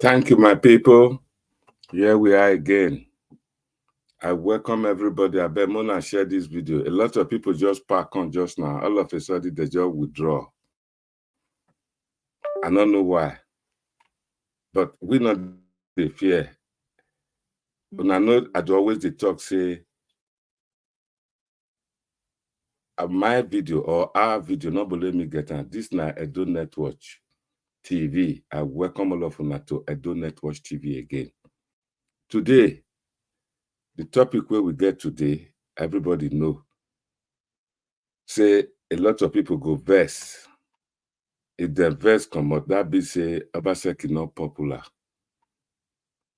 Thank you, my people. Here we are again. I welcome everybody. I bet Mona share this video. A lot of people just park on just now. All of a sudden, they just withdraw. I don't know why. But we not the fear. When I know I'd always the talk say my video or our video, not believe me get on. This now Edo Network TV. I welcome all of you to Edo Network TV again. Today, the topic where we get today, everybody know. Say a lot of people go verse. If the verse come out, that be say Obaseki not popular.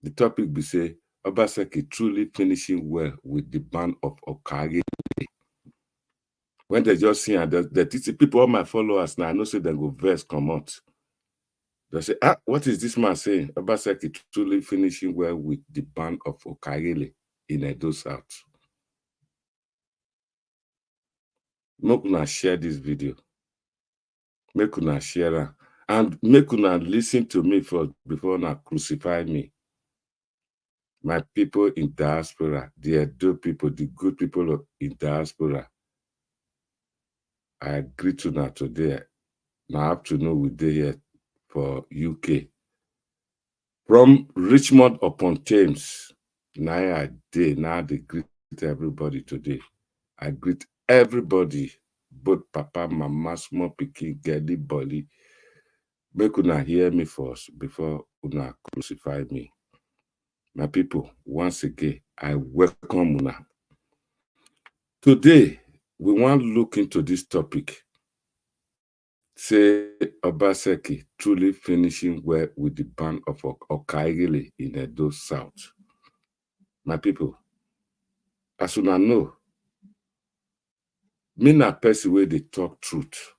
The topic be say Obaseki truly finishing well with the band of Okaghale. When they just see and the people, all my followers now, I know say they go verse come out. They say, what is this man saying? Obaseki truly finishing well with the band of Okaghale in Edo Soth. Make una share this video. Make una share it. And make una listen to me first before una crucify me. My people in diaspora, the Edo people, the good people in diaspora, I agree to now today. Now afternoon we day here for UK. From Richmond upon Thames, now I day, now they greet everybody today. I greet everybody, both papa, mama, small pikin, girly, bolly. Make una hear me first before una crucify me. My people, once again, I welcome una. Today, we want to look into this topic. Say Obaseki truly finishing well with the band of Okaghale in Edo Soth. My people, as una know, me na person where they talk truth.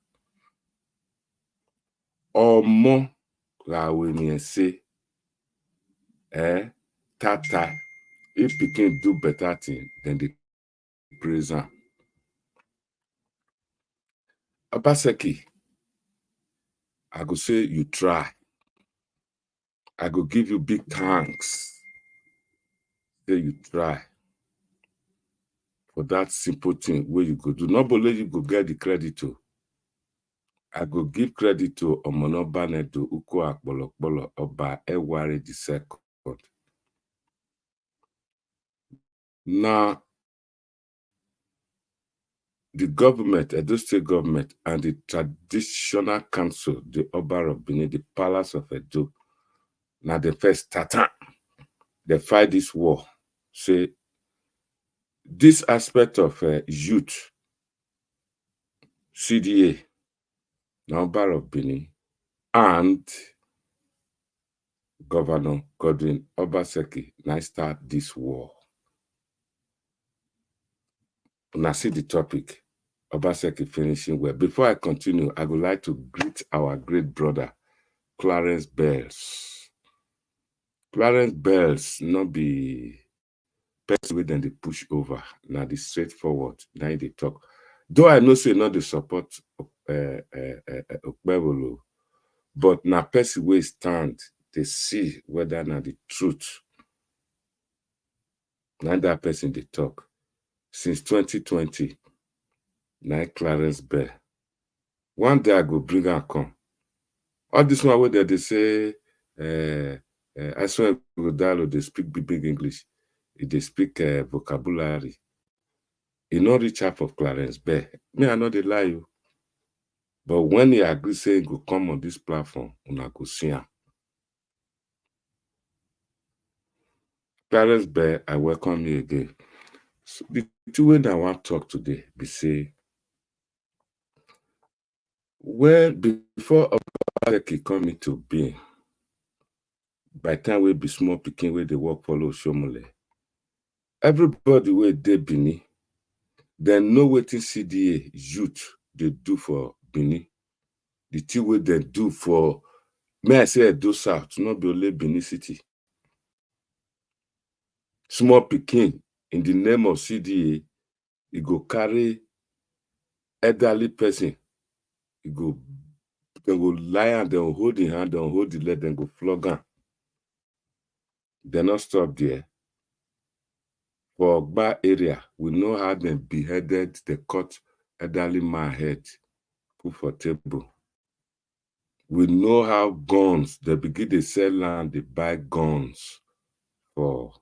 Or more when say, tata, if we can do better thing than the present. Obaseki, I go say you try. I go give you big thanks. Say you try for that simple thing where you go do. Not only you go get the credit to. I go give credit to Omonobanedo Uko Akbolokbolo Oba Eware II. Now, the government, Edo State government, and the traditional council, the Oba of Benin, the Palace of Edo, now the first starter, they fight this war. Say, this aspect of youth, CDA, now Oba of Benin, and Governor Godwin Obaseki now start this war. When I see the topic, Obaseki finishing well. Before I continue, I would like to greet our great brother, Clarence Bells. Clarence Bells not be person way than they push over. Now the straightforward. Now they talk. Though I know say not the support Okpebolo, but now person way stand, they see whether now the truth. Now that person they talk. Since 2020, now Clarence Bell. One day I go bring her come. All this one where they say, I swear go dialogue, they speak big English. They speak vocabulary. He not reach half of Clarence Bell. Me, I know they lie you. But when he agree say he go come on this platform, una go see him. Clarence Bell, I welcome you again. So the two way that I want to talk today be say, well, before Obaseki come into being, by time we be small picking where they work follow Shomole, everybody where they Benin, then know wetin CDA youth they do for Benin. The thing wey they do for, may I say Edo South, not be only Benin City. Small pikin in the name of CDA, he go carry elderly person, they go lie and they hold the hand, they hold the leg, then go flog am. They not stop there. For Ogba area, we know how they beheaded, they cut elderly man head, put for table. We know how guns, they begin to sell land, they buy guns for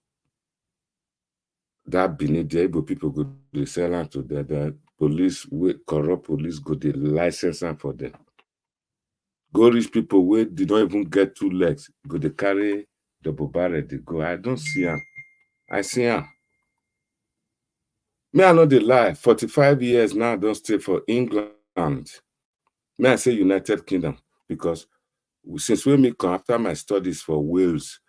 that Benin. The Igbo people go they sell land to the police, corrupt police go they license them for them. Go rich people where they don't even get 2 legs, go they carry double barrel, they go. I don't see them. I see them. Me, I know they lie. 45 years now, I don't stay for England. May I say United Kingdom? Because since when me come after my studies for Wales,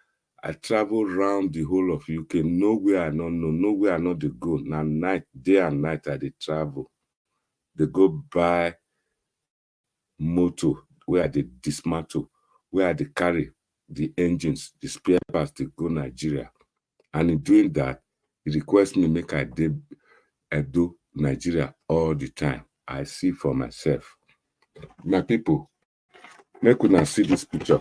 I travel around the whole of UK. Nowhere I don't know, nowhere I know they go. Now night, day and night I they travel. They go buy motor, where they dismantle, where they carry the engines, the spare parts, they go Nigeria. And in doing that, he requests me make I do Nigeria all the time. I see for myself. My people, make una see this picture.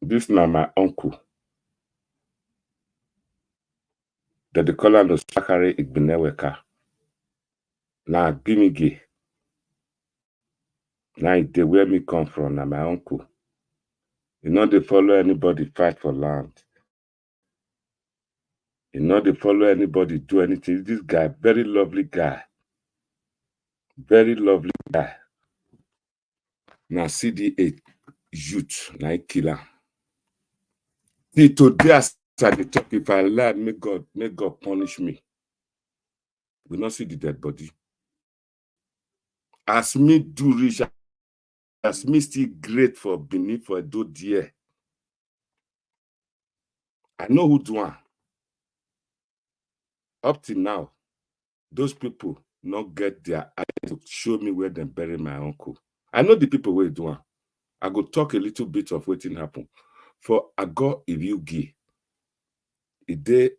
This na my uncle. That the color of Sakare Igbeneweka. Now Gimigi. Now they where me come from, now my uncle. You know they follow anybody fight for land. You know they follow anybody do anything. This guy, very lovely guy. Very lovely guy. Now CD8 youth, now killer. See today as I dey talk, if I lie, may God punish me. We not see the dead body. As me do rich, as me still great for Benin for Edo dear. I know who do one. Up till now, those people not get their eyes to show me where they bury my uncle. I know the people where do one. I go talk a little bit of what happened. For Ago Iviugi, a day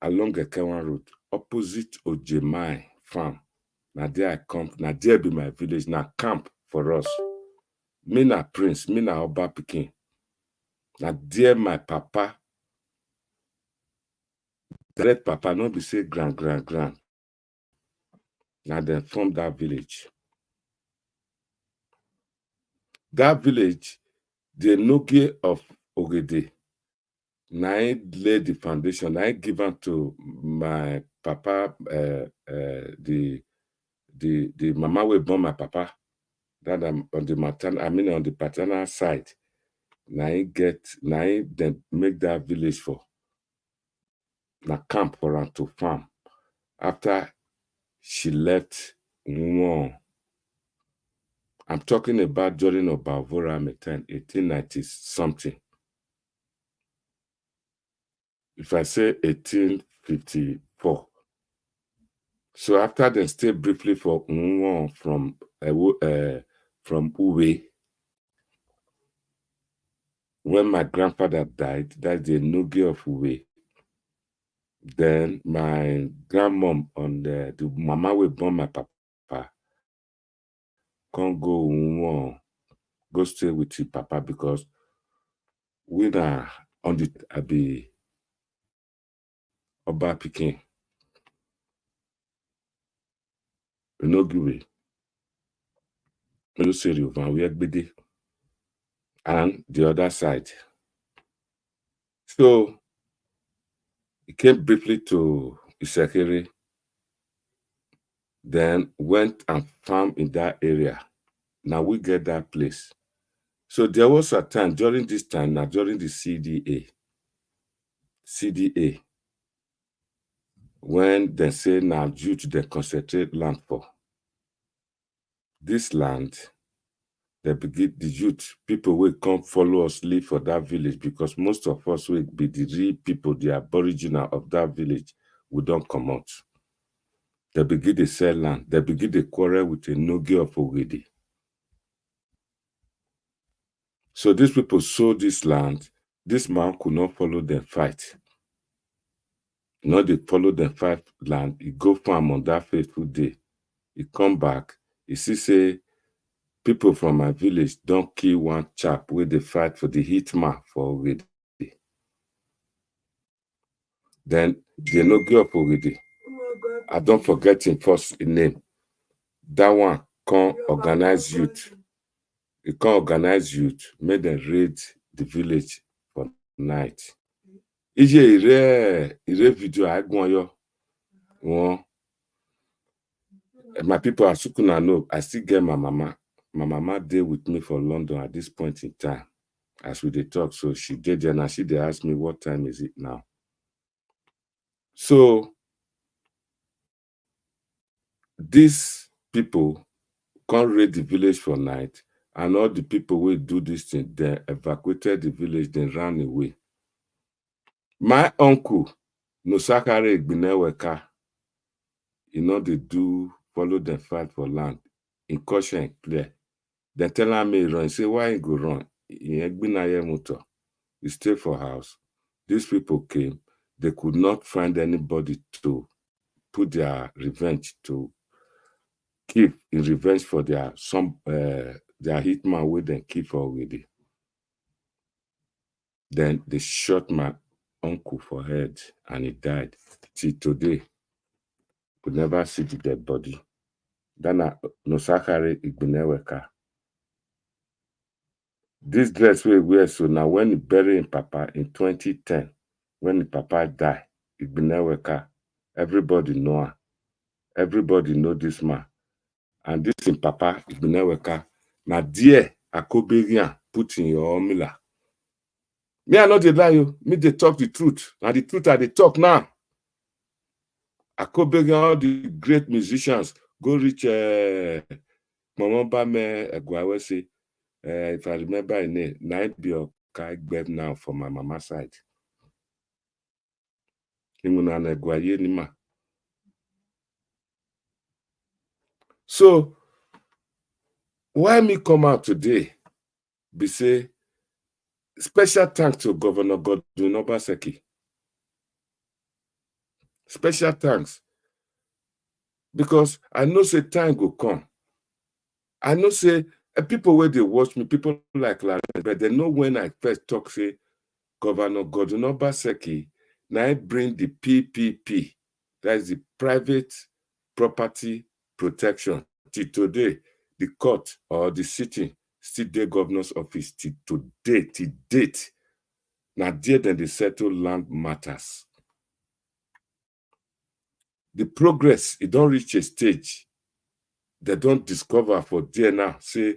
along a Kewan road, opposite Ojemai farm. Now there I come, now there be my village, now camp for us. Me na prince, me na Oba Pikin. Now there my papa, direct papa, not be say grand. Now they form that village. That village, the Noge of Ogede, now I laid the foundation. I given to my papa, the mama will born my papa. That I'm on the maternal, I mean on the paternal side. Now I then make that village for. Now camp for her to farm. After she left Nwon. I'm talking about during Obavora time, 1890 something. If I say 1854. So after they stay briefly for Nwon from Uwe, when my grandfather died, that's the Noge of Uwe. Then my grandmom on the mama will born my papa. Can't go Nwon, go stay with your papa because we are on the Abi Oba Pikin. No give way. No serious van we gbede. And the other side. So he came briefly to Isekere, then went and farmed in that area. Now we get that place. So there was a time during this time, now during the CDA, when they say now due to the concentrate land for this land, they begin the youth, people will come follow us live for that village because most of us will be the real people, the aboriginal of that village. We don't come out. They begin to sell land. They begin to quarrel with a Noge of Ogede. So these people sold this land. This man could not follow them fight. Not they follow them fight land. He go farm on that faithful day. He come back. He see say people from my village don't kill one chap where they fight for the hitman for already. Then they no give up already. I don't forget him first name. That one can't organize youth. He can't organize youth, make them raid the village for night. Ije ire video I go on yo. One, my people are sukuna know. I still get my mama. My mama dey with me for London at this point in time. As we dey talk, so she did there and she dey ask me what time is it now. So these people can't raid the village for night, and all the people will do this thing, they evacuated the village, then ran away. My uncle, Nosakare Igbineweka, they do follow them fight for land. In caution clear. They tell me run. Say, why you go run? You stay for house. These people came. They could not find anybody to put their revenge to keep in revenge for their hitman with them keep already. Then they shot my uncle for head and he died. Till today, could never see the dead body. Then Nosakare Igbineweka. This dress we wear, so now when he buried him papa in 2010, when the papa died, Igbineweka, everybody know her. Everybody know this man. And this in papa, Igbineweka, now dear Akoberian put in your omila. Me, I not dey lie you. Me, they talk the truth. And the truth I they talk now. Akoberian, all the great musicians, go reach Mama Bame Egwawe say, if I remember her name, Night be Okaghale now for my mama side. So, why me come out today? Be say, special thanks to Governor Godwin Obaseki. Special thanks. Because I know say time go come. I know say people where they watch me, people like Larry, but they know when I first talk, say, Governor Godwin Obaseki, now I bring the PPP, that is the Private Property Protection. Till today, the court or the city still the governor's office till today, till date. Now there then they settle land matters. The progress, it don't reach a stage. They don't discover for there now. Say,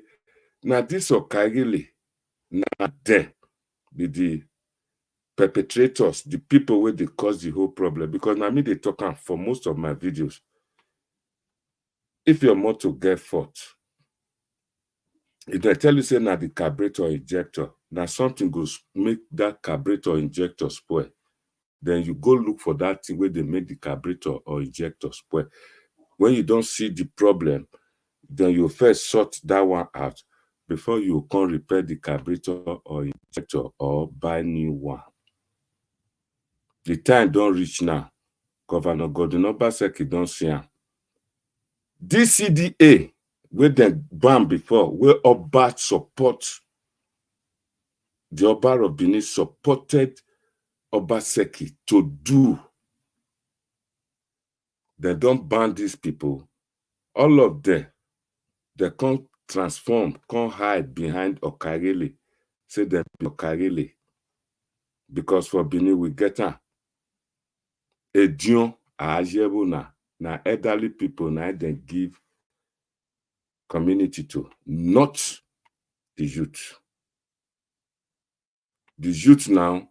now this Okaghale, now them be the perpetrators, the people where they cause the whole problem. Because now me they talk for most of my videos. If your motor get fault, if they tell you say now the carburetor injector, now something goes make that carburetor injector spoil, then you go look for that thing where they make the carburetor or injector spoil. When you don't see the problem, then you first sort that one out before you can repair the carburetor or injector or buy new one. The time don't reach now. Governor Godwin Obaseki don't see him. This CDA, where they ban before, where Oba support, the Oba of Benin supported Obaseki to do. They don't ban these people. All of them, they can't transform, can't hide behind Okaghale. Say they be Okaghale. Because for Benin, we get her. Edion, Ajebuna, na elderly people, now they give community to, not the youth. The youth now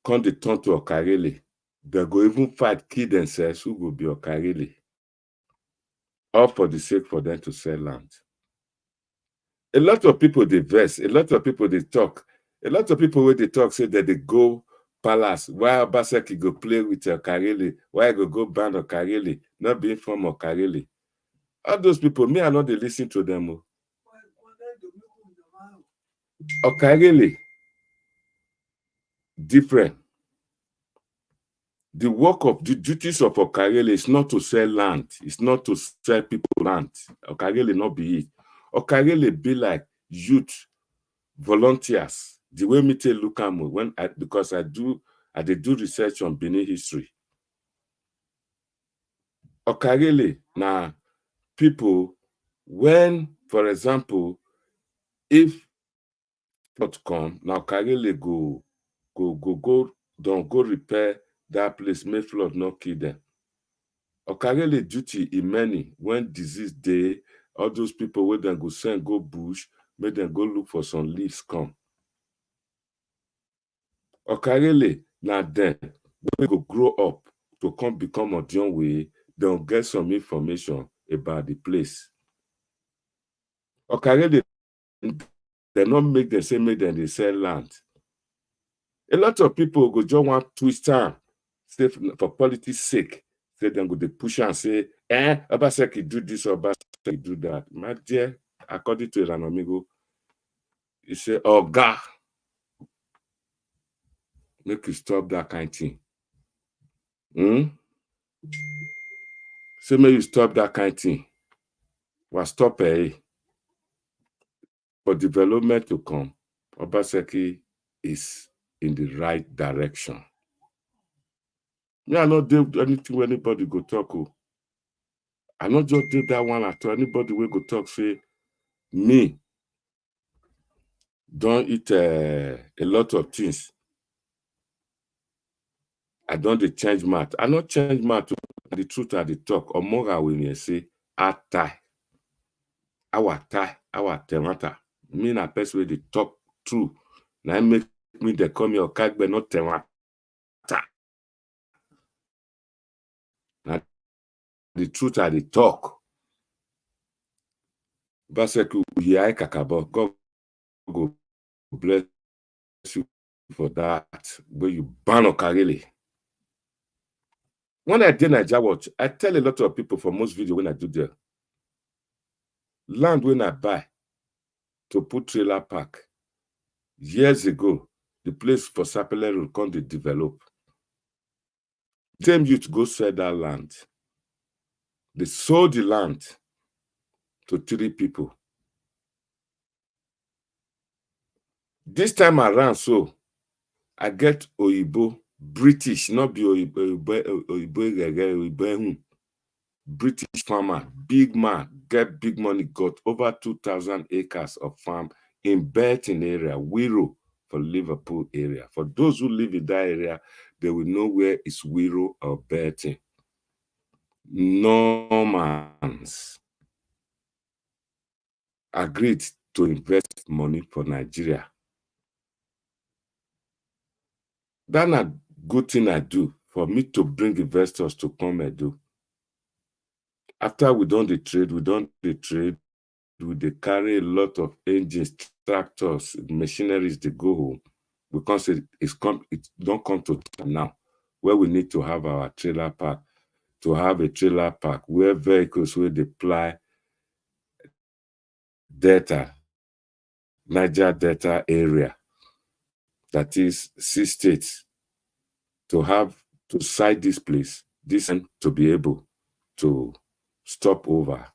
come they turn to Okaghale. They go even fight, kill themselves, who will be Okaghale. All for the sake for them to sell land. A lot of people they verse, a lot of people they talk. A lot of people where they talk say that they go palace. Why Obaseki go play with Okaghale? Why go ban Okaghale? Not being from Okaghale. All those people, me, I know they listen to them. Okaghale, different. The work of the duties of Okaghale is not to sell land. It's not to sell people land. Okaghale not be it. Okaghale be like youth volunteers. The way me take look at when because I did do research on Benin history. Okaghale now people when, for example, if flood come, now Okaghale don't go repair that place, make flood not kill them. Okaghale duty in many when disease day, all those people where them go send go bush, make them go look for some leaves come. Okaghale now then we go grow up to come become Odion way, they'll get some information about the place. Okaghale they not make them say make them they sell land. A lot of people go just want twist time, say for politics sake, say them go they push and say, Obaseki do this, Obaseki do that. My dear, according to Amigo, he say, oh God, make you stop that kind of thing. Say make you stop that kind of thing. Well, stop for development to come. Obaseki is in the right direction. Me, I not do anything when anybody go talk. I not just do that one at all. Anybody will go talk say me don't eat a lot of things. I don't dey change mouth. I not change mouth. The truth at the talk. Or more when you say I tie, our temata. Me na person wey dey talk true. Now make me they call me Okagbe, not temata. Now the truth at the talk. Baseku yai kakabo. God go bless you for that. Where you ban Okaghale. When I did Naija Watch, I tell a lot of people for most video when I do there. Land when I buy to put trailer park. Years ago, the place for Sapele Road come to develop. Same youth go sell that land. They sold the land to 3 people. This time around, so I get Oyibo, British, not be Oyibo, British farmer, big man, get big money, got over 2,000 acres of farm in Burton area, Wirral for Liverpool area. For those who live in that area, they will know where is Wirral or Burton. Normans agreed to invest money for Nigeria. That's a good thing I do for me to bring investors to come and do. After we done the trade, we they carry a lot of engines, tractors, machineries they go home because it don't come to time now where we need to have our trailer park, to have a trailer park where vehicles will deploy data, Niger Delta area, that is 6 states, to site this place, to be able to stop over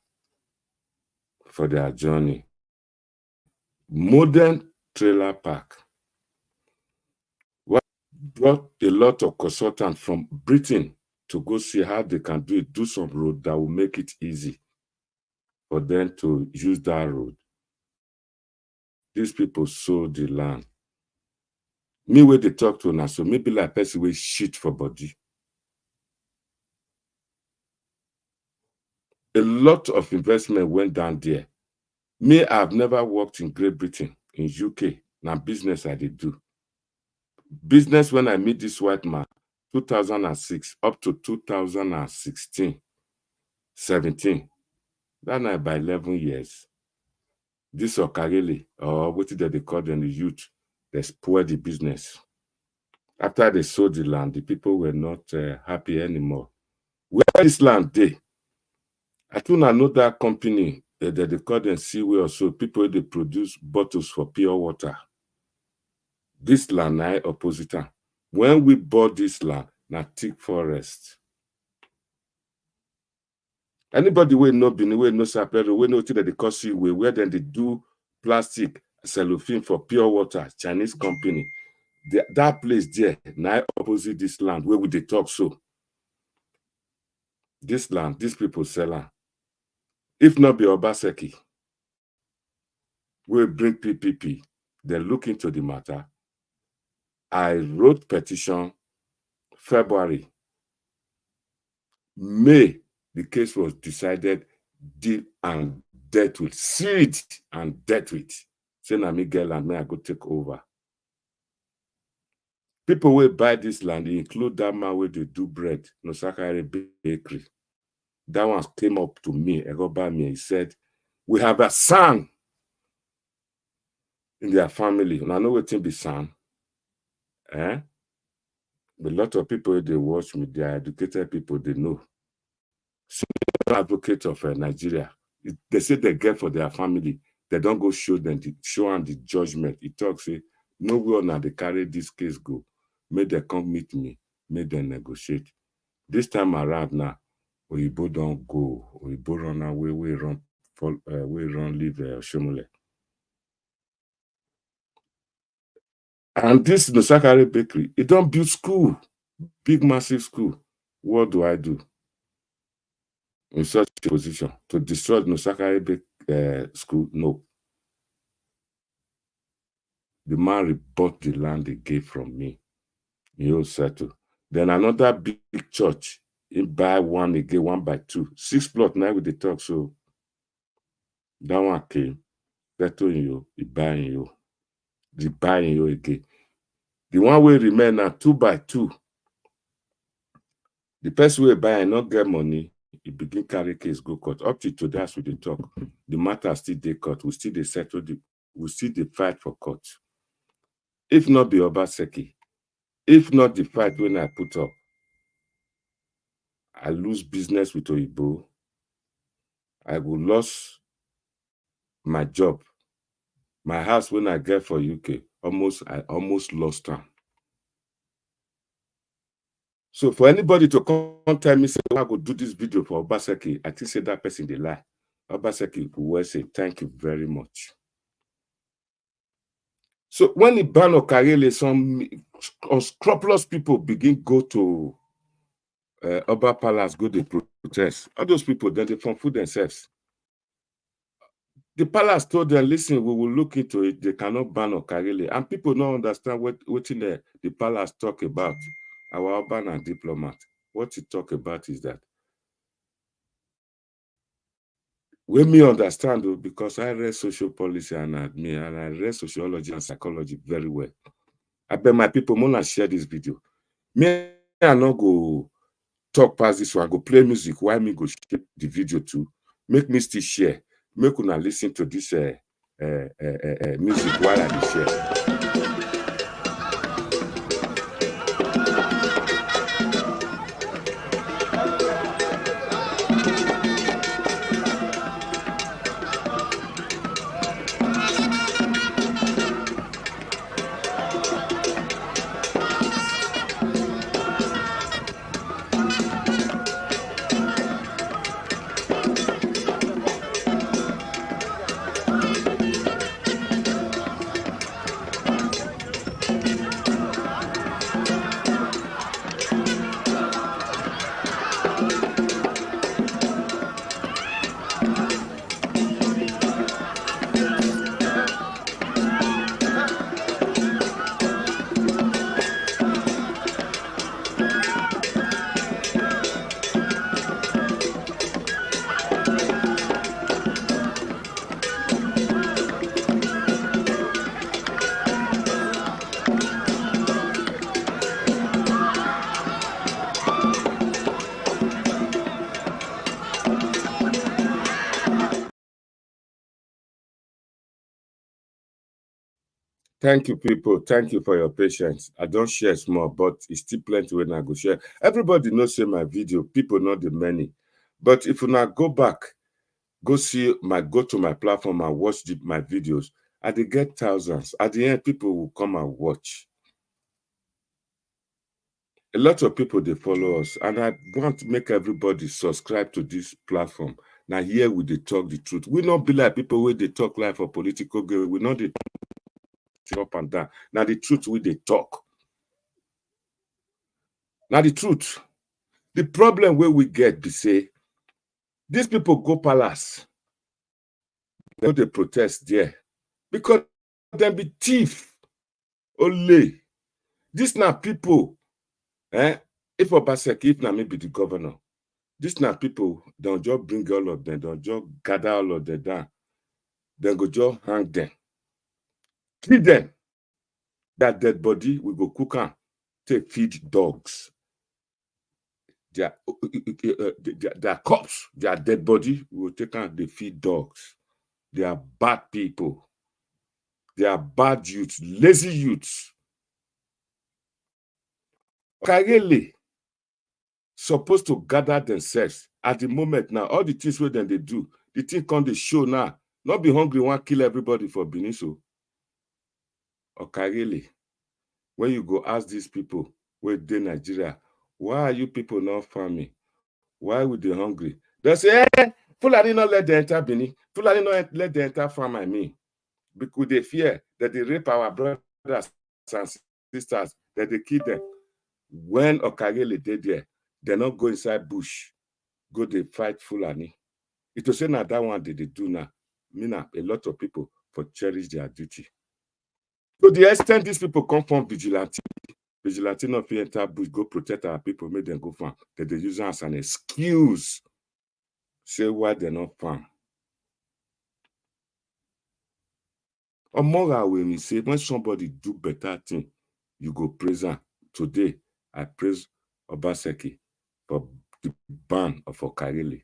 for their journey. Modern trailer park. What brought a lot of consultants from Britain to go see how they can do some road that will make it easy for them to use that road. These people sold the land. Me where they talk to now, so maybe like person will shit for body. A lot of investment went down there. Me, I've never worked in Great Britain, in UK. Now business I did do. Business when I meet this white man, 2006 up to 2016, 17. That night by 11 years. This Okaghale, or what did they call them, the youth, they spoiled the business. After they sold the land, the people were not happy anymore. Where this land they? I do not know that company that they call them Seaway or so. People they produce bottles for pure water. This land I opposite. When we bought this land, na thick forest. Anybody wey know Benin, wey know Sapero, wey know that they call Seaway, where then they do plastic cellophane for pure water, Chinese company. That place there, now opposite this land where we they talk so. This land, these people sell am. If not be Obaseki, we bring PPP, they look into the matter. I wrote petition February. May, the case was decided deal and death with. See it and death with. Say na me get land, may I go take over. People will buy this land, include that man where they do bread, no Okaghale bakery. That one came up to me, I got by me, he said, we have a son in their family. And I know what be son. A lot of people, they watch me, they are educated people, they know. So, advocate of Nigeria, they say they get for their family, they don't go show them, show them the judgment. He talks, say, no way now they carry this case go. May they come meet me, may they negotiate. This time around now, Oyibo don't go. Oyibo run away, we run leave Shomole. And this Okaghale bakery, it don't build school, big massive school. What do I do in such a position to destroy the Okaghale school? No. The man bought the land they gave from me. He'll settle. Then another big church, he buy one again, 1 by 2. 6 plot now with the talk. So that one came, settle in you, he buy in you. The buy in you again. The one will remain now 2 by 2. The person will buy and not get money, he begin carry case go court. Up to today, as we dey talk, the matter still dey court. We still dey settle we still dey fight for court. If not be Obaseki, if not the fight when I put up, I lose business with Oyibo. I will lose my job. My house when I get for UK, I almost lost them. So for anybody to come tell me, say, I go do this video for Obaseki, I think say that person they lie. Obaseki will say, thank you very much. So when the ban Okaghale, some unscrupulous people begin go to Oba Palace, go to protest. All those people, then they from food themselves. The palace told them, listen, we will look into it. They cannot ban Okaghale. And people don't understand what the palace talk about. Our urban and diplomat. What he talk about is that we me understand though, because I read social policy and admin, and I read sociology and psychology very well. I bet my people wanna share this video. Me, I not go talk past this one, go play music. Why me go share the video too? Make me still share. Make una listen to this music while I share. Thank you, people. Thank you for your patience. I don't share small, but it's still plenty when I go share. Everybody knows say my video, people know the many. But if you now go back, go to my platform and watch my videos, I dey get thousands. At the end, people will come and watch. A lot of people they follow us, and I want to make everybody subscribe to this platform. Now here we they talk the truth. We not be like people where they talk like for political game. We not they talk up and down. Now the truth we they talk. Now the truth. The problem where we get be say these people go palace, they go they protest there because them be thief only. This now people, if Obaseki, if na me be the governor, this now people don't just bring all of them, don't just gather all of them down. Then go just hang them, kill them. That dead body we go cook am, take feed dogs. Their corpse, their dead body, we will take am, they feed dogs. They are bad people. They are bad youths, lazy youths. Okaghale supposed to gather themselves at the moment now. All the things where then they do, the thing come the show now. Not be hungry, want kill everybody for Benin. So Okaghale, when you go ask these people where they Nigeria, why are you people not farming? Why would they hungry? They say, Fulani not let them enter Benin. Fulani not let them enter farm, I mean. Because they fear that they rape our brothers and sisters, that they kill them. When Okaghale did there, they not go inside bush, go they fight Fulani. It was saying that one they do now. Mean a lot of people for cherish their duty. To the extent these people come from vigilante not fit enter bush, go protect our people, make them go farm. That they use as an excuse. Say why they not farm. Or moral when we say when somebody do better thing, you go praise am. Today, I praise Obaseki for the ban of Okaghale.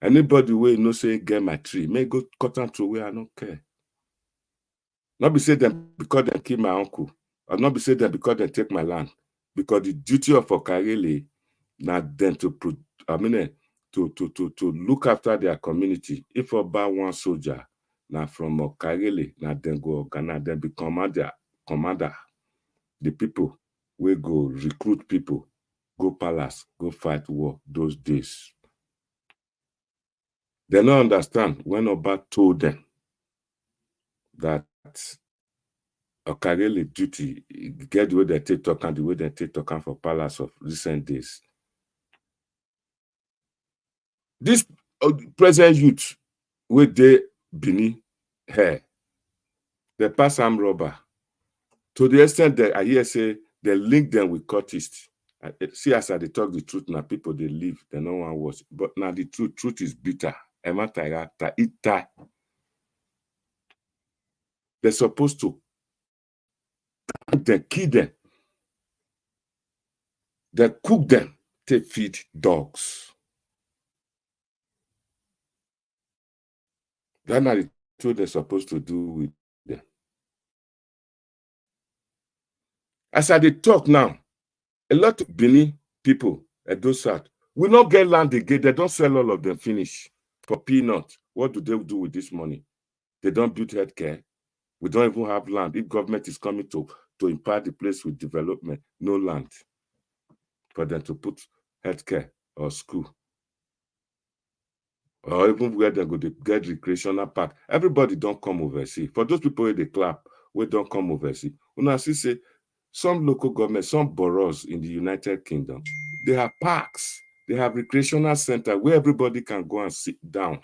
Anybody wey no say get my tree, may go cut am to where I don't care. Not be say them because they kill my uncle, or not be say them because they take my land. Because the duty of Okaghale na them to look after their community. If Oba one soldier, now from Okaghale, now then go organize, then be commander. The people will go recruit people, go palace, go fight war those days. They don't understand when Oba told them that Okaghale duty, get the way they take talk and the way they take talk for palace of recent days. This present youth with the Benin hair, they pass arm robber. To the extent that I hear say they link them with cultists. See as I they talk the truth now, people they live, they no one watch. But now the truth is bitter. They're supposed to kill them. They cook them, they feed dogs. That's not the truth they're supposed to do with them. As I they talk now, a lot of Benin people, Edo Soth, will not get land again. They don't sell all of them finish for peanuts. What do they do with this money? They don't build healthcare. We don't even have land. If government is coming to impart the place with development, no land for them to put healthcare or school. Or even where they go to get recreational park. Everybody don't come overseas. For those people where they clap, we don't come overseas. When I say some local government, some boroughs in the United Kingdom, they have parks, they have recreational center where everybody can go and sit down.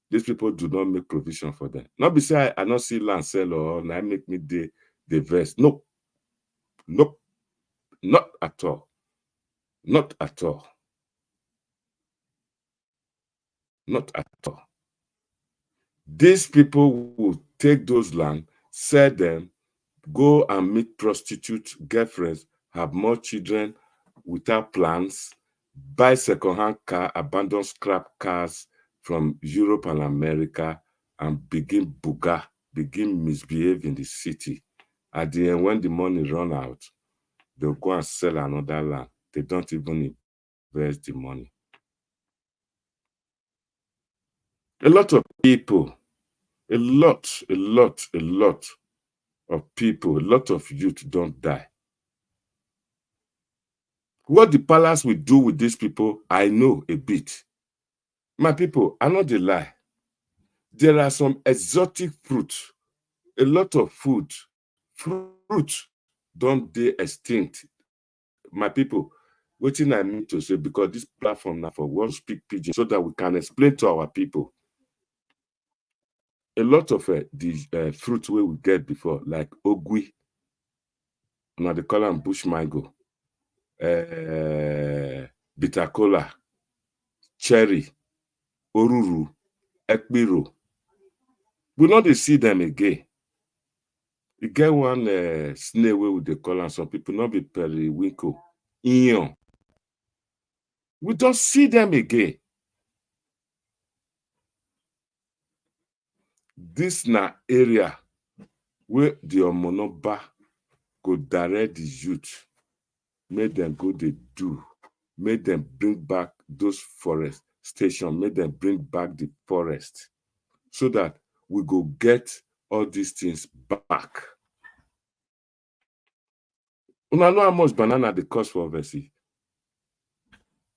These people do not make provision for them. Not be say I not see land sell or I make me the vest. Nope. Nope. Not at all. Not at all. Not at all. These people will take those land, sell them, go and meet prostitute girlfriends, have more children without plans, buy second-hand car, abandon scrap cars from Europe and America, and begin misbehave in the city. At the end, when the money run out, they'll go and sell another land. They don't even invest the money. A lot of people, a lot of people, a lot of youth don't die. What the palace will do with these people, I know a bit. My people, I know the lie. There are some exotic fruits, a lot of fruit don't they extinct. My people, wetin I mean to say, because this platform now for one speak pidgin so that we can explain to our people. A lot of the fruit wey we get before, like ogui, now they call am bush mango, bitter kola, cherry, oruru, ekpiro. We no dey see them again. E get one snail wey we dey call am, some people no be periwinkle, iyon. We don't see them again. This na area where the omonoba go direct the youth, make them go dey do, make them bring back those forest station, make them bring back the forest, so that we go get all these things back. Una know how much banana dey cost for Obaseki?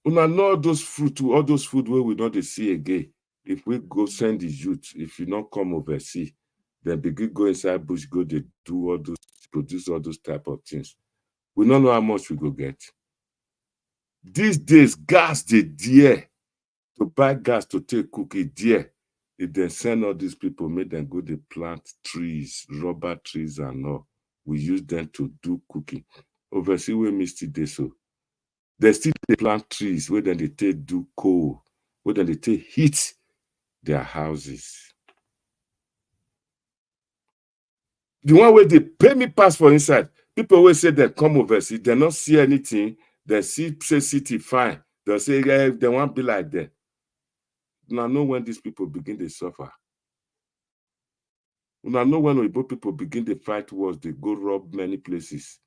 Una know all those food wey we no dey see again. If we go send the youth, if you not come overseas, then begin go inside bush, go dey do all those, produce all those type of things. We don't know how much we go get. These days, gas dey there. To buy gas to take cook it there. If they send all these people, make them go dey plant trees, rubber trees and all. We use them to do cooking. Overseas wey me still dey so. They still dey plant trees where then they take do coal, where then they take heat their houses. The one where they pay me pass for inside, people will say they come overseas, they not see anything, they see say city fine, they'll say they won't be like that. Now know when these people begin to suffer. Now know when Igbo people begin to fight wars, they go rob many places.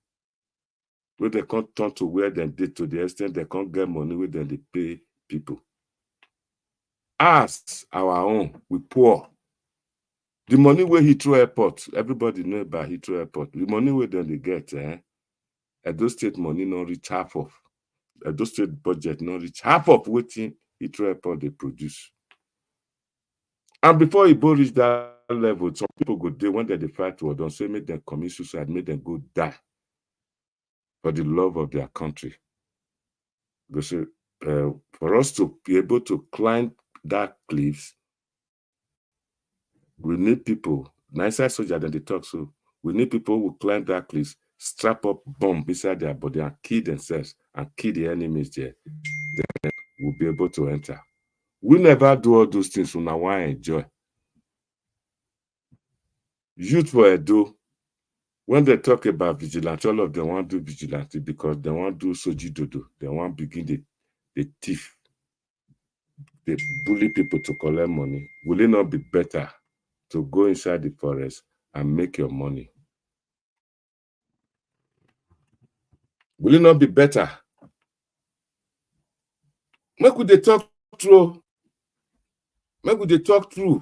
Where they can't turn to where they did, to the extent they can't get money where then they pay people. As our own, we poor. The money where Heathrow Airport, everybody know about Heathrow Airport. The money where then they get, Edo State money not reach half of. Edo State budget not reach half of what Heathrow Airport they produce. And before Igbo reach that level, some people go there when they fight war, don't say make them commit suicide, make them go die for the love of their country. They say, for us to be able to climb that cliffs, we need people. Nicer soldier than they talk, so we need people who climb that cliffs, strap up bomb beside their body and kill themselves and kill the enemies there. Then we'll be able to enter. We never do all those things, so now I enjoy. Youth for Edo, when they talk about vigilante, all of them want to do vigilante because they want to do soji dodo. They want to begin the thief. They bully people to collect money. Will it not be better to go inside the forest and make your money? Will it not be better? Make we dey talk through. Make we dey talk through.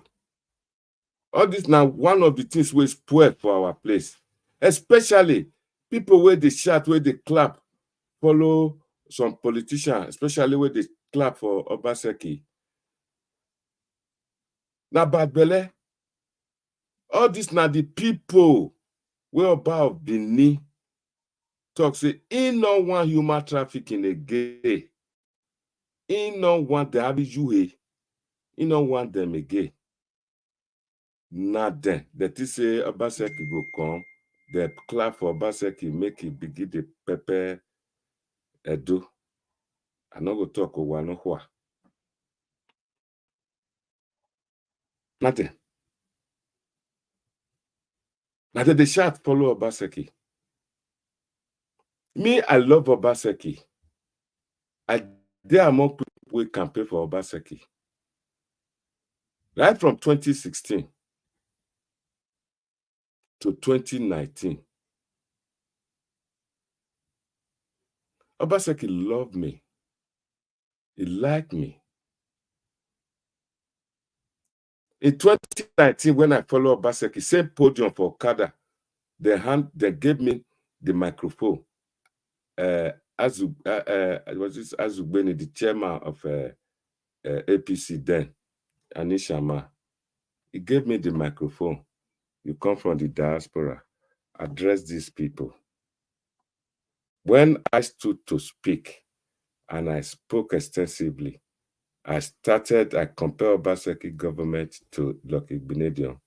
All this now one of the things we spoil for our place. Especially people where they shout, where they clap, follow some politicians, especially where they clap for Obaseki. Now bad belle. All this now the people where about Benin talk say he no want human trafficking again. He no want the Abijue. He no want them again. Nothing. That is say Obaseki go come. They clap for Obaseki, make it begin the pepper Edo. I no go talk over no what. Nothing. Now they shout follow Obaseki. Me, I love Obaseki. I there among people who campaign for Obaseki. Right from 2016 to 2019. Obaseki loved me. He liked me. In 2019, when I follow Obaseki, same podium for Okada, they gave me the microphone. was this Azugbeni, the chairman of APC then, Anishama. He gave me the microphone. You come from the diaspora. Address these people. When I stood to speak, and I spoke extensively, I compared Obaseki government to Lucky Benedium.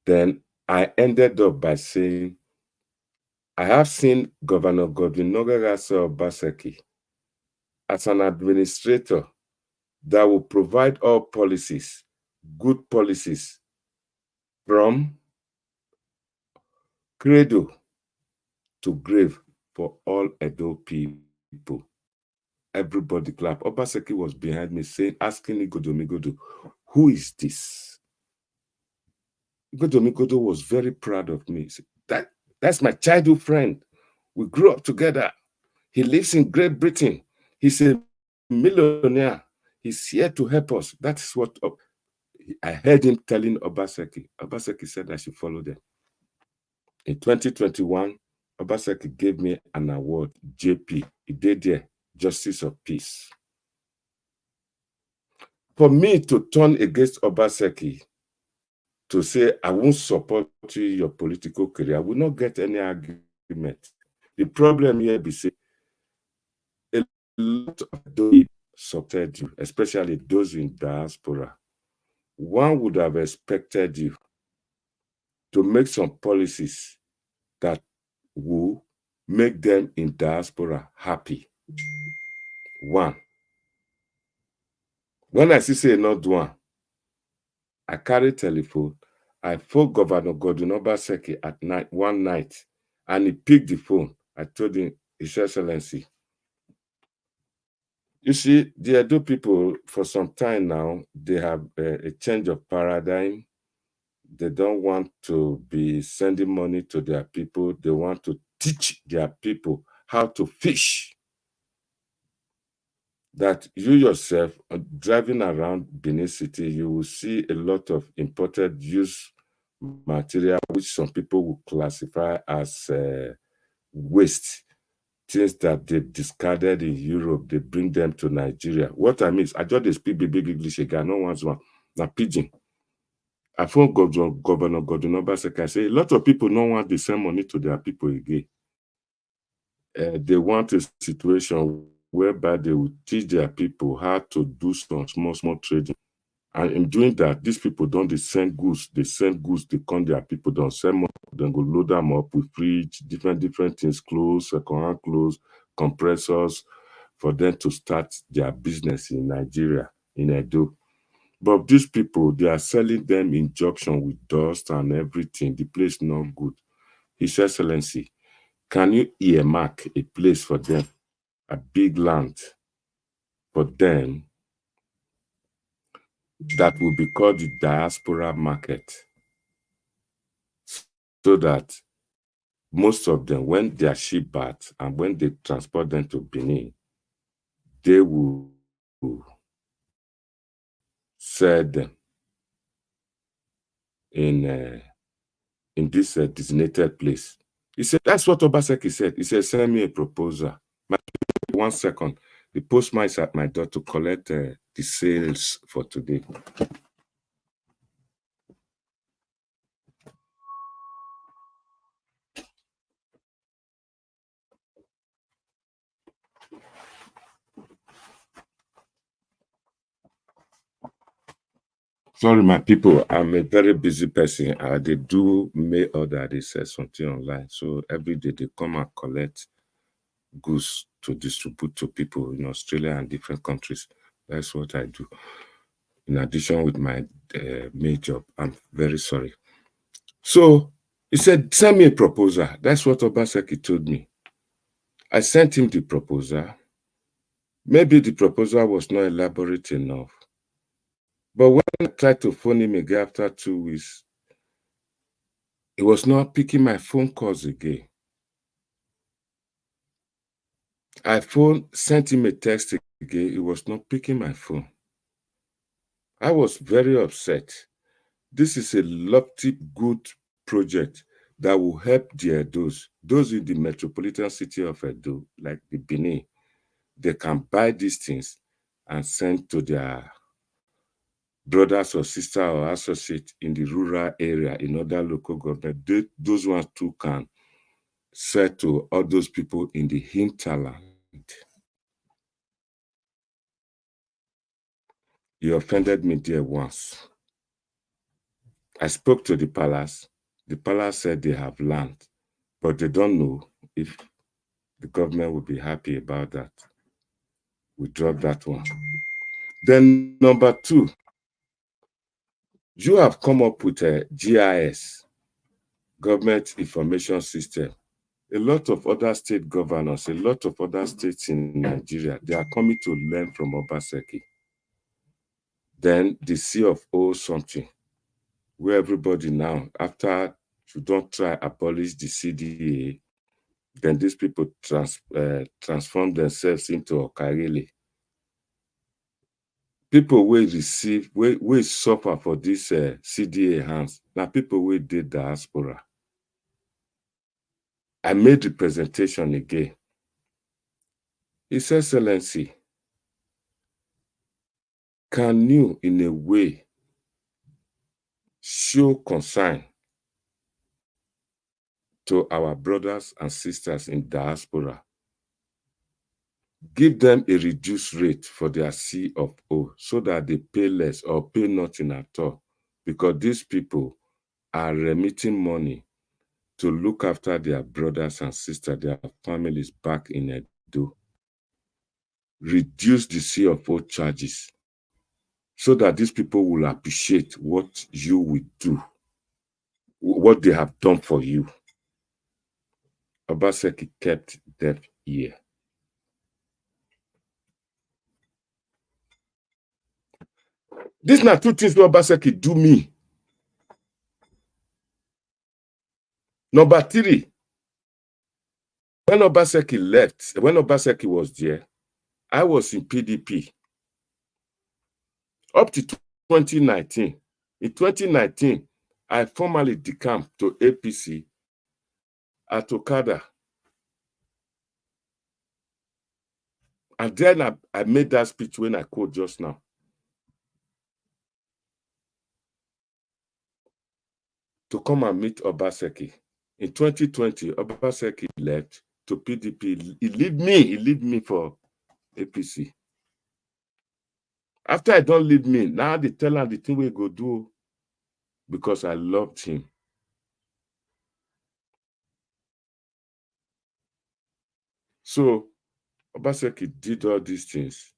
Then I ended up by saying, I have seen Governor Godwin Nogarasa Obaseki as an administrator that will provide all policies, good policies, from cradle to grave for all Edo people. Everybody clap. Obaseki was behind me saying, asking Igodo, who is this? Igodo was very proud of me. He said, that's my childhood friend. We grew up together. He lives in Great Britain. He's a millionaire. He's here to help us. That's what I heard him telling Obaseki. Obaseki said I should follow them. In 2021, Obaseki gave me an award, JP. He did there, Justice of Peace. For me to turn against Obaseki, to say, I won't support your political career, I will not get any argument. The problem here be say, a lot of those supported you, especially those in diaspora. One would have expected you to make some policies that will make them in diaspora happy. One. When I say not one, I carry telephone. I phoned Governor Godwin Obaseki at night, one night, and he picked the phone. I told him, His Excellency, you see, the Edo people, for some time now, they have a change of paradigm. They don't want to be sending money to their people. They want to teach their people how to fish. That you yourself, driving around Benin City, you will see a lot of imported used material, which some people will classify as waste. Things that they've discarded in Europe, they bring them to Nigeria. What I mean is, I just speak big English again. No one's one. Now, pidgin. I phone Governor Godwin Obaseki. I say, a lot of people don't want to send money to their people again. They want a situation whereby they will teach their people how to do some small trading. And in doing that, these people don't send goods. They send goods, they come their people, don't send more, then go load them up with fridge, different things, clothes, second-hand clothes, compressors, for them to start their business in Nigeria, in Edo. But these people, they are selling them in junction with dust and everything. The place not good. His Excellency, can you earmark a place for them, a big land for them that will be called the diaspora market, so that most of them, when they are shipped back and when they transport them to Benin, they will sell them in this designated place. He said, that's what Obaseki said. He said, send me a proposal. 1 second. The postman is at my door to collect the sales for today. Sorry, my people, I'm a very busy person. They do mail order, they sell something online. So every day they come and collect goods to distribute to people in Australia and different countries. That's what I do. In addition with my main job, I'm very sorry. So he said, send me a proposal. That's what Obaseki told me. I sent him the proposal. Maybe the proposal was not elaborate enough. But when I tried to phone him again after 2 weeks, he was not picking my phone calls again. I sent him a text again. He was not picking my phone. I was very upset. This is a lofty, good project that will help the Edos, those in the metropolitan city of Edo, like the Benin. They can buy these things and send to their brothers or sister or associate in the rural area in other local government. Those ones too can sell to all those people in the hinterland. You offended me there once. I spoke to the palace. The palace said they have land, but they don't know if the government will be happy about that. We dropped that one. Then number two, you have come up with a GIS, Government Information System. A lot of other state governors, a lot of other states in Nigeria, they are coming to learn from Obaseki. Then the C of O something, where everybody now, after you don't try abolish the CDA, then these people transform themselves into Okaghale. People will receive, will suffer for this CDA hands. Now people will do diaspora. I made the presentation again. His Excellency, can you in a way show concern to our brothers and sisters in diaspora? Give them a reduced rate for their C of O so that they pay less or pay nothing at all, because these people are remitting money to look after their brothers and sisters, their families back in Edo. Reduce the C of O charges so that these people will appreciate what you will do, what they have done for you. Obaseki kept deaf ear. These are two things Obaseki do me. Number three, when Obaseki left, when Obaseki was there, I was in PDP up to 2019. In 2019, I formally decamped to APC at Okada. And then I made that speech when I quote just now. To come and meet Obaseki. In 2020, Obaseki left to PDP. He leave me for APC. After I don't leave me, now they tell her the thing we go do because I loved him. So Obaseki did all these things.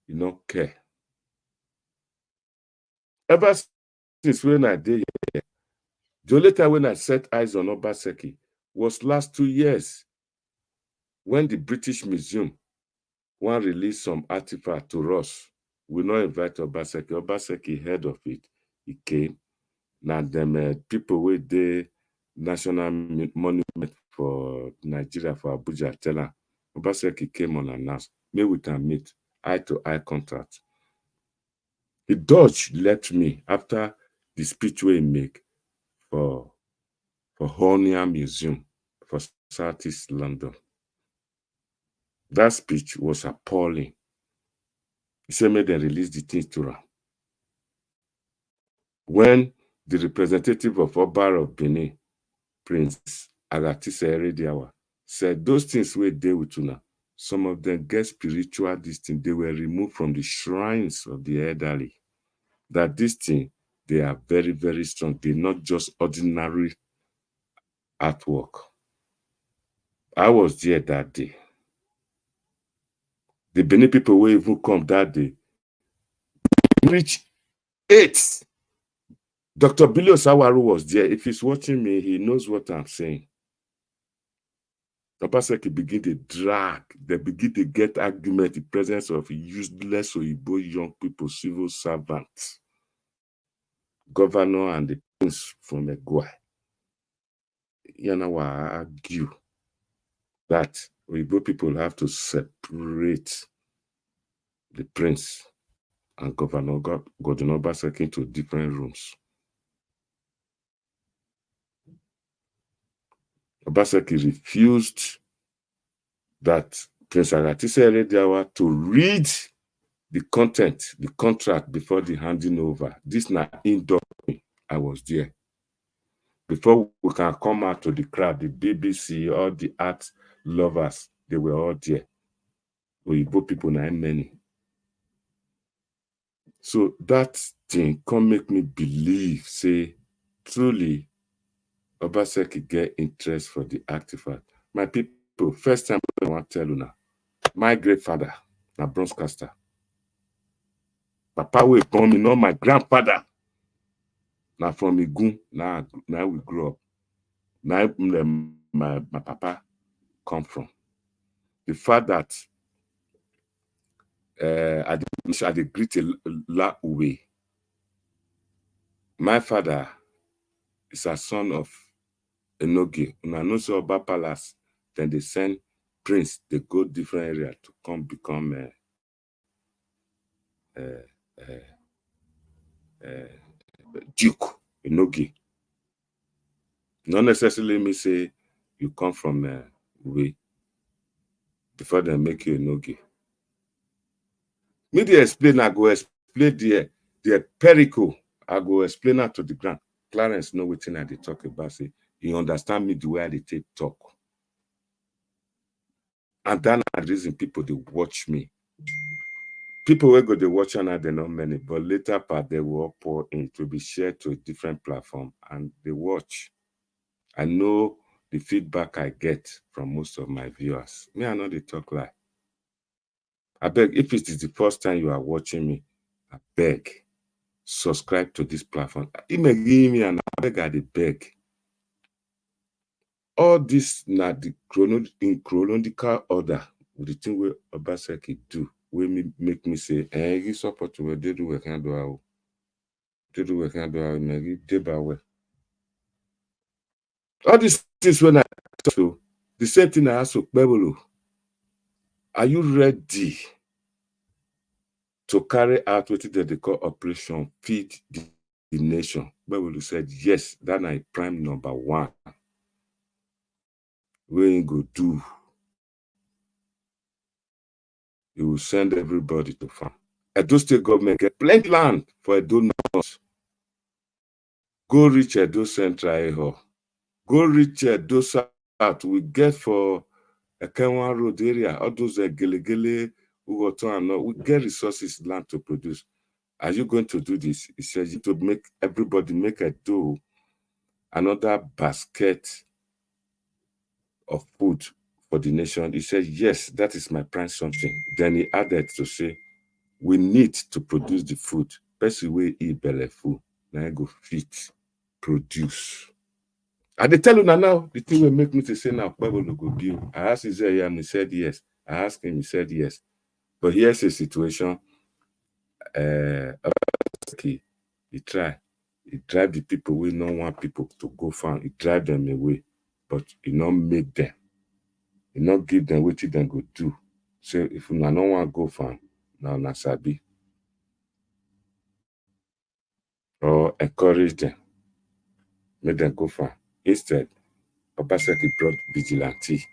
You don't care. Ever since when I did here, the only time when I set eyes on Obaseki was last 2 years when the British Museum one released some artifact to us. We not invite Obaseki. Obaseki heard of it. He came. Now them people with the National Monument for Nigeria for Abuja tell her Obaseki came unannounced. Maybe we can meet eye to eye contact. The Dutch left me after the speech we make for Hornia Museum for Southeast London. That speech was appalling. He said, "May they release the things to her." When the representative of Oba of Benin, Prince Agatise Erediawa, said those things were there with una, some of them get spiritual this thing, they were removed from the shrines of the elderly. That this thing, they are very, very strong. They're not just ordinary artwork. I was there that day. The Benin people will even come that day. Reach 8. Dr. Billy Osawaru was there. If he's watching me, he knows what I'm saying. Obaseki begin to drag, they begin to get argument in presence of useless Oyibo young people, civil servants, governor and the prince from Egua. Yanawa argue that Oyibo people have to separate the prince and Governor Obaseki into different rooms. Obaseki refused that Prince Agatise Erediawa to read the content, the contract before the handing over. This na indoor. I was there. Before we can come out to the crowd, the BBC, all the art lovers, they were all there. Oyibo people na many. So that thing can make me believe, say, truly, Obaseki get interest for the artifact. My people, first time I want to tell you now, my great father, na bronzecaster. Papa wey born me, not my grandfather. Now from Igun, now we grew up. Now my papa come from. The fact that I did greet a lot away. My father is a son of Enoge. Una know so Oba Palace, then they send prince, they go different area to come become Duke Enoge. Not necessarily me say you come from Uwe before they make you Enoge. Me dey explain, I go explain the pericle. I go explain that to the ground. Clarence know wetin I dey talk about. Say he understand me the way I dey take talk. And then I reason people they watch me. People will go they watch and they not many, but later part they will all pour in to be shared to a different platform and they watch. I know the feedback I get from most of my viewers. Me, I know they talk like. I beg, if it is the first time you are watching me, I beg, subscribe to this platform. It may give me and I beg, I beg. All this na the in chronological order with the thing where Obaseki do, will make me say, you support to they do work and do how. They do work and do how, maybe they well. All these things when I talk to, the same thing I ask to Bebolo. Are you ready to carry out what they call Operation Feed the Nation? Bebolo said, yes, that's my prime number one. We go do. You will send everybody to farm. Edo State government get plenty land for Edo North. Go reach Edo Central. Go reach Edo South. We get for Ekenwa Road area, all those Gelegele, Ugoto and all. We get resources, land to produce. Are you going to do this? He says to make everybody make a dough, another basket of food for the nation. He said, yes, that is my prime something. Then he added to say, we need to produce the food. Best way eat belly food. Now I go fit produce. I dey tell you now, the thing will make me to say now, Bible go build. I asked Isaiah, he said yes. I asked him, he said yes. But here's a situation. Okay, he try. He drive the people we don't want people to go farm. He drive them away, but he not make them. He not give them what them go do. So if you don't want to go farm, now na sabi. Or encourage them, make them go farm. Instead, Obaseki brought vigilante.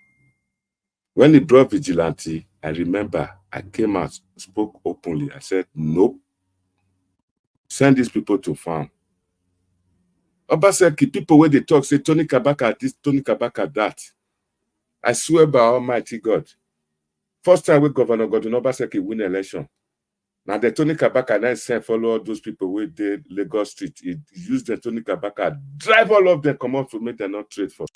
When he brought vigilante, I remember I came out, spoke openly. I said, nope, send these people to farm. Obaseki, people where they talk, say Tony Kabaka this, Tony Kabaka that. I swear by Almighty God. First time we Governor Godwin Obaseki win election. Now the Tony Kabaka then send follow all those people with the Lagos Street. He used the Tony Kabaka, drive all of them, come out to make them not trade for.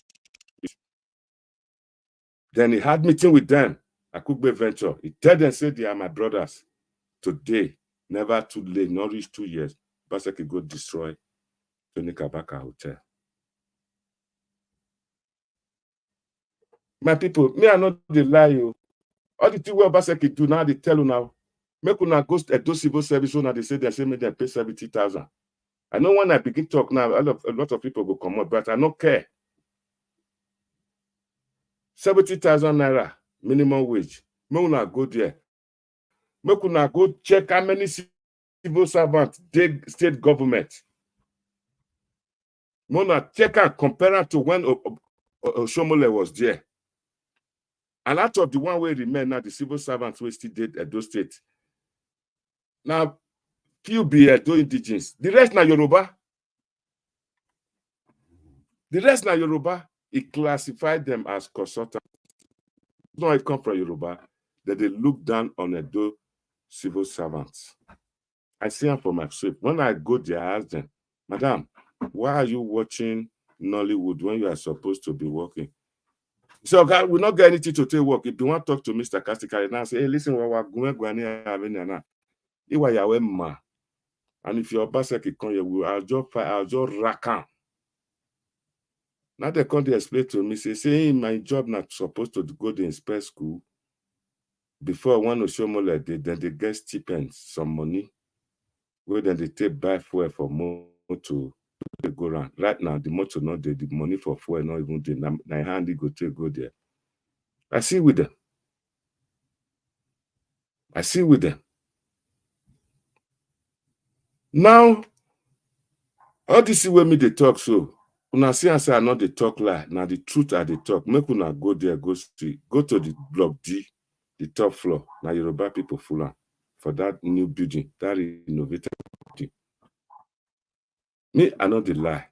Then he had meeting with them. Akugbe Venture. He tell them, say they are my brothers. Today, never too late, not reach 2 years. Obaseki go destroy Tony Kabaka Hotel. My people, me I not the lie you. All the things where Obaseki do now, they tell you now. Make una go to civil service, now they say me they pay 70,000. I know when I begin talk now, a lot of people will come up, but I don't care. 70,000 naira minimum wage. Make una go there. Make una go check how many civil servants state government. Make una check and compare it to when Oshomole was there. And out of the one way remain now, the civil servants we still did Edo State. Now, few be Edo indigenous. The rest now Yoruba. The rest now Yoruba. He classified them as consultants. No, it come from Yoruba. That they look down on Edo civil servants. I see them for myself. When I go there, I ask them, Madam, why are you watching Nollywood when you are supposed to be working? So God, we not get anything to take work. If you want to talk to Mr. Kastikari now, say, hey, listen, what we're going to do. And if your Obaseki come here, I'll just rack am. Now they come to explain to me, say my job not supposed to go to inspect school. Before one to show more like then they get stipends, some money. Where then they take buy fuel for motor they go around. Right now, the motor not there, the money for fuel not even there. Now handy go there. I see with them. Now, all this is where me they talk so. Una see and say I not they talk lie. Now the truth are they talk. Make una go there, go to the block D, the top floor. Now Yoruba people full on for that new building, that innovative building. Me, I know the lie.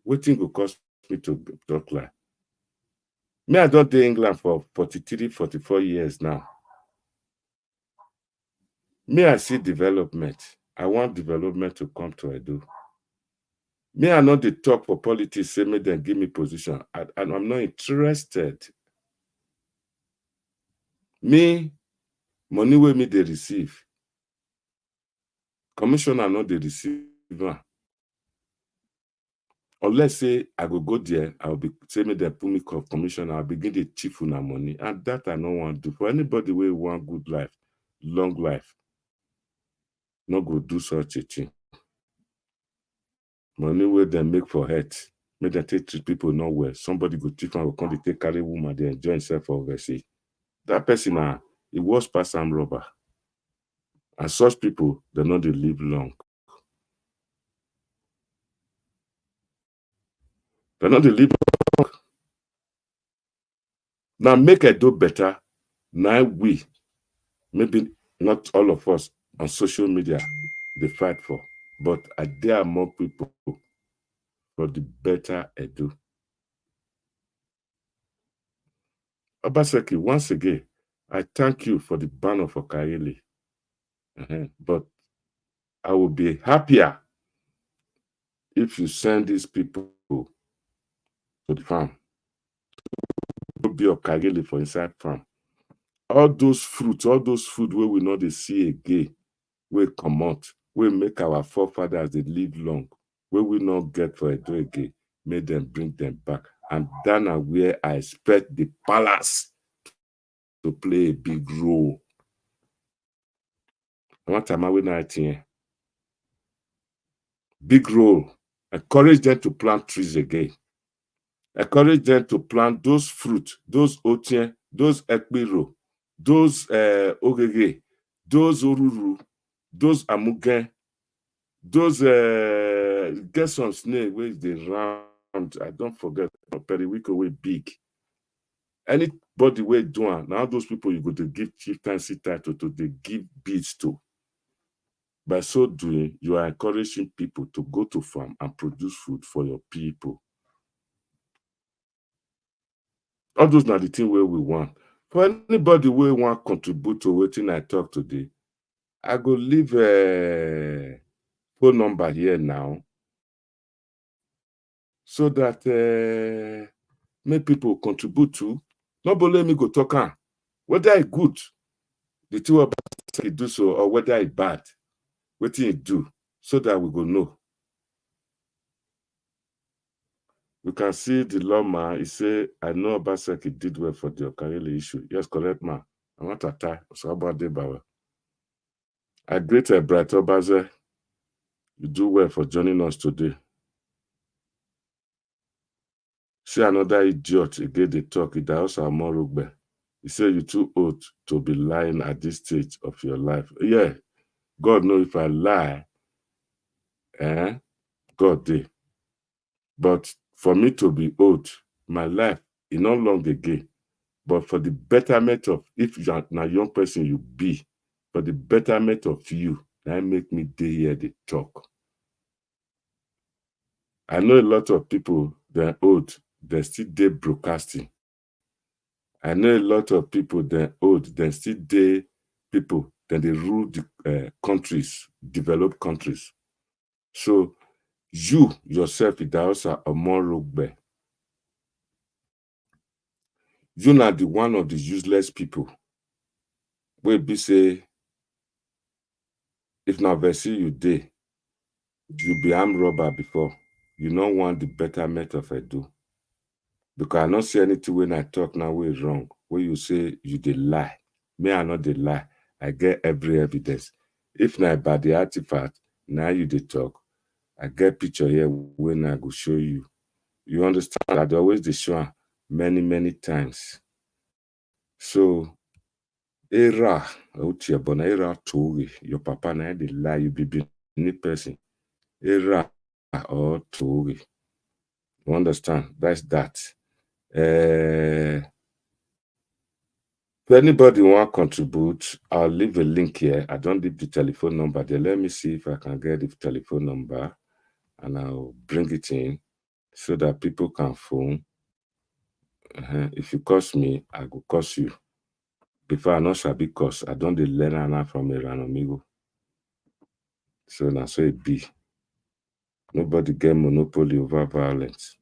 Waiting will cost me to talk lie. Me, I don't do England for 43, 44 years now. Me, I see development. I want development to come to Edo. Me, I know the talk for politics, say me then give me position. And I'm not interested. Me, money where me they receive. Commissioner not they receive. Unless say I go there, I'll be say me they put me commissioner, I'll begin to chief on money. And that I don't want to do. For anybody who want good life, long life, not go do such a thing. Money where they make for health, make them take treat people not well. Somebody go chief and will come to take carry woman, they enjoy himself for overseas. That person it was past some robber. And such people, they not they live long. They not they live long. Now make it do better. Now we, maybe not all of us on social media, they fight for. But there are more people for the better Edo. Obaseki, once again, I thank you for the ban of Okaghale. But I will be happier if you send these people to the farm. It will be Okaghale for inside farm. All those fruits, all those food where we know they see again, will come out, will make our forefathers they live long, where we not get for Edo again, make them bring them back. And then where I expect the palace to play a big role. What am I with big role. Encourage them to plant trees again. Encourage them to plant those fruits, those otien, those ekpiro, those ogege, those oruru, those amugen, those get some snake where they round. I don't forget periwinkle way big. Anybody way doing now those people you go to give chieftaincy title to, they give beads to. By so doing, you are encouraging people to go to farm and produce food for your people. All those are the thing where we want. For anybody who want contribute to what I talk today, I go leave a phone number here now so that make people contribute to. Nobody let me go talk on whether it's good, the two of us do so, or whether it's bad, what you do, so that we go know. You can see the lawman, he say, I know Obaseki did well for the Okaghale issue. Yes, correct, man. I want to tie. So about the power. I greet a bright Obaze. You do well for joining us today. See another idiot again they talk. It also more rugby. He said you too old to be lying at this stage of your life. Yeah, God know if I lie, God did. But for me to be old, my life is not long again. But for the betterment of, if you are a young person, you be, for the betterment of you, that make me dey here, they talk. I know a lot of people, they're old, they still dey broadcasting. I know a lot of people, they're old, they still dey people, then they rule the countries, developed countries. So you yourself, Idahosa Omorogbe, you not the one of the useless people. Wey be say, if na versi you dey, you be armed robber before. You don't want the betterment of Edo. Because I don't see anything when I talk now wey wrong. When you say you dey lie. Me, I not dey lie. I get every evidence. If na about the artifact, now you dey talk. I get picture here when I go show you. You understand? I dey always dey show am many, many times. So, era, era tori. Your papa na dey lie. You be Benin person. Era or tori. You understand? That's that. If anybody want to contribute, I'll leave a link here. I don't leave the telephone number there. Let me see if I can get the telephone number and I'll bring it in so that people can phone. If you curse me, I will curse you. Before I know Shabi curse, I don't learn from a amigo. So now so it be. Nobody get monopoly over violence.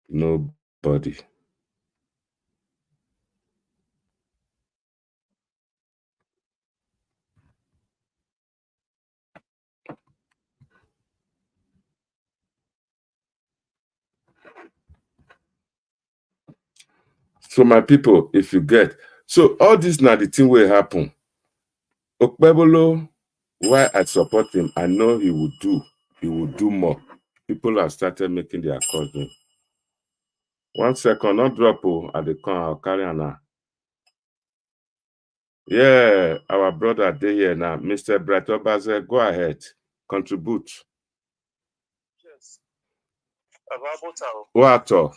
Nobody. So my people, if you get, so all this now the thing will happen. Okpebolo, why I support him, I know he will do more. People have started making their calls. 1 second, not drop at the corner, I'll carry on now. Yeah, our brother dey here now. Mr. Bright Obaze, go ahead. Contribute. Yes. What? You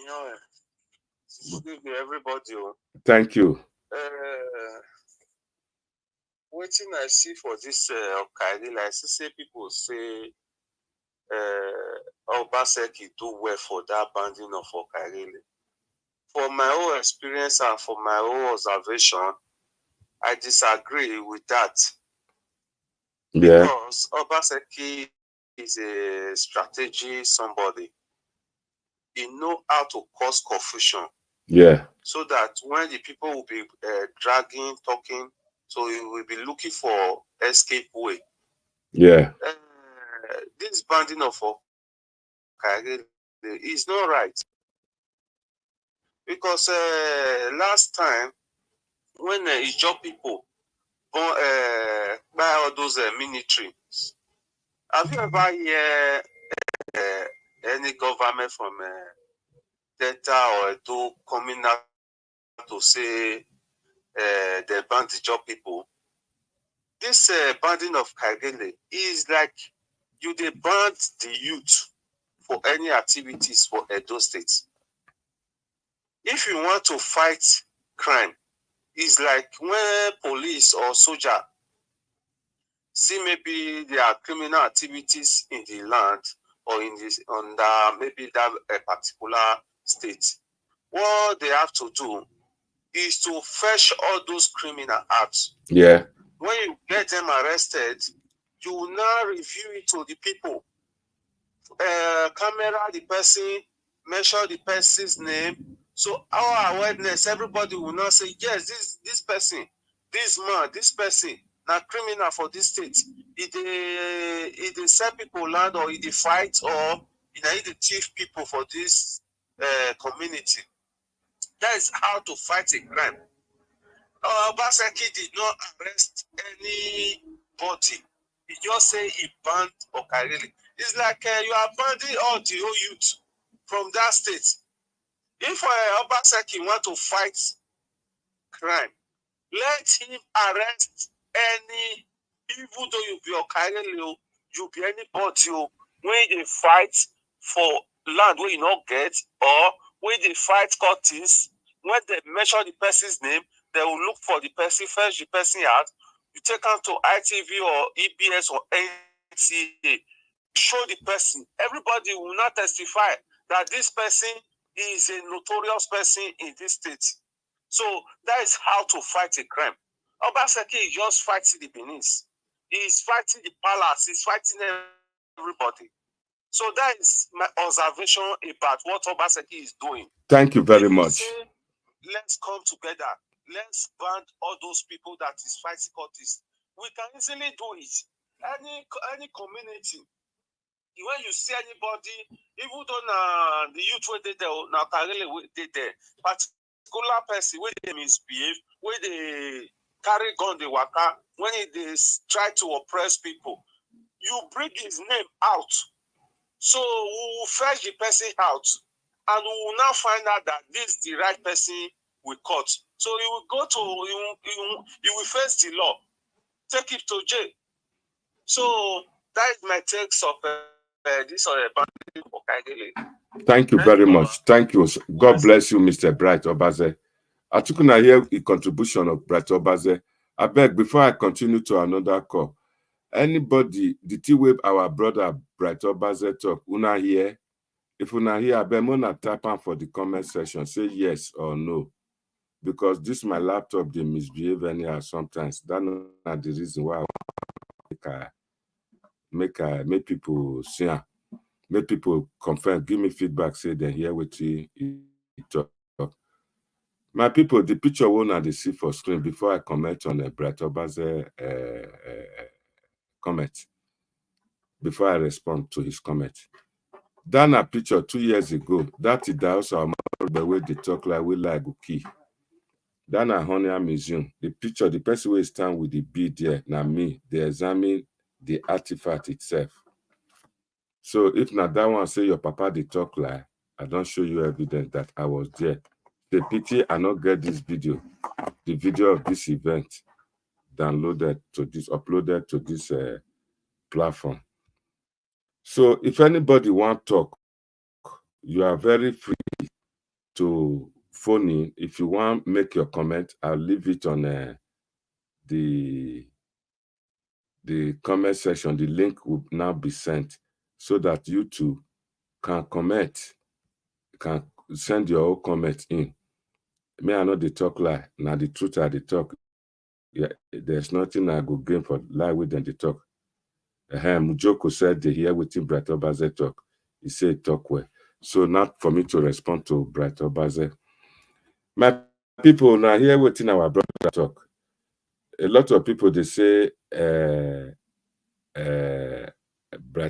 know, good evening, everybody. Thank you. Waiting I see for this Okaghale, I see people say Obaseki do well for that banding of Okaghale. For my own experience and for my own observation, I disagree with that. Yeah. Because Obaseki is a strategy somebody. He know how to cause confusion. Yeah. So that when the people will be dragging, talking, so he will be looking for escape way. Yeah. This banding of Okaghale is not right. Because last time, when Ijaw people buy all those militaries, have you ever heard any government from Delta or Edo coming out to say they banned the Ijaw people? This banding of Okaghale is like you dey ban the youth for any activities for Edo State. If you want to fight crime, it's like when police or soldier see maybe there are criminal activities in the land or in this under maybe that particular state. What they have to do is to fetch all those criminals out. Yeah. When you get them arrested, you will now review it to the people. Camera the person, mention the person's name. So our awareness, everybody will now say, yes, this person, this man, this person, now criminal for this state. If they sell people land or if they fight or if they thief people for this community. That is how to fight a crime. Obaseki did not arrest anybody. He just say he banned Okaghale. It's like you are banning all the whole youth from that state. If Obaseki want to fight crime, let him arrest any even though you be Okaghale, you be anybody, when they fight for land where you not get, or when they fight Curtis, when they mention the person's name, they will look for the person, fetch the person out. You take them to ITV or EBS or NCA, show the person. Everybody will not testify that this person is a notorious person in this state. So that is how to fight a crime. Obaseki is just fighting the Benin. He's fighting the palace. He's fighting everybody. So that is my observation about what Obaseki is doing. Thank you very if much. Say, let's come together. Let's ban all those people that is fighting cultists. We can easily do it. Any community, when you see anybody, even though the youth where they there, now Okaghale they there, particular person where they misbehave, where they carry gun, they waka, when they try to oppress people, you bring his name out. So we will fetch the person out, and we will now find out that this is the right person we caught. So he will go to, he will face the law, take it to jail. So that is my takes of this bandit Okaghale. Thank you very much. Thank you. God bless you, Mr. Bright Obaze. I took to hear the contribution of Bright Obaze. I beg, before I continue to another call, anybody, the T-Wave, our brother Bright Obaze talk, una here? If una here, I beg, una tap on for the comment section, say yes or no. Because this my laptop, they misbehave anyhow sometimes. That's not the reason why I make people see. Make people confirm, give me feedback, say they hear what you talk. My people, the picture won't they see for screen before I comment on a Bright Obaze comment, before I respond to his comment. That a picture 2 years ago, that is the house of the way they talk like we like Uki. That a Honia Museum. The picture, the person will stand with the bead there, now me, they examine the artifact itself. So if not that one say your papa they talk like, I don't show you evidence that I was there. The pity I not get this video, the video of this event downloaded to this, uploaded to this platform. So if anybody want talk, you are very free to phone in. If you want make your comment, I'll leave it on the comment section. The link will now be sent so that you too can comment, can send your own comment in. Me, I know they talk lie. Now the truth are they talk. Yeah, there's nothing I go gain for lie with them they talk. Mujoko said they hear with him Bright Obaze talk. He said talk well. So not for me to respond to Bright Obaze. My people now hear waiting our brother talk. A lot of people they say Bright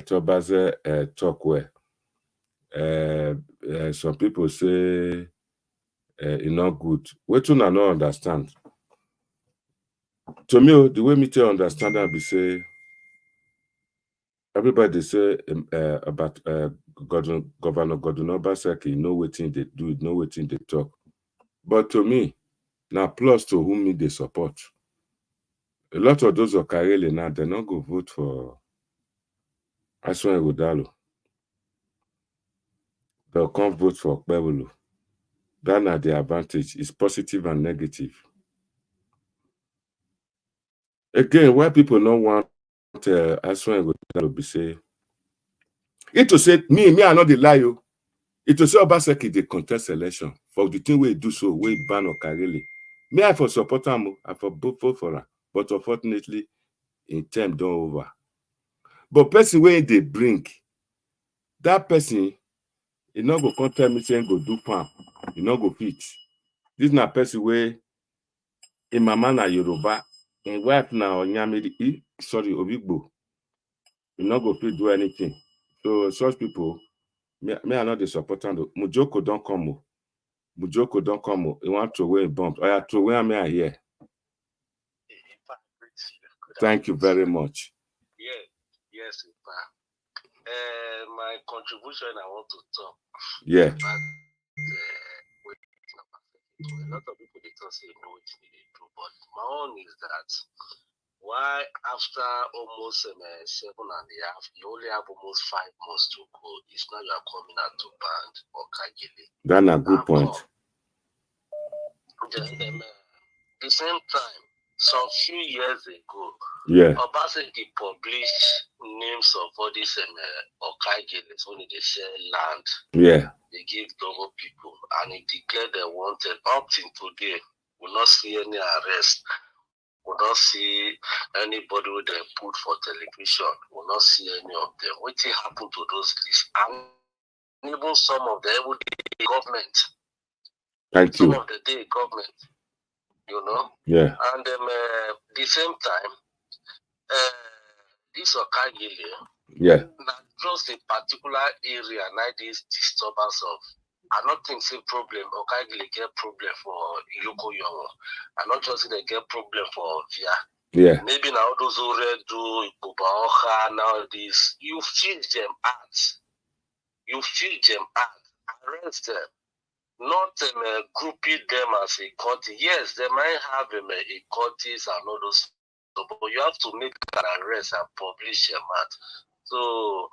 Obaze talk well. Some people say it's not good. What do I not understand? To me, the way me to understand that be say everybody say about Governor Gordon Obaseki, know wetin they do, know wetin they talk. But to me, now plus to whom me they support. A lot of those Okaghale now, they not go vote for Aswan Ighodalo. They'll come vote for Okpebholo. That are the advantage. It's positive and negative. Again, why people don't want Aswan Ighodalo be say, it to say me I not the lie you. It to say Obaseki the contest election for the thing we do so we ban Okaghale. Me I for support him, I for vote for her, but unfortunately, in term don't over. But person where they bring, that person, he not go come tell me saying go do farm, he not go fit. This na person where in mama na Yoruba, in wife na Onyamidi, sorry, Obigbo, he not go fit do anything. So such people, me I not the support him. Mujoko don't come. Mujoko don't come. He want to weigh bomb. I have to weigh me here. Thank you very much. Yes, my contribution I want to talk. Yeah. About, a lot of people they don't say no what they do, but my own is that Why after almost 7.5, you only have almost 5 months to go? It's now you are coming out to band Okaghale. That's a good point. Then, the same time, some few years ago, Yeah. Obaseki published names of all these Okaghales when they share land. Yeah. They give double people, and he declared they wanted. Up till today, we not see any arrest. We not see anybody who they put for television. We not see any of them. What happened to those lists? And even some of them, even the government. Thank you. Some of the day government, Yeah. And the same time, this Okaghale, yeah, not just a particular area, like this disturbance of. I don't think say problem. Okaghale get problem for Yokoyomo. I not just they get problem for Via. Yeah. Maybe now those who read do Ibubaoka nowadays, you feel them out. You feel them out. Arrest them. Not grouping them as a cultist. Yes, they might have a cultist and all those, but you have to make an arrest and publish them out. So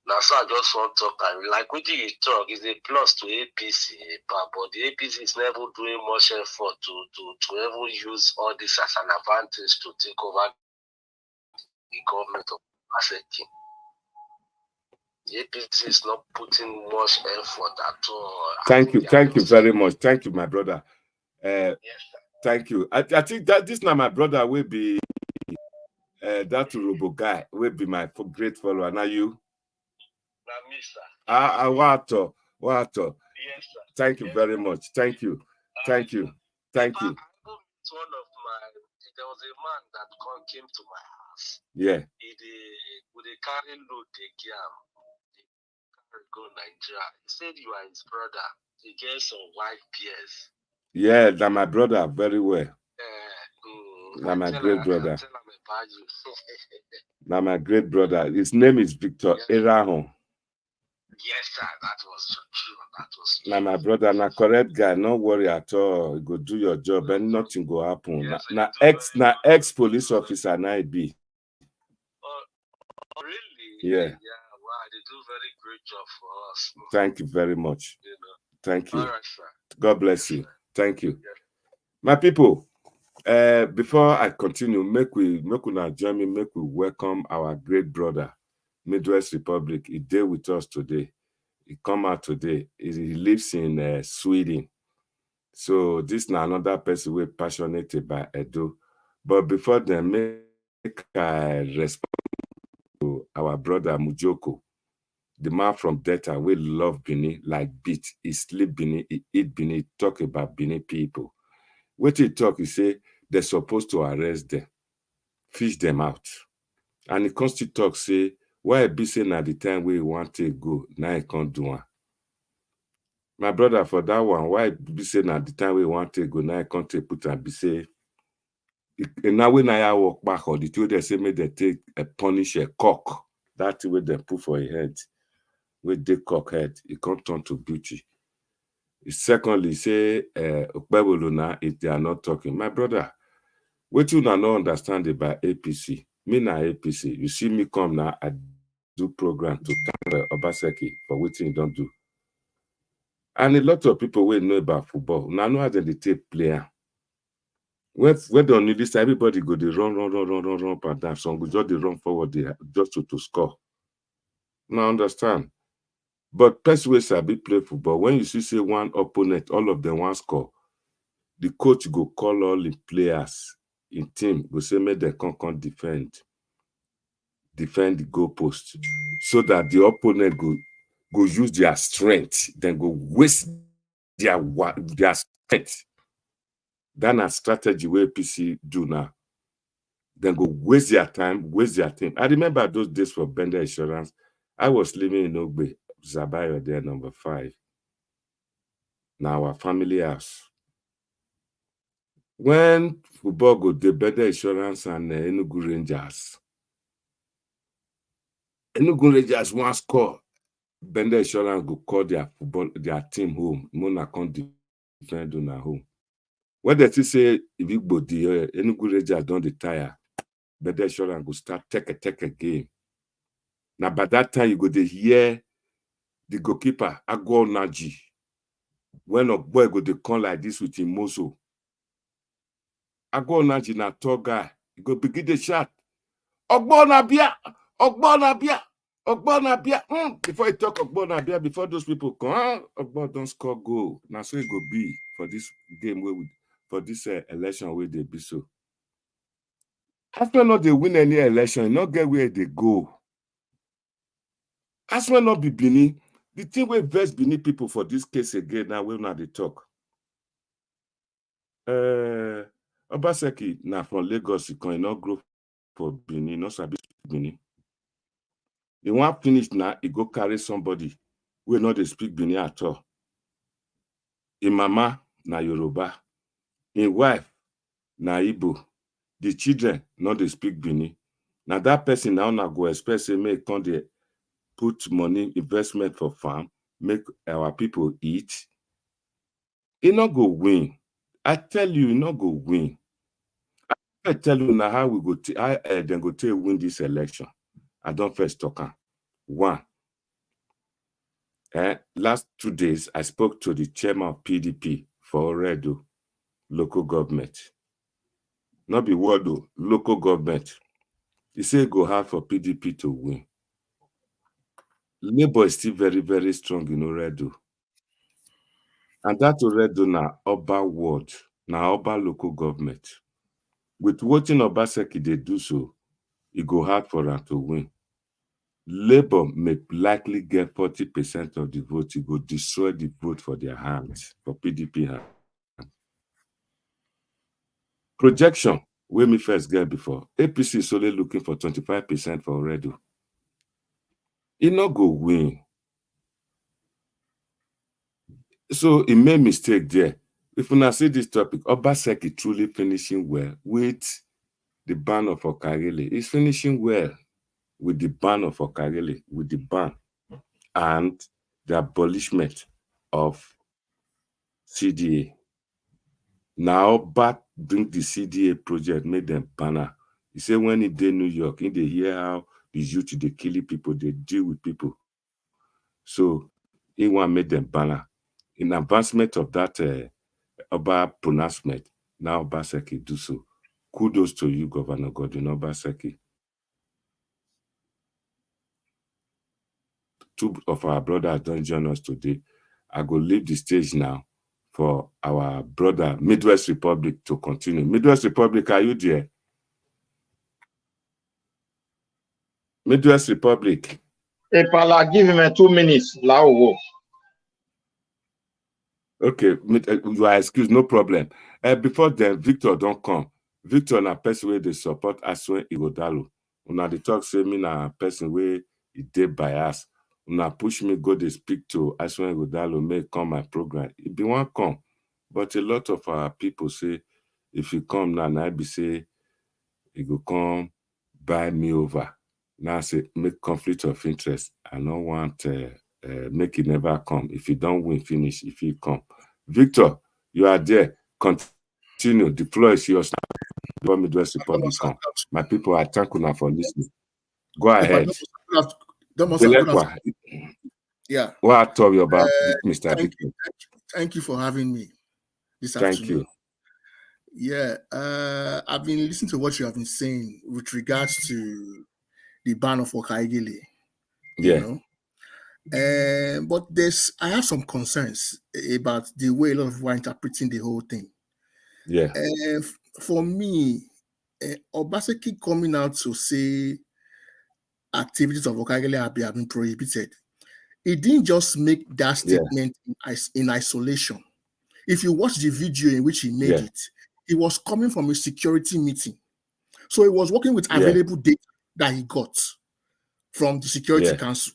now, so I just want to talk and like what you talk is a plus to APC, but the APC is never doing much effort to ever use all this as an advantage to take over the government of Obaseki. The APC is not putting much effort at all. Thank you very much. Thank you, my brother. Yes, thank you. I think that this now my brother will be that Robo guy will be my great follower. Now you. Wato. Yes, sir. Thank you very much. Thank you. Thank you. Thank you. One of there was a man that came to my house. Yeah. With a carry load, they go Nigeria. He said you are his brother. He gets some white beers. Yeah, that my brother very well. Now my great brother. Tell him about you. Now my great brother. His name is Victor Erahon. Yes, sir. That was true. That was true. Now my brother, na correct guy. No worry at all. You go do your job and nothing go happen. Yes, ex police officer now it be. Oh, really? Yeah. Yeah. Wow, they do very great job for us. Thank you very much. Thank you. All right, sir. God bless you. Thank you. Yes. My people, before I continue, make una join me, make we welcome our great brother, Midwest Republic. He there with us today. He come out today. He lives in Sweden. So this is another person we're passionate about Edo. But before then, make I respond to our brother Mujoko, the man from Delta. We love Benin like beat. He sleep Benin, he eat Benin, he talk about Benin people. What he talk, he say they're supposed to arrest them, fish them out. And he comes to talk, say, why be saying at the time we want to go, now he can't do one. My brother, for that one, why be saying at the time we want to go, now I can't put and be say, now when I walk back or the two they say me they take a punish a cock. That's the way they put for a head. With the cock head, it can't turn to beauty. Secondly, say Okpebolo if they are not talking. My brother, what you not understand about APC? Me na APC. You see me come now, I do program to thank Obaseki for what you don't do. And a lot of people will know about football. Now know how they take player. When they need this, everybody go they run, and down. Some go just they run forward there just to score. Now understand. But person wey sabi play football, when you see say one opponent, all of them want score, the coach go call all the players in team, go say make them come defend the goalpost, so that the opponent go use their strength, then go waste their strength. That's a strategy where PC do now. Then go waste their time, waste their time. I remember those days for Bender Insurance. I was living in Ogbe, Zabayo there, number 5. Now our family house. When football go the Bender Insurance and Enugu Rangers one score. Bender Insurance go call their team home. Mona can't defend on her home. When they say if you go the Enugu Rangers don't retire, Bede Insurance go start take a game. Now by that time you go to hear the goalkeeper Agwọ Naji. When a boy go to come like this with him muscle. Agwọ Naji na tall guy. He go begin the shot. Ogbo Nabia, Ogbo Nabia, Ogbo Nabia. Before he talk Ogbo Nabia, before those people come, Ogbo don't score goal. Now so it go be for this game for this election where they be so. After not they win any election, not get where they go. As well not be Benin, the thing where vex Benin people for this case again, now we're not they talk. Obaseki now from Lagos, he can not grow for Benin, not sabi Benin. He want finish now, he go carry somebody who not they speak Benin at all. His mama na Yoruba, his wife na Igbo, the children not they speak Benin. Now that person now not go expect say make come dey put money investment for farm, make our people eat. He not go win. I tell you, he not go win. I tell you now how we go then go take win this election. I don't first talk. One. Last 2 days, I spoke to the chairman of PDP for Oredo, local government. Not be Wardo, local government. He said go hard for PDP to win. Labour is still very, very strong in Oredo. And that Oredo na Oba ward, na Oba local government. With watching Obaseki they do so, it go hard for them to win. Labour may likely get 40% of the vote. It go destroy the vote for their hands, for PDP hands. Projection, where me first get before, APC is only looking for 25% for Oredo. It not go win. So he made mistake there. If you see this topic, Obaseki truly finishing well with the ban of Okaghale. He's finishing well with the ban of Okaghale, with the ban and the abolishment of CDA. Now, back bring the CDA project, made them banner. He said when he did New York, they hear how the youth, they kill people, they deal with people. So he want made them banner. In advancement of that Oba pronouncement, now Obaseki do so. Kudos to you, Governor Godwin Obaseki. Two of our brothers don't join us today. I go leave the stage now for our brother Midwest Republic to continue. Midwest Republic, are you there? Midwest Republic. Hey, Pala, give him 2 minutes. Lao. Okay, you are excused, no problem. Before then, Victor don't come. Victor na person where they support Aswen Ighodalo. Una they talk say me na person where he did bias. Una push me go they speak to Aswen Ighodalo, may come my program. It be one come. But a lot of our people say, if you come now, I be say, he go come buy me over. Now I say, make conflict of interest. I don't want make it never come. If you don't win, finish. If you come. Victor, you are there. Continue. The floor is yours now. Midwest Republic come. My people, I thank you now for listening. Go ahead. Yeah. What I told you about Mr. Victor. Thank you for having me this Thank afternoon. you. Yeah, I've been listening to what you have been saying with regards to the ban of Okaghale. Yeah. You know? But I have some concerns about the way a lot of people are interpreting the whole thing. Yeah. For me, Obaseki coming out to say activities of Okaghale have been prohibited. It didn't just make that statement in isolation. If you watch the video in which he made it, he was coming from a security meeting. So he was working with available data that he got from the Security Council.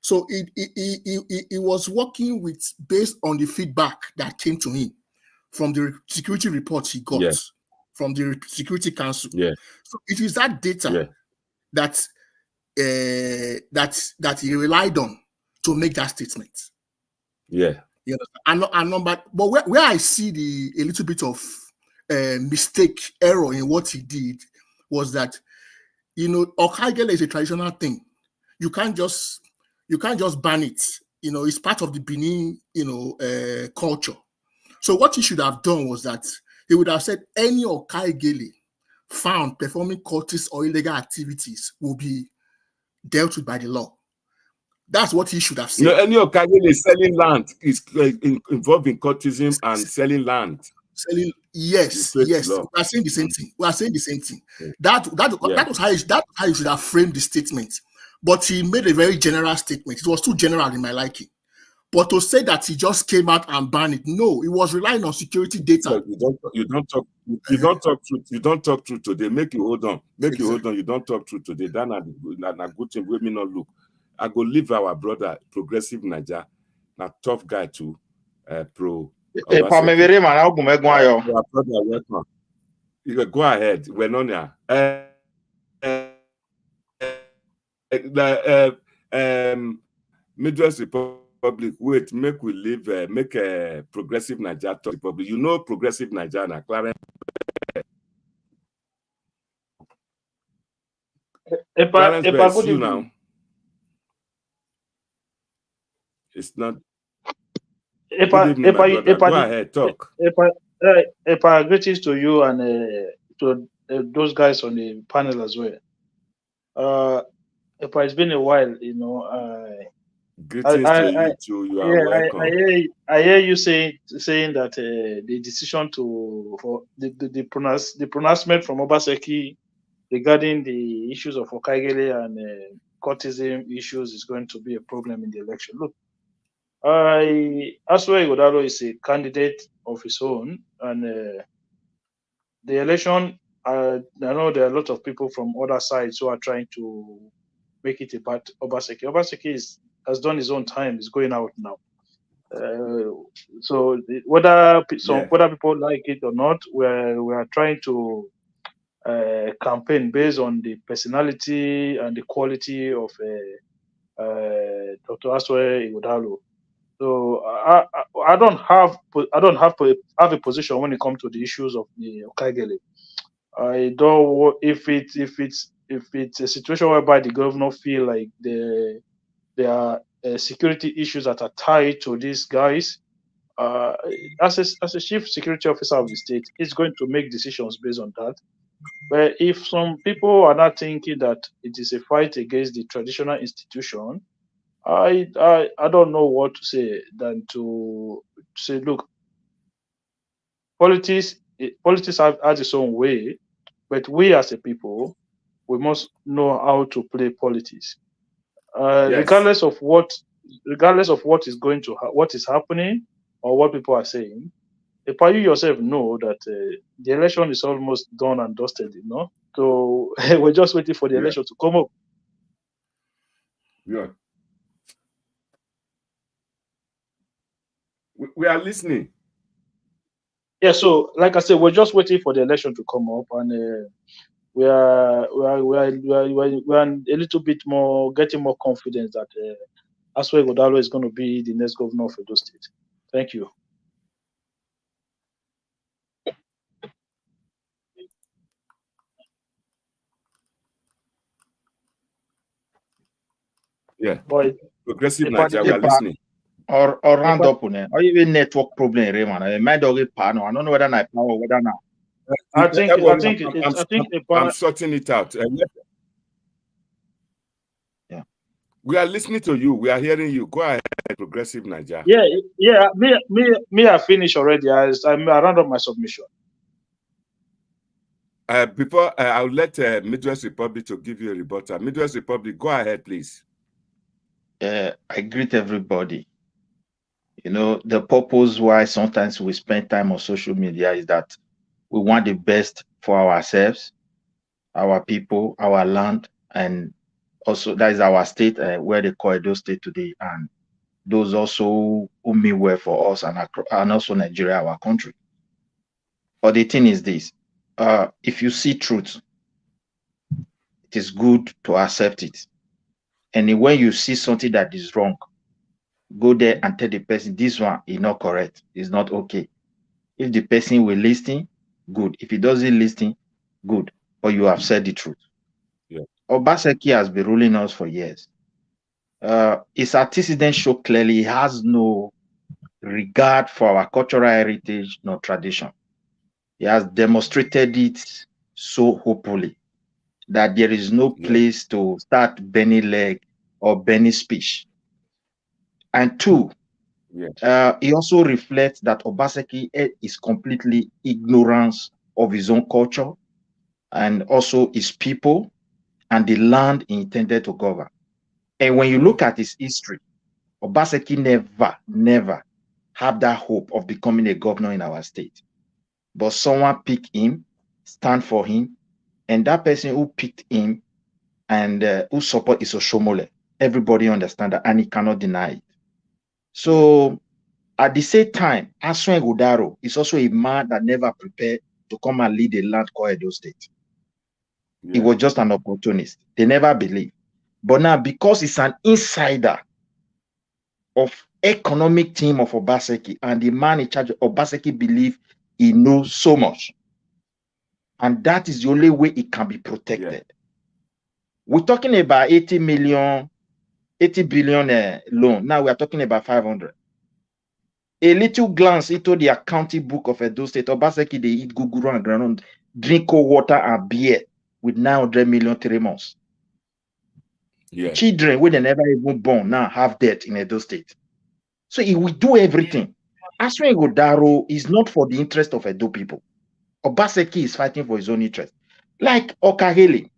So he was working with based on the feedback that came to him from the security reports he got from the Security Council. So it is that data that he relied on to make that statement. Yeah. You know, but where I see a little bit of mistake, error in what he did was that, Okaghale is a traditional thing. You can't just ban it. It's part of the Benin, culture. So what he should have done was that he would have said any Okaghale found performing cultist or illegal activities will be dealt with by the law. That's what he should have said. Any Okaghale selling land is involved in cultism and selling land. Yes. We are saying the same thing. Yeah. That was how you should have framed the statement. But he made a very general statement. It was too general in my liking. But to say that he just came out and banned it, no, it was relying on security data. So you don't talk truth. You don't talk truth today. Make you hold on. You don't talk truth today. That's a good thing. We may not look. I go leave our brother Progressive Naija, a tough guy too. Pro. Our brother, welcome. You go ahead. We're on here. Midwest Republic. Wait, make we leave. Make a Progressive Naija talk Republic. Progressive Naija na Clarence. Clarence, you now. It's not. Good evening, my brother. Go ahead, talk. Greetings to you and to those guys on the panel as well. It's been a while, Greetings to you too. You are welcome. I hear you saying that the decision for the pronouncement from Obaseki regarding the issues of Okaghale and cultism issues is going to be a problem in the election. Look, Asue Godalo is a candidate of his own, and the election, I know there are a lot of people from other sides who are trying to make it about Obaseki. Obaseki has done his own time, is going out now. So whether people like it or not, we are trying to campaign based on the personality and the quality of Dr. Asue Ighodalo. So I don't have a position when it comes to the issues of the Okaghale. I don't if it's a situation whereby the governor feel like there are security issues that are tied to these guys. As a chief security officer of the state, he's going to make decisions based on that. But if some people are not thinking that it is a fight against the traditional institution, I don't know what to say than to say, look, politics has its own way, but we as a people, we must know how to play politics. Regardless of what is what is happening or what people are saying, you yourself know that the election is almost done and dusted, So we're just waiting for the election to come up. Yeah. We are listening. Yeah, so like I said, we're just waiting for the election to come up, and we are a little bit more getting more confidence that Asue Ighodalo is going to be the next governor of Edo State. Thank you. Yeah. Progressive Naija, we are listening. Or round up on it. Or even network problem, Raymond. I might not get panel. I don't know whether I power or whether not. I'm sorting it out. Yeah. We are listening to you. We are hearing you. Go ahead, Progressive Naija. Yeah. Me, I finished already. I round up my submission. Before I'll let Midwest Republic to give you a rebuttal. Midwest Republic, go ahead, please. I greet everybody. The purpose why sometimes we spend time on social media is that we want the best for ourselves, our people, our land, and also that is our state, where they call Edo State today, and those also who mean well for us and also Nigeria, our country. But the thing is this, if you see truth, it is good to accept it. And when you see something that is wrong, go there and tell the person, this one is not correct, it's not okay. If the person will listen, good. If he doesn't listen, good. or you have said the truth. Yeah. Obaseki has been ruling us for years. His antecedents show clearly he has no regard for our cultural heritage nor tradition. He has demonstrated it so openly that there is no place to start bending leg or bending speech. And two, he also reflects that Obaseki is completely ignorance of his own culture and also his people and the land he intended to govern. And when you look at his history, Obaseki never had that hope of becoming a governor in our state. But someone picked him, stand for him, and that person who picked him and who support is Oshomole. Everybody understand that, and he cannot deny it. So at the same time, Aswen Godaro is also a man that never prepared to come and lead a land called Edo State. He was just an opportunist. They never believed. But now, because he's an insider of economic team of Obaseki, and the man in charge of Obaseki believe he knows so much. And that is the only way it can be protected. We're talking about 80 billion loan. Now we are talking about 500. A little glance into the accounting book of Edo State, Obaseki, they eat guguru and granite, drink cold water and beer with 900 million 3 months. Children, when they never even born, now have debt in Edo State. So he will do everything. Aswen Godaro is not for the interest of Edo people. Obaseki is fighting for his own interest. Like Okaghale.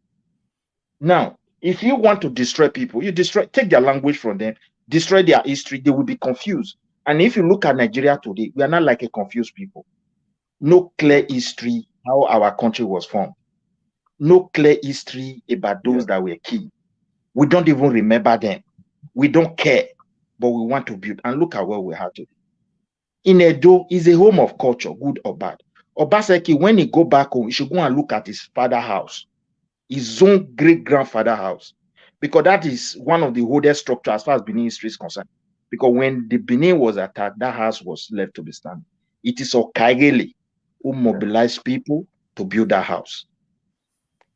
Now, if you want to destroy people, you take their language from them, destroy their history, they will be confused. And if you look at Nigeria today, we are not like a confused people. No clear history how our country was formed. No clear history about those that were killed. We don't even remember them. We don't care, but we want to build. And look at what we have today. In Edo is a home of culture, good or bad. Obaseki, when he go back home, he should go and look at his father's house, his own great-grandfather's house, because that is one of the oldest structures as far as Benin history is concerned. Because when the Benin was attacked, that house was left to be standing. It is Okaghale who mobilized people to build that house.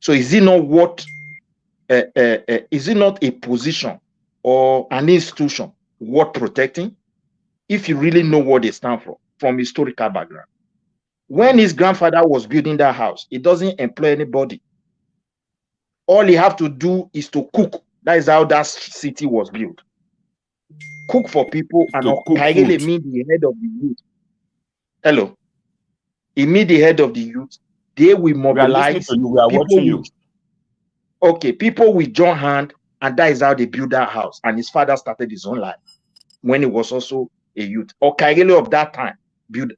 So is it not is it not a position or an institution worth protecting if you really know what they stand for from historical background? When his grandfather was building that house, he doesn't employ anybody. All he have to do is to cook. That is how that city was built. Cook for people, and Okaghale mean the head of the youth. Hello. He mean the head of the youth. They will mobilize. We are watching you. Okay, people will join hand, and that is how they build that house. And his father started his own life when he was also a youth. Okaghale of that time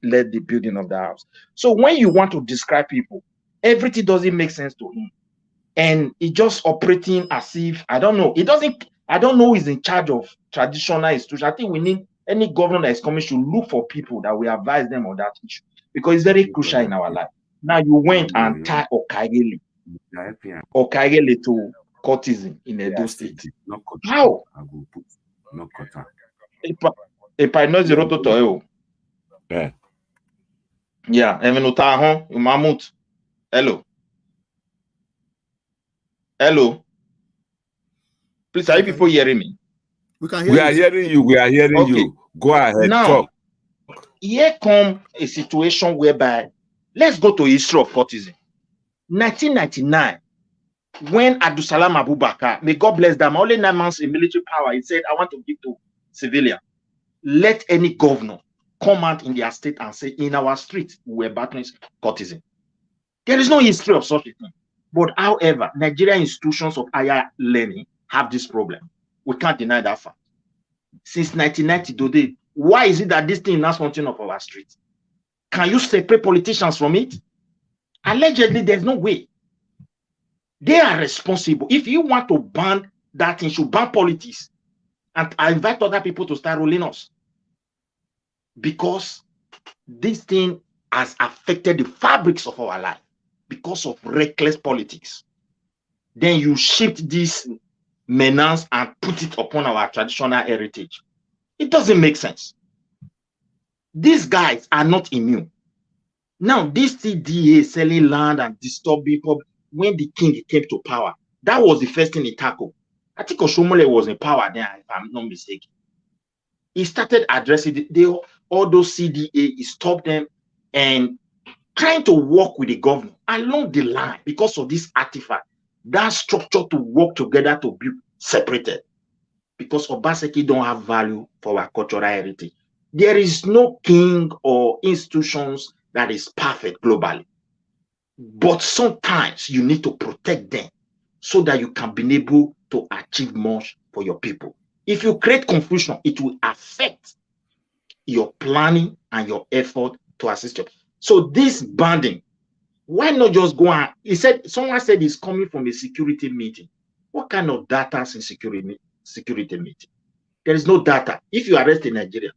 led the building of the house. So when you want to describe people, everything doesn't make sense to him. And he just operating as if, I don't know, I don't know he's in charge of traditional institutions. I think we need any governor that is coming should look for people that will advise them on that issue, because it's very crucial in our life. Now you went and tied Okaghale to courtesan in Edo State. How? If I know zero to toil. Yeah, even Utaho, Mamut. Hello. Hello. Please, are you people hearing me? We can hear you. Hearing you. We are hearing you. Go ahead. Now, talk. Here come a situation whereby, let's go to history of courtesan. 1999, when Abdusalam Abubakar, may God bless them, only 9 months in military power, he said, I want to give to civilian. Let any governor come out in their state and say, in our street, we're battling courtesan. There is no history of such a thing. But however, Nigerian institutions of higher learning have this problem. We can't deny that fact. Since 1990 today, why is it that this thing is not something of our street? Can you separate politicians from it? Allegedly, there's no way. They are responsible. If you want to ban that thing, you should ban politics. And I invite other people to start rolling us. Because this thing has affected the fabrics of our life because of reckless politics. Then you shift this menace and put it upon our traditional heritage. It doesn't make sense. These guys are not immune. Now, this TDA selling land and disturbing people, when the king came to power, that was the first thing he tackled. I think Oshomole was in power then, if I'm not mistaken. He started addressing all those CDA, he stopped them and trying to work with the government along the line because of this artifact. That structure to work together to be separated. Because Obaseki don't have value for our cultural heritage. There is no king or institutions that is perfect globally. But sometimes you need to protect them so that you can be able to achieve much for your people. If you create confusion, it will affect your planning and your effort to assist you. So this banding, why not just go on? Someone said it's coming from a security meeting. What kind of data is in security meeting? There is no data. If you arrest in Nigeria,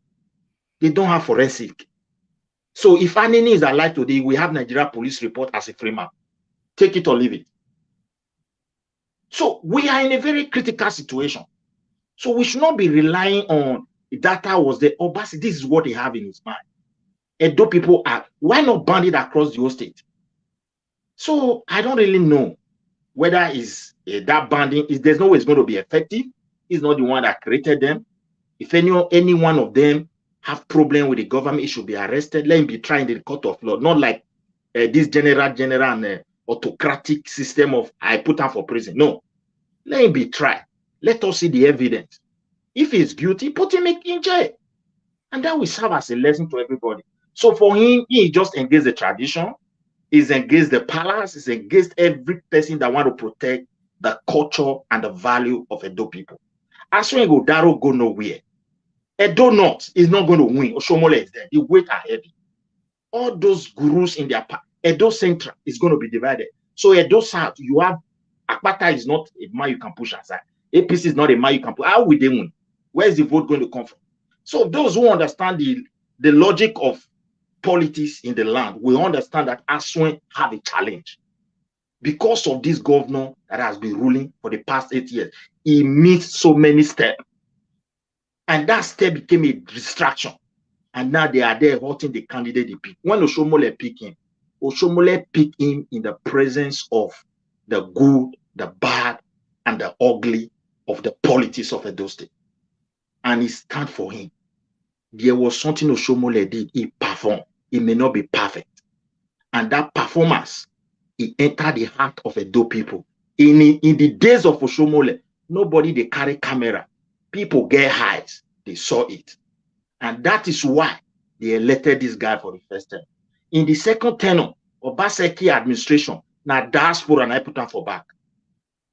they don't have forensic. So if Anini is alive today, we have Nigeria police report as a free man. Take it or leave it. So we are in a very critical situation. So we should not be relying on the data was there. Obaseki, this is what they have in his mind. Edo people are, why not ban it across the whole state? So I don't really know whether is that banding is there's no way it's going to be effective. He's not the one that created them. If any one of them have problem with the government, he should be arrested. Let him be tried in the court of law, not like this general and autocratic system of I put him for prison. No, let him be tried. Let us see the evidence. If he's guilty, put him in jail, and that will serve as a lesson to everybody. So for him, he just engaged the tradition, he's engaged the palace, he's engaged every person that want to protect the culture and the value of Edo people. As when go Daro go nowhere. Edo North is not going to win. Oshomole is there. The weight are heavy. All those gurus in their part. Edo Central is going to be divided. So Edo South, you have Akpata is not a man you can push aside. APC is not a man you can push. How will they win? Where is the vote going to come from? So those who understand the logic of politics in the land will understand that Aswen have a challenge. Because of this governor that has been ruling for the past 8 years, he missed so many steps. And that step became a distraction. And now they are there voting the candidate they pick. When Oshomole picked him in the presence of the good, the bad, and the ugly of the politics of Edo State. And he stand for him. There was something Oshomole did. He performed. It may not be perfect. And that performance, he entered the heart of Edo people. In the days of Oshomole, nobody they carry camera. People get highs. They saw it. And that is why they elected this guy for the first time. In the second tenure, Obaseki administration, now diaspora and I put him for back.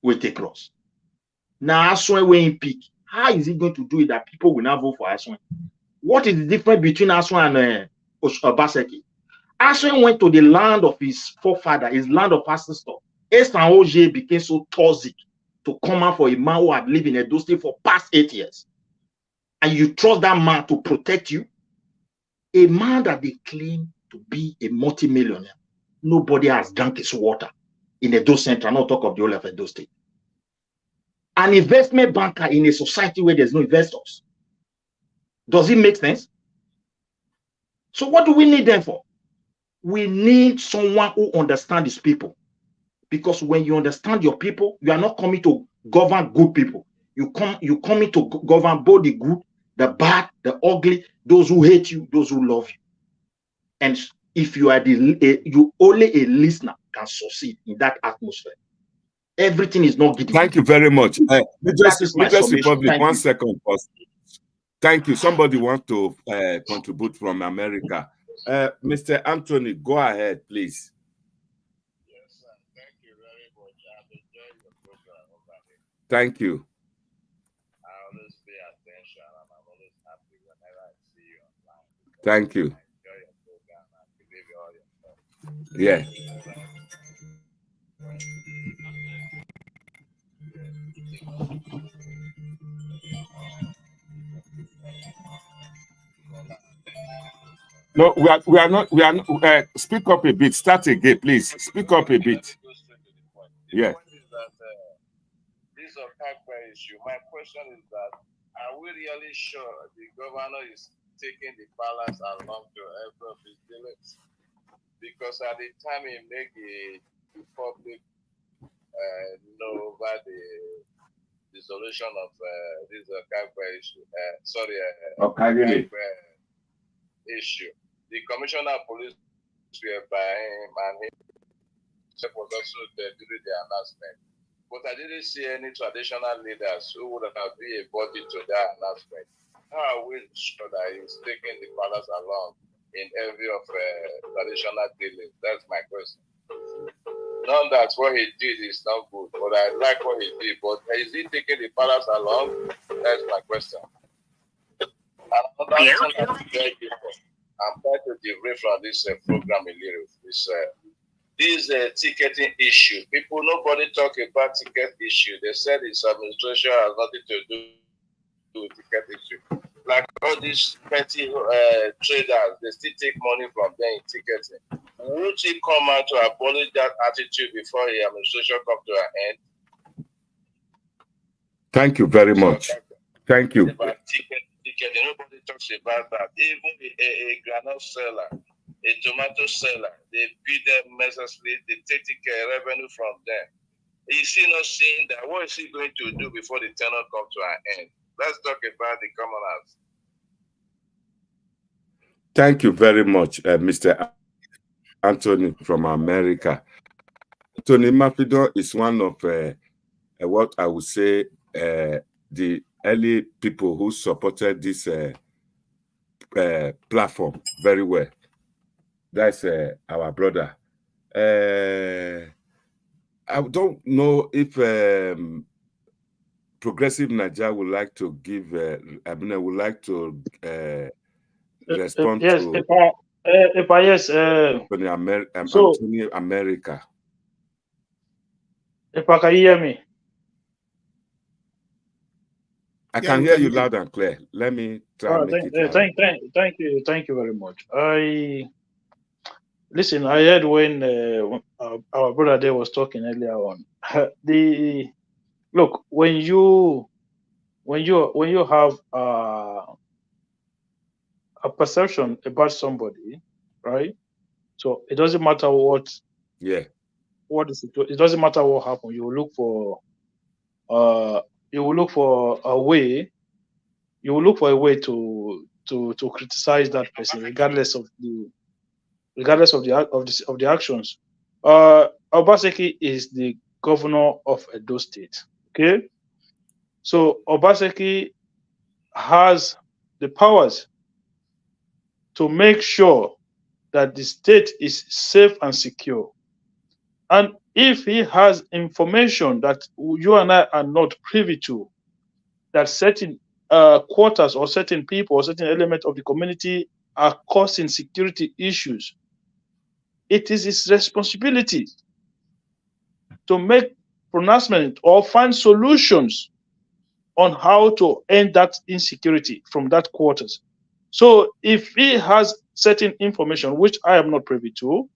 We take cross. Now Aswen when he pick, how is he going to do it that people will not vote for Aswen? What is the difference between Aswen and Obaseki? Aswen went to the land of his forefather, his land of ancestor. Esan Oje became so toxic to come out for a man who had lived in Edo State for past 8 years. And you trust that man to protect you? A man that they claim to be a multimillionaire. Nobody has drunk his water in Edo Central, not talk of the whole of Edo State. An investment banker in a society where there's no investors. Does it make sense? So what do we need them for? We need someone who understands his people. Because when you understand your people, you are not coming to govern good people. You coming to govern both the good, the bad, the ugly, those who hate you, those who love you. And if you are you only a listener can succeed in that atmosphere. Everything is not given. Thank you very much. Midwest Republic, Thank 1 you. second. Thank you. Somebody wants to contribute from America. Mr. Anthony, go ahead, please. Yes, sir. Thank you very much. I've enjoyed your program over there. Thank you. I always pay attention and I'm always happy whenever I see you online. Thank you. I enjoy your program and I believe all your stuff. Yeah. No, we are not. Speak up a bit. Start again, please. Speak up a bit. Yeah. The point is that this Okaghale issue. My question is that are we really sure the governor is taking the balance along to every of his dealings? Because at the time he made the public know about the dissolution of this Okaghale issue. Okaghale issue. The commissioner of police were by him, and he was also there during the announcement. But I didn't see any traditional leaders who would have been a body to that announcement. How are we sure that he's taking the palace along in every of traditional dealings? That's my question. Not that what he did is not good, but I like what he did. But is he taking the palace along? That's my question. And another thing I'm very different. I'm trying to derive from this program a little. This ticketing issue. People, nobody talk about ticket issue. They said his administration has nothing to do with ticket issue. Like all these petty traders, they still take money from them in ticketing. Would he come out to abolish that attitude before the administration come to an end? Thank you very much. Thank you. About ticket, nobody talks about that. Even a granite seller, a tomato seller, they beat them mercilessly, they take revenue from them. Is he not seeing that? What is he going to do before the tenure comes to an end? Let's talk about the commoners. Thank you very much, Mr. Anthony from America. Anthony Mafido is one of what I would say the early people who supported this platform very well. That's our brother. I don't know if Progressive Nigeria would like to give, would like to respond yes, to Anthony America. If I can hear me. I can hear you loud and clear. Let me try and make it loud. Thank you very much. Listen, I heard when our brother there was talking earlier on. Look, when you have a perception about somebody, right? So it doesn't matter what. Yeah. What is it? It doesn't matter what happened. You will look for a way. You will look for a way to criticize that person, regardless of the actions. Obaseki is the governor of Edo State. Okay, so Obaseki has the powers to make sure that the state is safe and secure. And if he has information that you and I are not privy to, that certain quarters or certain people or certain elements of the community are causing security issues, it is his responsibility to make pronouncement or find solutions on how to end that insecurity from that quarters. So if he has certain information, which I am not privy to,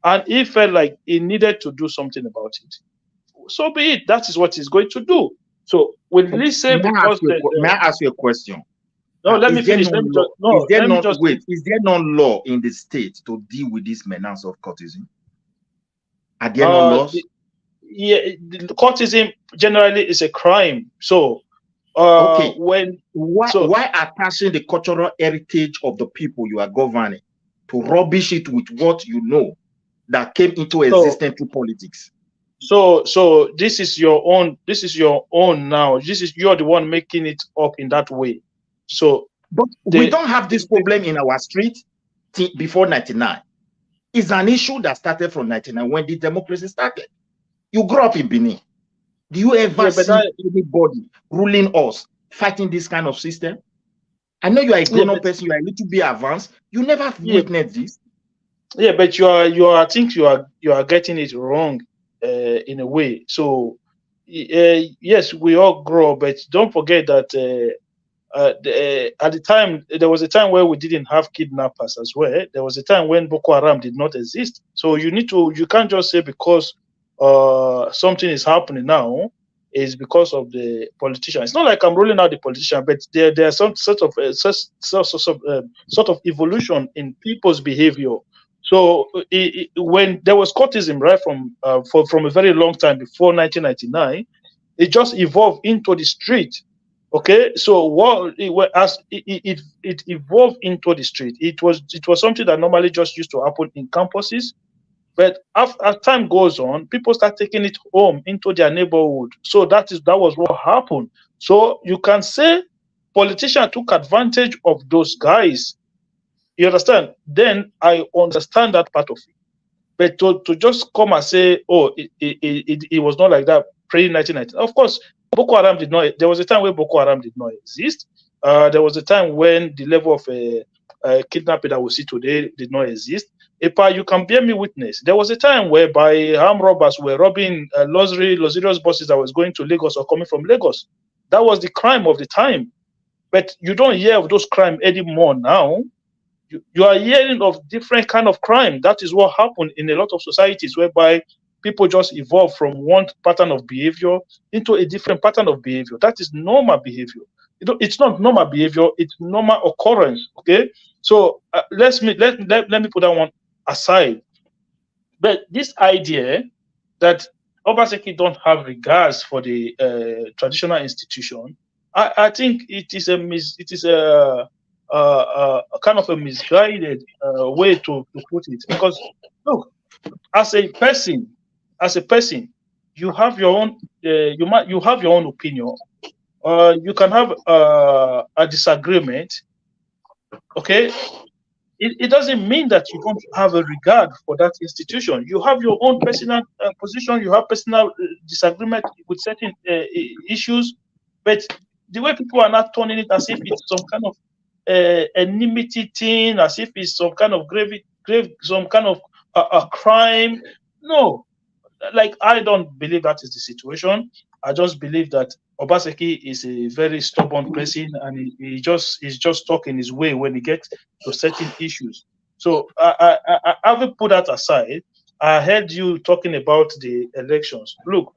and he felt like he needed to do something about it, so be it. That is what he's going to do. So will he say because may I ask you a question? No, let me finish. Is there no law in the state to deal with this menace of courtesan? Are there no laws? The courtesan generally is a crime. So okay, when why attaching the cultural heritage of the people you are governing to rubbish it with what you know that came into existence through politics? So this is your own. This is your own now. You're the one making it up in that way. So, but we don't have this problem in our street before 99. It's an issue that started from 99 when the democracy started. You grew up in Benin. Do you ever see anybody ruling us fighting this kind of system? I know you are a grown-up person. You are a little bit advanced. You never witnessed this. Yeah, but I think you are getting it wrong in a way. So yes, we all grow, but don't forget that at the time there was a time where we didn't have kidnappers as well. There was a time when Boko Haram did not exist. So you can't just say because something is happening now is because of the politician. It's not like I'm ruling out the politician, but there are some sort of evolution in people's behavior. So when there was courtism, right, from a very long time before 1999, it just evolved into the street. Okay, so it evolved into the street. It was something that normally just used to happen in campuses, but as time goes on, people start taking it home into their neighborhood. So that was what happened. So you can say politicians took advantage of those guys. You understand? Then I understand that part of it. But to just come and say, oh, it was not like that pre-1990. Of course, Boko Haram did not. There was a time where Boko Haram did not exist. There was a time when the level of kidnapping that we see today did not exist. Epa, you can bear me witness. There was a time whereby armed robbers were robbing luxurious buses that was going to Lagos or coming from Lagos. That was the crime of the time. But you don't hear of those crimes anymore now. You are hearing of different kind of crime. That is what happened in a lot of societies, whereby people just evolve from one pattern of behavior into a different pattern of behavior. That is normal behavior. It's not normal behavior, it's normal occurrence. Okay, so let me put that one aside. But this idea that Obaseki don't have regards for the traditional institution, I think it is a kind of a misguided way to put it. Because look, as a person, you have your own you have your own opinion. You can have a disagreement. Okay, it doesn't mean that you don't have a regard for that institution. You have your own personal position. You have personal disagreement with certain issues, but the way people are not turning it as if it's some kind of enmity thing, as if it's some kind of grave some kind of a crime. No, like I don't believe that is the situation. I just believe that Obaseki is a very stubborn person, and he's just stuck in his way when he gets to certain issues. So I haven't put that aside. I heard you talking about the elections. Look,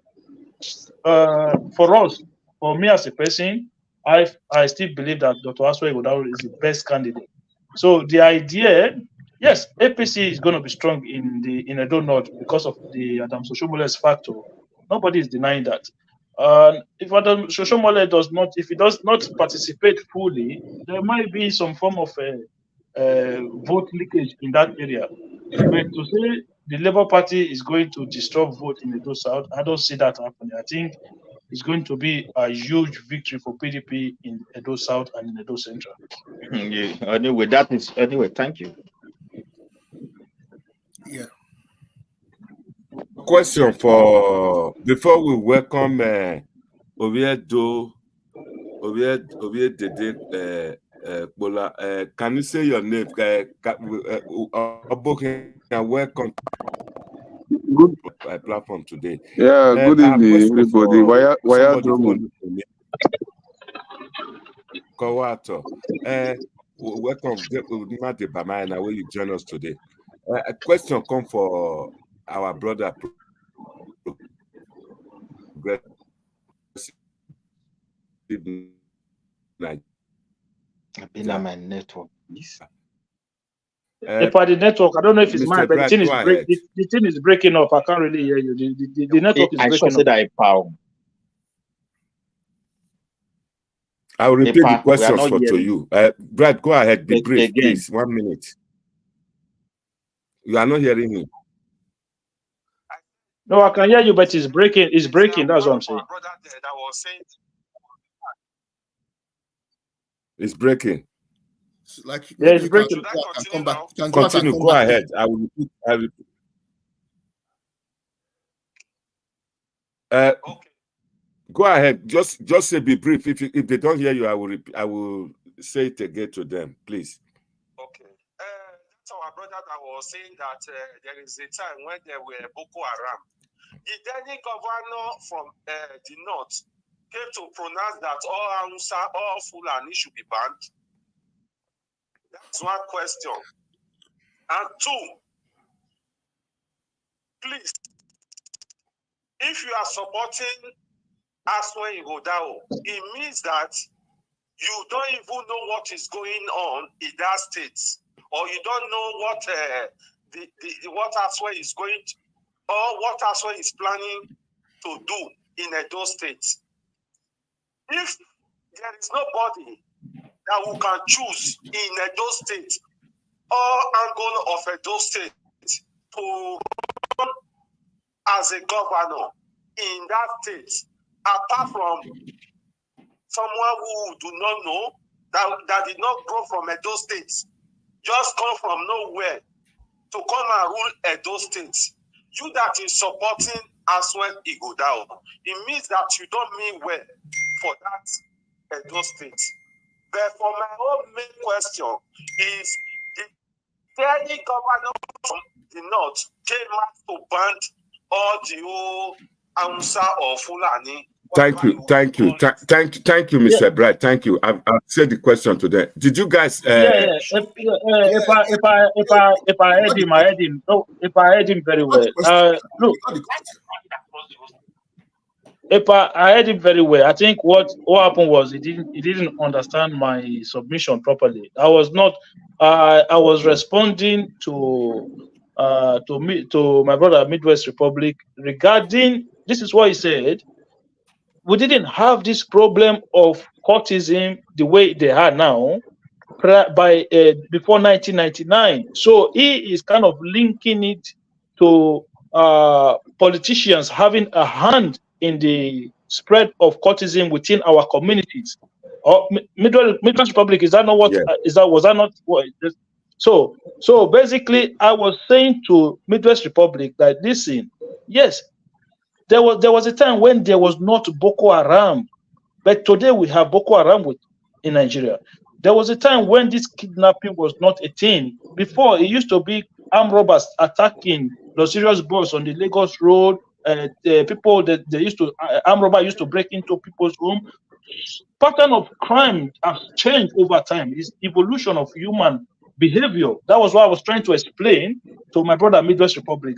for me as a person, I still believe that Dr. Aswe Ighodalo is the best candidate. So the idea, yes, APC is going to be strong in Edo North because of the Adam Soshomole's factor. Nobody is denying that. If Adam Soshomole if he does not participate fully, there might be some form of vote leakage in that area. But to say the Labour Party is going to disrupt vote in Edo South, I don't see that happening. I think it's going to be a huge victory for PDP in Edo South and in Edo Central. Anyway, thank you. Yeah. Question for before we welcome Oviedo Dede Bola. Can you say your name? Welcome Good. Platform today. Yeah, good evening, everybody. Why are you Kawato. Welcome, Mate Bamana, where you join us today. A question come for our brother. I've been on my network, please. For the network, I don't know if it's mine, but Brad, the thing is breaking up. I can't really hear you. The network is breaking up. I will repeat the questions to you. Brad, go ahead. Be brief, please. 1 minute. You are not hearing me. No, I can hear you, but it's breaking. It's breaking. That's what I'm saying. It's breaking. Like yeah, it's breaking. Come back. Continue. Go ahead. I will repeat. Okay. Go ahead. Just say be brief. If they don't hear you, I will say it again to them, please. Okay. That's our brother that was saying that there is a time when there were Boko Haram. Did any governor from the north came to pronounce that all Hausa, all Fulani should be banned? That's one question. And two, please, if you are supporting Aswe Ighodalo, it means that you don't even know what is going on in that state, or you don't know what what Aswe is going to, or what Aswe is planning to do in Edo State. If there is nobody that we can choose in Edo State or angle of Edo State to run as a governor in that state, apart from someone who do not know, that did not grow from Edo State, just come from nowhere to come and rule Edo State, you that is supporting Aswe Igodao, it means that you don't mean well for that Edo State. But for my own main question is, the any governor from the north came out to ban all the old Hausa or Fulani. Thank you, Mr. Bright. Thank you. I've said the question today. Did you guys? If I heard him, No, if I heard him very well. Look, I heard him very well. I think what happened was he didn't understand my submission properly. I was not. I was responding to my brother Midwest Republic regarding. This is what he said. We didn't have this problem of cultism the way they are now before 1999. So he is kind of linking it to politicians having a hand in the spread of cultism within our communities. Or Midwest Republic, is that not what? Yeah. Was that not what? So basically, I was saying to Midwest Republic that listen, yes, there was a time when there was not Boko Haram, but today we have Boko Haram in Nigeria. There was a time when this kidnapping was not a thing. Before, it used to be armed robbers attacking luxurious boys on the Lagos road. People that they used to armed robbers used to break into people's home. Pattern of crime has changed over time. It's evolution of human behavior. That was what I was trying to explain to my brother Midwest Republic.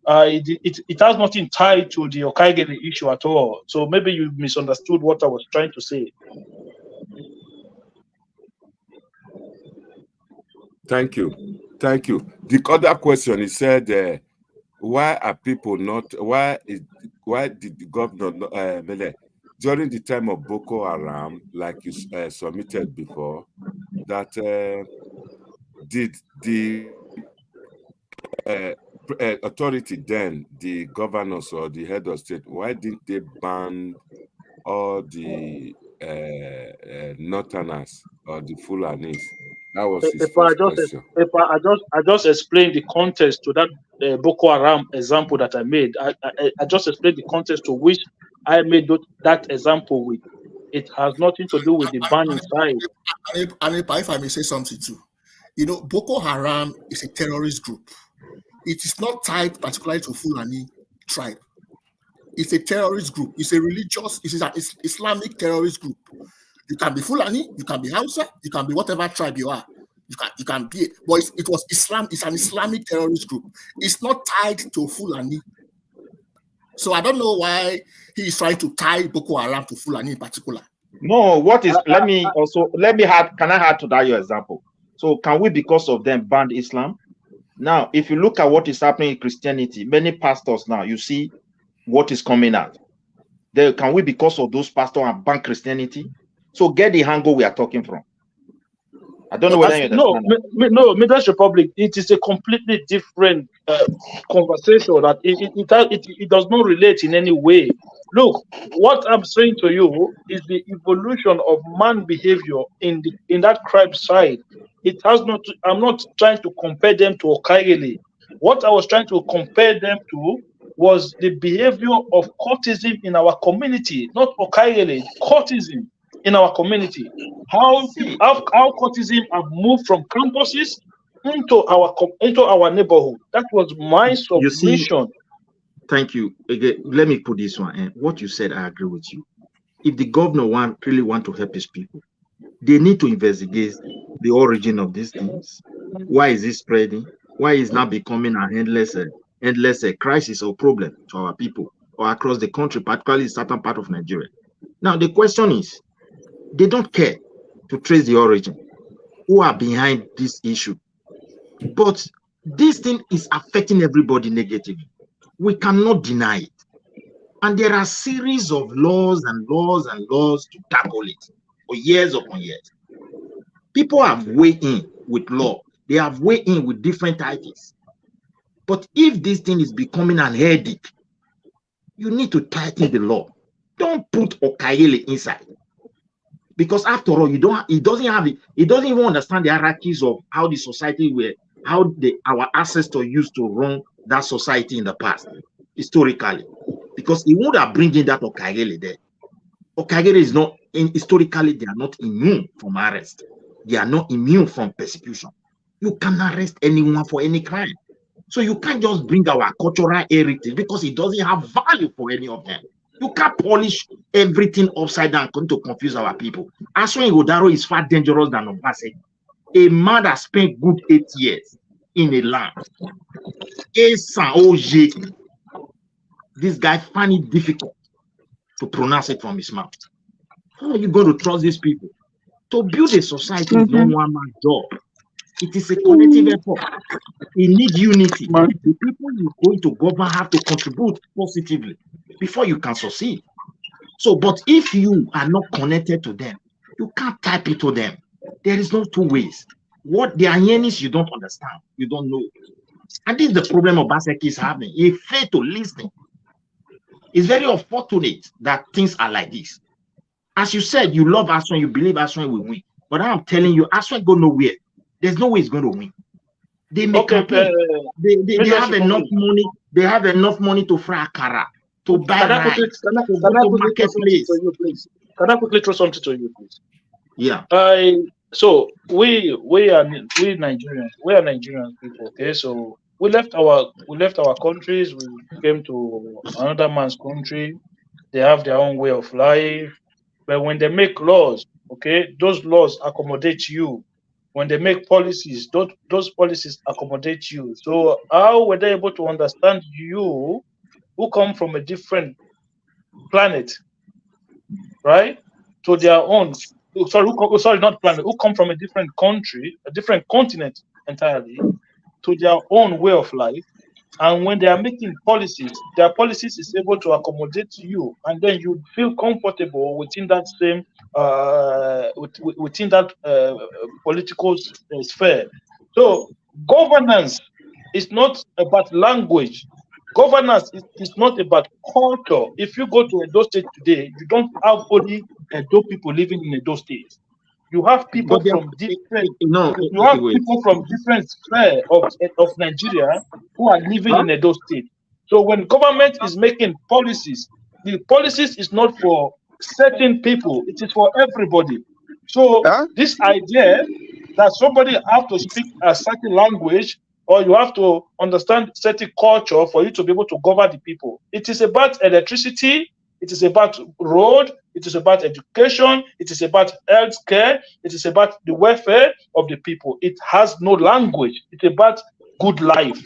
It has nothing tied to the Okaghale issue at all. So maybe you misunderstood what I was trying to say. Thank you. The other question is said, why are people not? Why did the governor during the time of Boko Haram, like you submitted before, that did the authority then, the governors or the head of state, why didn't they ban all the northerners or the Fulanis? That was his first question. I just explained the context to that Boko Haram example that I made. I just explained the context to which I made that example with. It has nothing to do with the banning side. And if I may say something too, Boko Haram is a terrorist group. It is not tied particularly to Fulani tribe. It's a terrorist group. It's an Islamic terrorist group. You can be Fulani, you can be Hausa, you can be whatever tribe you are. You can be, but it was Islam. It's an Islamic terrorist group. It's not tied to Fulani. So I don't know why he is trying to tie Boko Haram to Fulani in particular. No, what is? Can I add to that your example? So can we, because of them, ban Islam? Now, if you look at what is happening in Christianity, many pastors now, you see what is coming out. Can we, because of those pastors, ban Christianity? So get the angle we are talking from. I don't know whether you understand. No, Midwest Republic, it is a completely different conversation that it does not relate in any way. Look, what I'm saying to you is the evolution of man behavior in that tribe side. It has not. I'm not trying to compare them to Okaghale. What I was trying to compare them to was the behavior of cultism in our community, not Okaghale, cultism in our community. How cultism have moved from campuses into our neighborhood. That was my submission. Thank you. Again, let me put this one. What you said, I agree with you. If the governor really want to help his people, they need to investigate the origin of these things. Why is it spreading? Why is now becoming an endless crisis or problem to our people or across the country, particularly in certain part of Nigeria? Now, the question is, they don't care to trace the origin, who are behind this issue. But This thing is affecting everybody negatively. We cannot deny it. And there are series of laws and laws and laws to tackle it for years upon years. People have weighed in with law. They have weighed in with different titles. But if this thing is becoming an headache, you need to tighten the law. Don't put Okaghale inside. Because after all, he doesn't even understand the hierarchies of how the society our ancestors used to run that society in the past, historically. Because he would have bring in that Okaghale there. Okaghale is not, historically, they are not immune from arrest. They are not immune from persecution. You can arrest anyone for any crime. So you can't just bring our cultural heritage because it doesn't have value for any of them. You can't polish everything upside down to confuse our people. Aswan Igodaro is far dangerous than Obaseki. A man that spent good 8 years in a land. This guy find it difficult to pronounce it from his mouth. How are you going to trust these people? To build a society is not one man's job. It is a collective effort. We need unity. The people you're going to govern have to contribute positively before you can succeed. So, but if you are not connected to them, you can't type it to them. There is no two ways. What their yearnings you don't understand, you don't know. And this is the problem Obaseki is having. He failed to listen. It's very unfortunate that things are like this. As you said, you love Aswan, you believe Aswan will win. But I'm telling you, Aswan go nowhere. There's no way he's going to win. They make campaign. They have enough money. They have enough money to fry akara, to buy rice, to go to marketplace. Can I quickly throw something to you, please? Yeah. So we are Nigerian people. Okay, so we left our countries. We came to another man's country. They have their own way of life. But when they make laws, okay, those laws accommodate you. When they make policies, those policies accommodate you. So how were they able to understand you, who come from a different planet, right, to their own? Sorry, not planet. Who come from a different country, a different continent entirely, to their own way of life. And when they are making policies, their policies is able to accommodate you, and then you feel comfortable within that same within that political sphere. So governance is not about language. Governance is not about culture. If you go to Edo State today, you don't have only Edo people living in Edo State. You have people from different. You have people from different sphere of Nigeria who are living in Edo State. So when government is making policies, the policies is not for certain people; it is for everybody. So this idea that somebody have to speak a certain language or you have to understand certain culture for you to be able to govern the people. It is about electricity. It is about road. It is about education. It is about health care. It is about the welfare of the people. It has no language. It's about good life.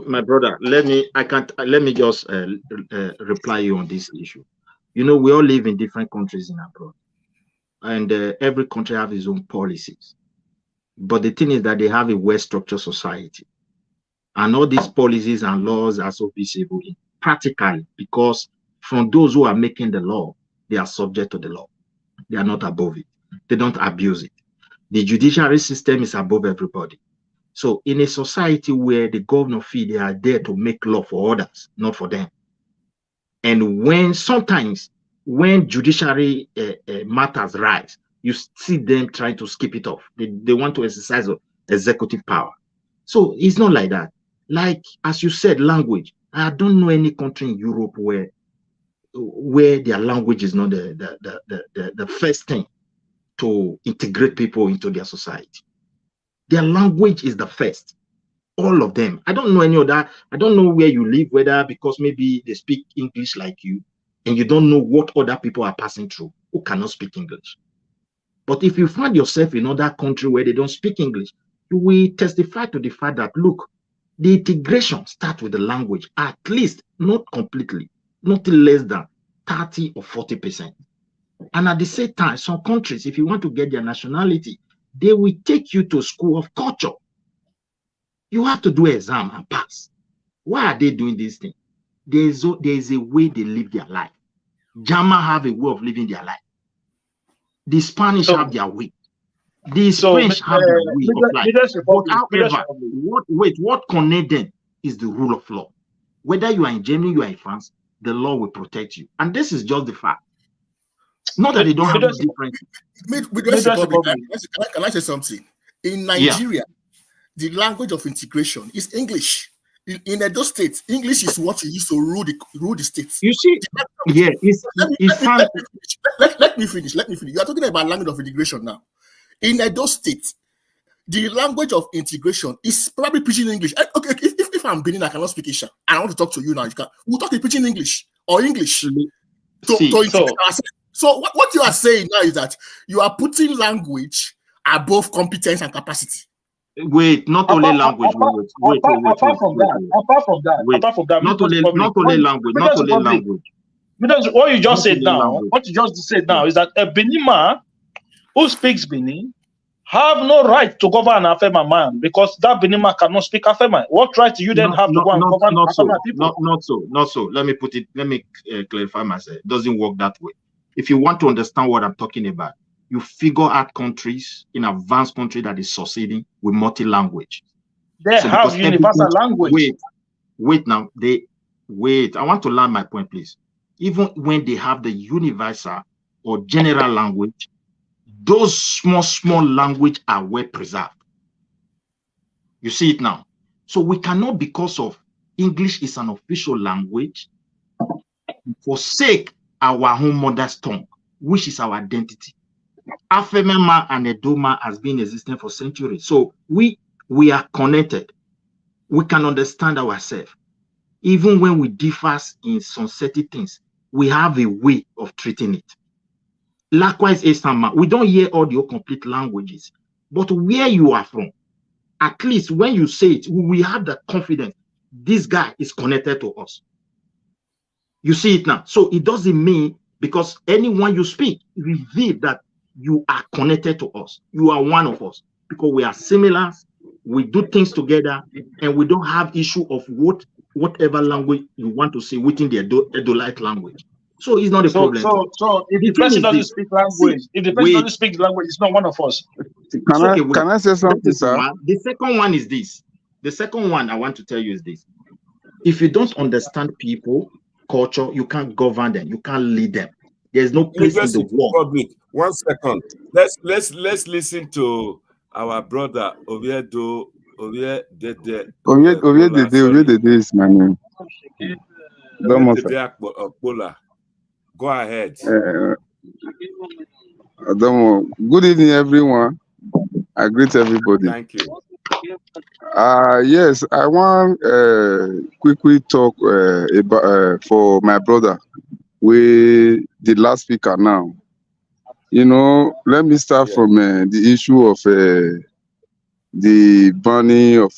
My brother, let me just reply you on this issue. You know, we all live in different countries in abroad, and every country have its own policies. But the thing is that they have a well-structured society, and all these policies and laws are so visible practically because from those who are making the law, they are subject to the law. They are not above it. They don't abuse it. The judiciary system is above everybody. So in a society where the governor feel they are there to make law for others, not for them. And sometimes when judiciary matters rise, you see them trying to skip it off. They want to exercise executive power. So it's not like that. Like, as you said, language. I don't know any country in Europe where their language is not the first thing to integrate people into their society. Their language is the first. All of them. I don't know any other. I don't know where you live, whether because maybe they speak English like you, and you don't know what other people are passing through who cannot speak English. But if you find yourself in another country where they don't speak English, you will testify to the fact that, look, the integration starts with the language, at least, not completely, not less than 30 or 40%. And at the same time, some countries, if you want to get their nationality, they will take you to school of culture. You have to do exam and pass. Why are they doing this thing? There is a way they live their life. German have a way of living their life. The Spanish have their way. The French have their way of life. But however, what connects them is the rule of law. Whether you are in Germany, you are in France, the law will protect you. And this is just the fact. Not that they don't have a difference. Can I say something? In Nigeria, the language of integration is English. In Edo State, English is what you use to rule the states. You see, let me finish. You are talking about language of integration now. In Edo State, the language of integration is probably Pidgin English. Okay, if I'm Benin, I cannot speak Isha. I want to talk to you now. We'll talk in Pidgin English or English. So what you are saying now is that you are putting language above competence and capacity. Wait, not only language. Apart from that, not only language. Because what you just said now, is that a Benin man who speaks Benin have no right to govern Afema man, because that Benin man cannot speak Afema. What right do you then have to go and govern Afema people? Not so. Let me clarify myself. It doesn't work that way. If you want to understand what I'm talking about, you figure out countries in advanced country that is succeeding with multi-language. They have universal language. Wait now. I want to learn my point, please. Even when they have the universal or general language, those small language are well preserved. You see it now. So we cannot, because of English is an official language, forsake our home mother's tongue, which is our identity. Afemema and Edoma has been existing for centuries. So we are connected. We can understand ourselves. Even when we differ in some certain things, we have a way of treating it. Likewise, Esama, we don't hear all the complete languages, but where you are from, at least when you say it, we have the confidence this guy is connected to us. You see it now. So it doesn't mean because anyone you speak reveal that you are connected to us. You are one of us because we are similar. We do things together, and we don't have issue of whatever language you want to say within the Edo-like language. So it's not a problem. So if the person doesn't speak language, it's not one of us. Can I say something, sir? The second one is this. The second one I want to tell you is this. If you don't understand people, culture, you can't govern them, you can't lead them. There's no place in the world. Public. 1 second. Let's listen to our brother Oviedo. Oviedo is my name. Go ahead. Good evening, everyone. I greet everybody. Thank you. Yes, I want quickly talk about for my brother, the last speaker now. You know, let me start from the issue of the burning of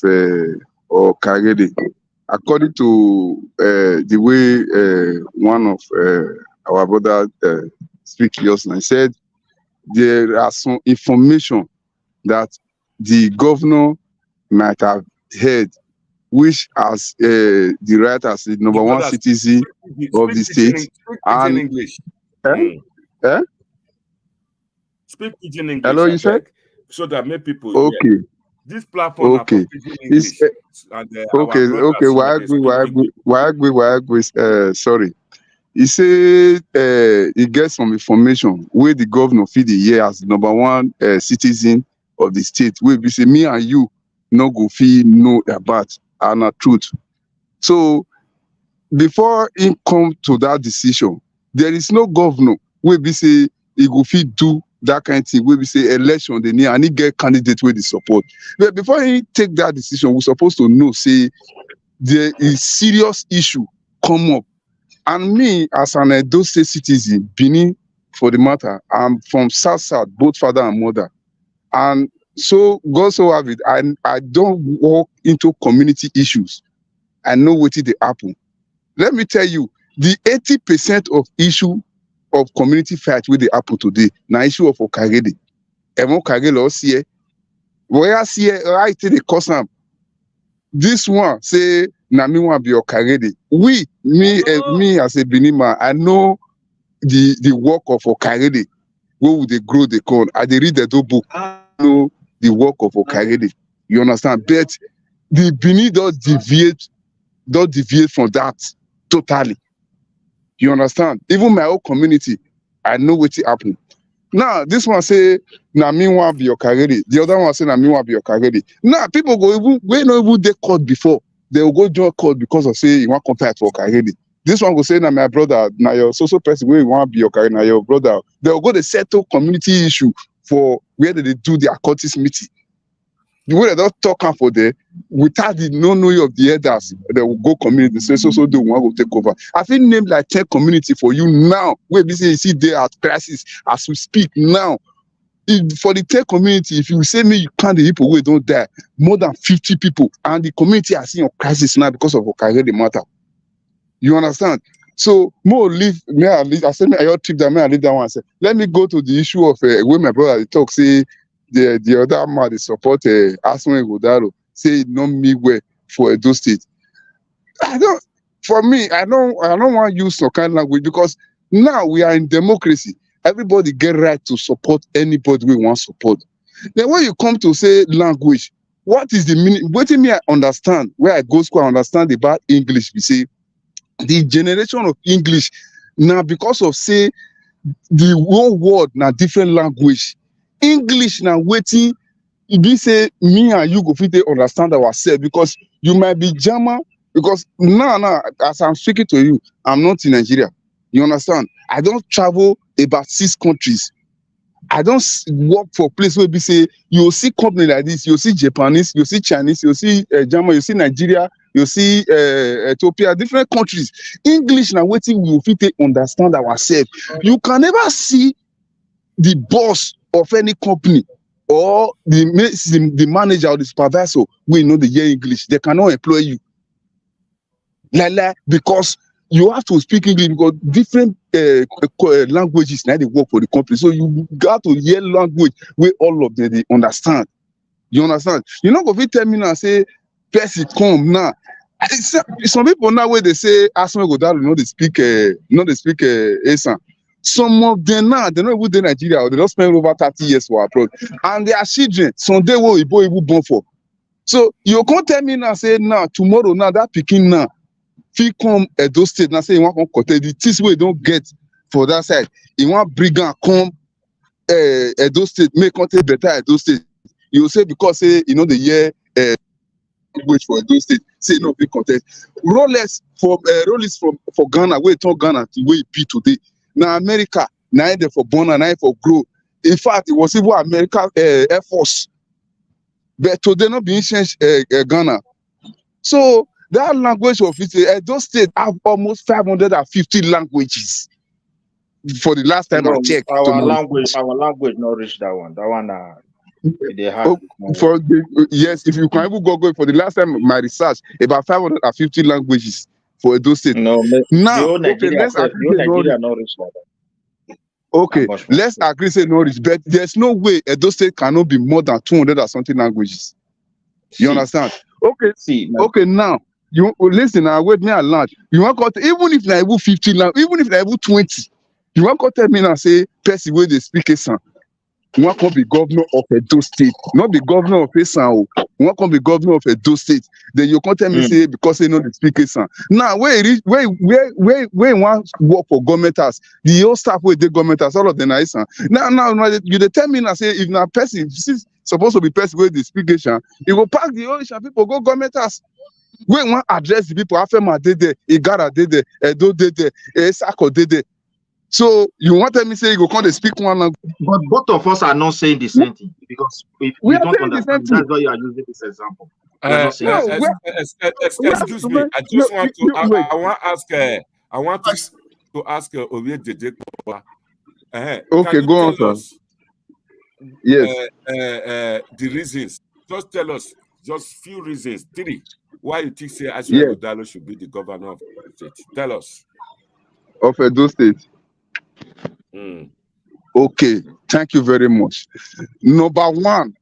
Okaghale. According to the way one of our brother speak just now, he said there are some information that the governor might have heard, which as the right as the number one citizen of the state. And English. Speak Pidgin English. Hello, you said? So that many people okay. Hear. This platform okay. English. Sorry. He said he gets some information where the governor feed the year as number one citizen of the state. Where we say me and you no go feel know about and a truth. So before he come to that decision, there is no governor where we say he go fit do that kind of thing. Where we say election they need and he get candidate where they support. But before he take that decision, we're supposed to know say there is serious issue come up. And me as an Edo State citizen, Benin for the matter, I'm from South, both father and mother. And so God so have it, I don't walk into community issues. I know what they happen. Let me tell you, the 80% of issue of community fight where they happen today, now issue of Okaghale. Okaghale or see where I see right the cause this one say na me wan be Okaghale. Me as a Benin man, I know the work of Okaghale. Where would they grow the corn? I dey read the book. I know the work of Okaghale. You understand? But the Benin does deviate from that totally. You understand? Even my own community, I know what happened. Now, this one say, na me wan be Okaghale. The other one say, na me wan be Okaghale. Now, people go even, we no even dey court before. They will go join court because of say, you want compare to Okaghale. This one will say, na my brother, na your social person where you want be Okaghale, na your brother. They will go to settle community issue for where they do their courtist meeting. The way they don't talk for there, without the knowing of the elders, they will go community, say, so they want to take over. I think named like 10 community for you now, where you see they are crisis as we speak now. For the 10 community, if you say me, you can't the people who don't die, more than 50 people, and the community are seeing a crisis now because of Okaghale matter. You understand? So more leave, I said, I trip that, I leave that one. I said, let me go to the issue of where my brother talk, say, the other man they support Aswan Godaro say it not me way for Edo State. I don't want to use some kind of language because now we are in democracy. Everybody get right to support anybody we want support. Then when you come to say language, what is the meaning? What do me I understand? Where I go school, I understand about English. We say the generation of English now because of say the whole world now different language. English now waiting. If you say me and you go fit understand ourselves because you might be German because now as I'm speaking to you, I'm not in Nigeria. You understand? I don't travel about 6 countries. I don't work for place where we say you see company like this, you see Japanese, you see Chinese, you see German, you see Nigeria, you see Ethiopia, different countries. English now waiting we will fit understand ourselves. You can never see the boss of any company or the manager or the supervisor we know the year English. They cannot employ you. Because you have to speak English because different languages now they work for the company. So you got to hear language where all of them they understand. You understand? You're not going to tell me now say Percy come now. Some people now where they say Aswan Godaro they speak Esan. Some of them now they don't even in Nigeria or they don't spend over 30 years for abroad. And their children, someday will be born for. So you can't tell me now say now tomorrow now that picking now fit come Edo State now say you want to cut the things we don't get for that side. You want brigand come Edo State make content better Edo State. You say because say you know the year language for Edo State say no big content. Rolex for Ghana where turn Ghana the way it be today. Now America now they for born and now for grow. In fact, it was even American Air Force, but today not being changed Ghana. So that language of it, Edo State have almost 550 languages. For the last time I checked, our language not reach that one. That one they have yes, if you can even go for the last time my research about 550 languages for Edo State. No, now okay, let's agree Nigeria not reach that. Okay, let's agree say no reach, but there's no way Edo State cannot be more than 200 or something languages. You understand? Okay, okay, now you listen. I wait me a lot. You want to even if I able 50 language, even if I able 20, you want to tell me now say person where they speak Esan. You want to be governor of Edo State, not the governor of Esan. You want to be governor of Edo State. Then you can't tell me say because they know the speak Esan. Now where you want work for government house, the whole staff where they government house, all of them are Esan. Now you determine and say if now person supposed to be person where they speak Esan, you go pack the whole Esan people go government house. We want address the people. Afema dede, Igara dede, Edo dede, Esako dede. So you want me say you go come to speak one language? But both of us are not saying the same thing because if we don't understand, that's why you are using this example. Excuse me. I just want to. I want to ask Orie Jeje. Okay, go on, sir. Yes. The reasons. Just tell us. Just few reasons. 3. Why you think say Aswan Godaro should be the governor of the state? Tell us. Of Edo State. Okay, thank you very much. Number 1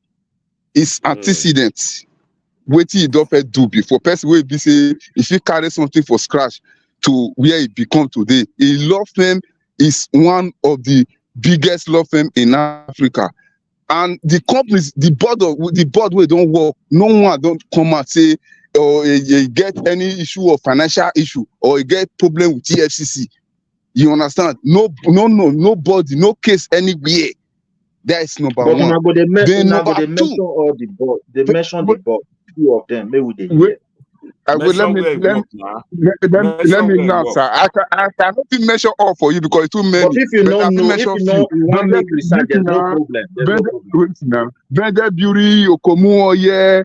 is antecedents. wetin he don first do before. Person wey be say if he carry something for scratch to where it become today, a law firm is one of the biggest law firm in Africa. And the companies, the board wey don work, no one don come out say or you get any issue of financial issue or you get problem with EFCC. You understand? Nobody, no case anywhere. That is number But one. Then number two, mention all the board. They mention the board. Two of them. Maybe they wait, hear. let me now, sir. I cannot even mention all for you because it's too many. But if you But I don't can know, if mention you know, you want to make research, there's no problem. There's no problem. Vendor Beauty, Okomu Oye,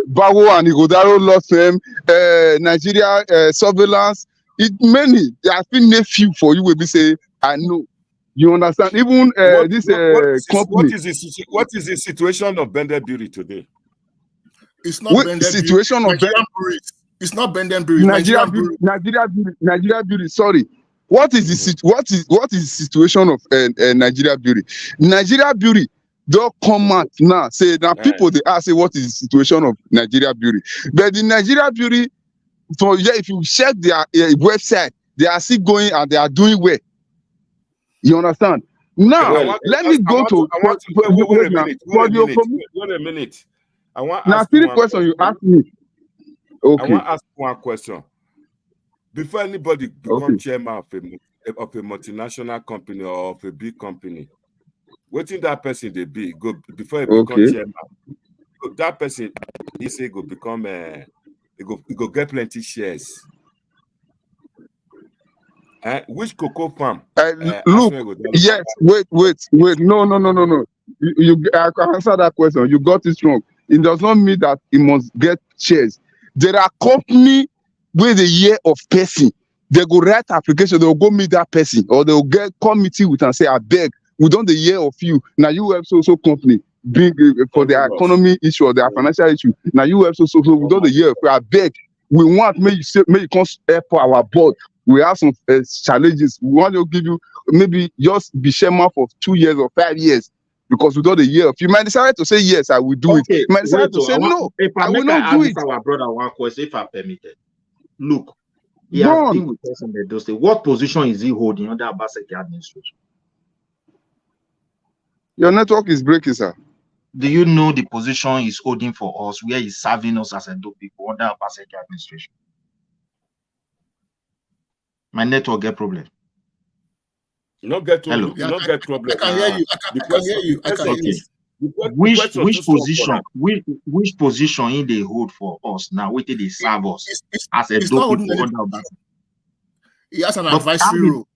Bawo and Igodaro law firm, Nigeria surveillance. It many. I think name few for you will be say I know. You understand? Even company. What is the situation of Vendor Beauty today? It's not Benden situation Beauty. of It's not Benden Beauty. Nigeria Beauty. Sorry. What is the situation of Nigeria Beauty? Nigeria Beauty don't come out now. Say now people they ask say what is the situation of Nigeria Beauty. But the Nigeria Beauty, if you check their website, they are still going and they are doing well. You understand? Now let me go to wait a minute. I want to ask now 3 questions you ask me. Okay. I want to ask one question. Before anybody become chairman of a multinational company or of a big company, waiting that person they be go before he become chairman. That person he say go become he go get plenty shares. Which cocoa farm? Look, yes, wait. No. I can answer that question. You got it wrong. It does not mean that he must get shares. There are companies where the year of person, they go write application, they'll go meet that person, or they'll get committee with and say, I beg, we don't the year of you. Now you have so company big for their economy issue or their financial issue. Now you have so we don't the year of you. I beg, we want make you come help for our board. We have some challenges. We want to give you maybe just be chairman for 2 years or 5 years. Because we don't a year. If you might decide to say yes, I will do it. You might decide to say no, I will not do it. Our brother one question, if I permitted. Look, he has been with us in the Edo State. What position is he holding under Obaseki administration? Your network is breaking, sir. Do you know the position he's holding for us, where he's serving us as Edo people under Obaseki administration? My network get problem. No get problem. You don't get problem. I can hear you. I can hear you. Which position in they hold for us now? Wait till they serve us as a people under Obaseki. He has an advisory role.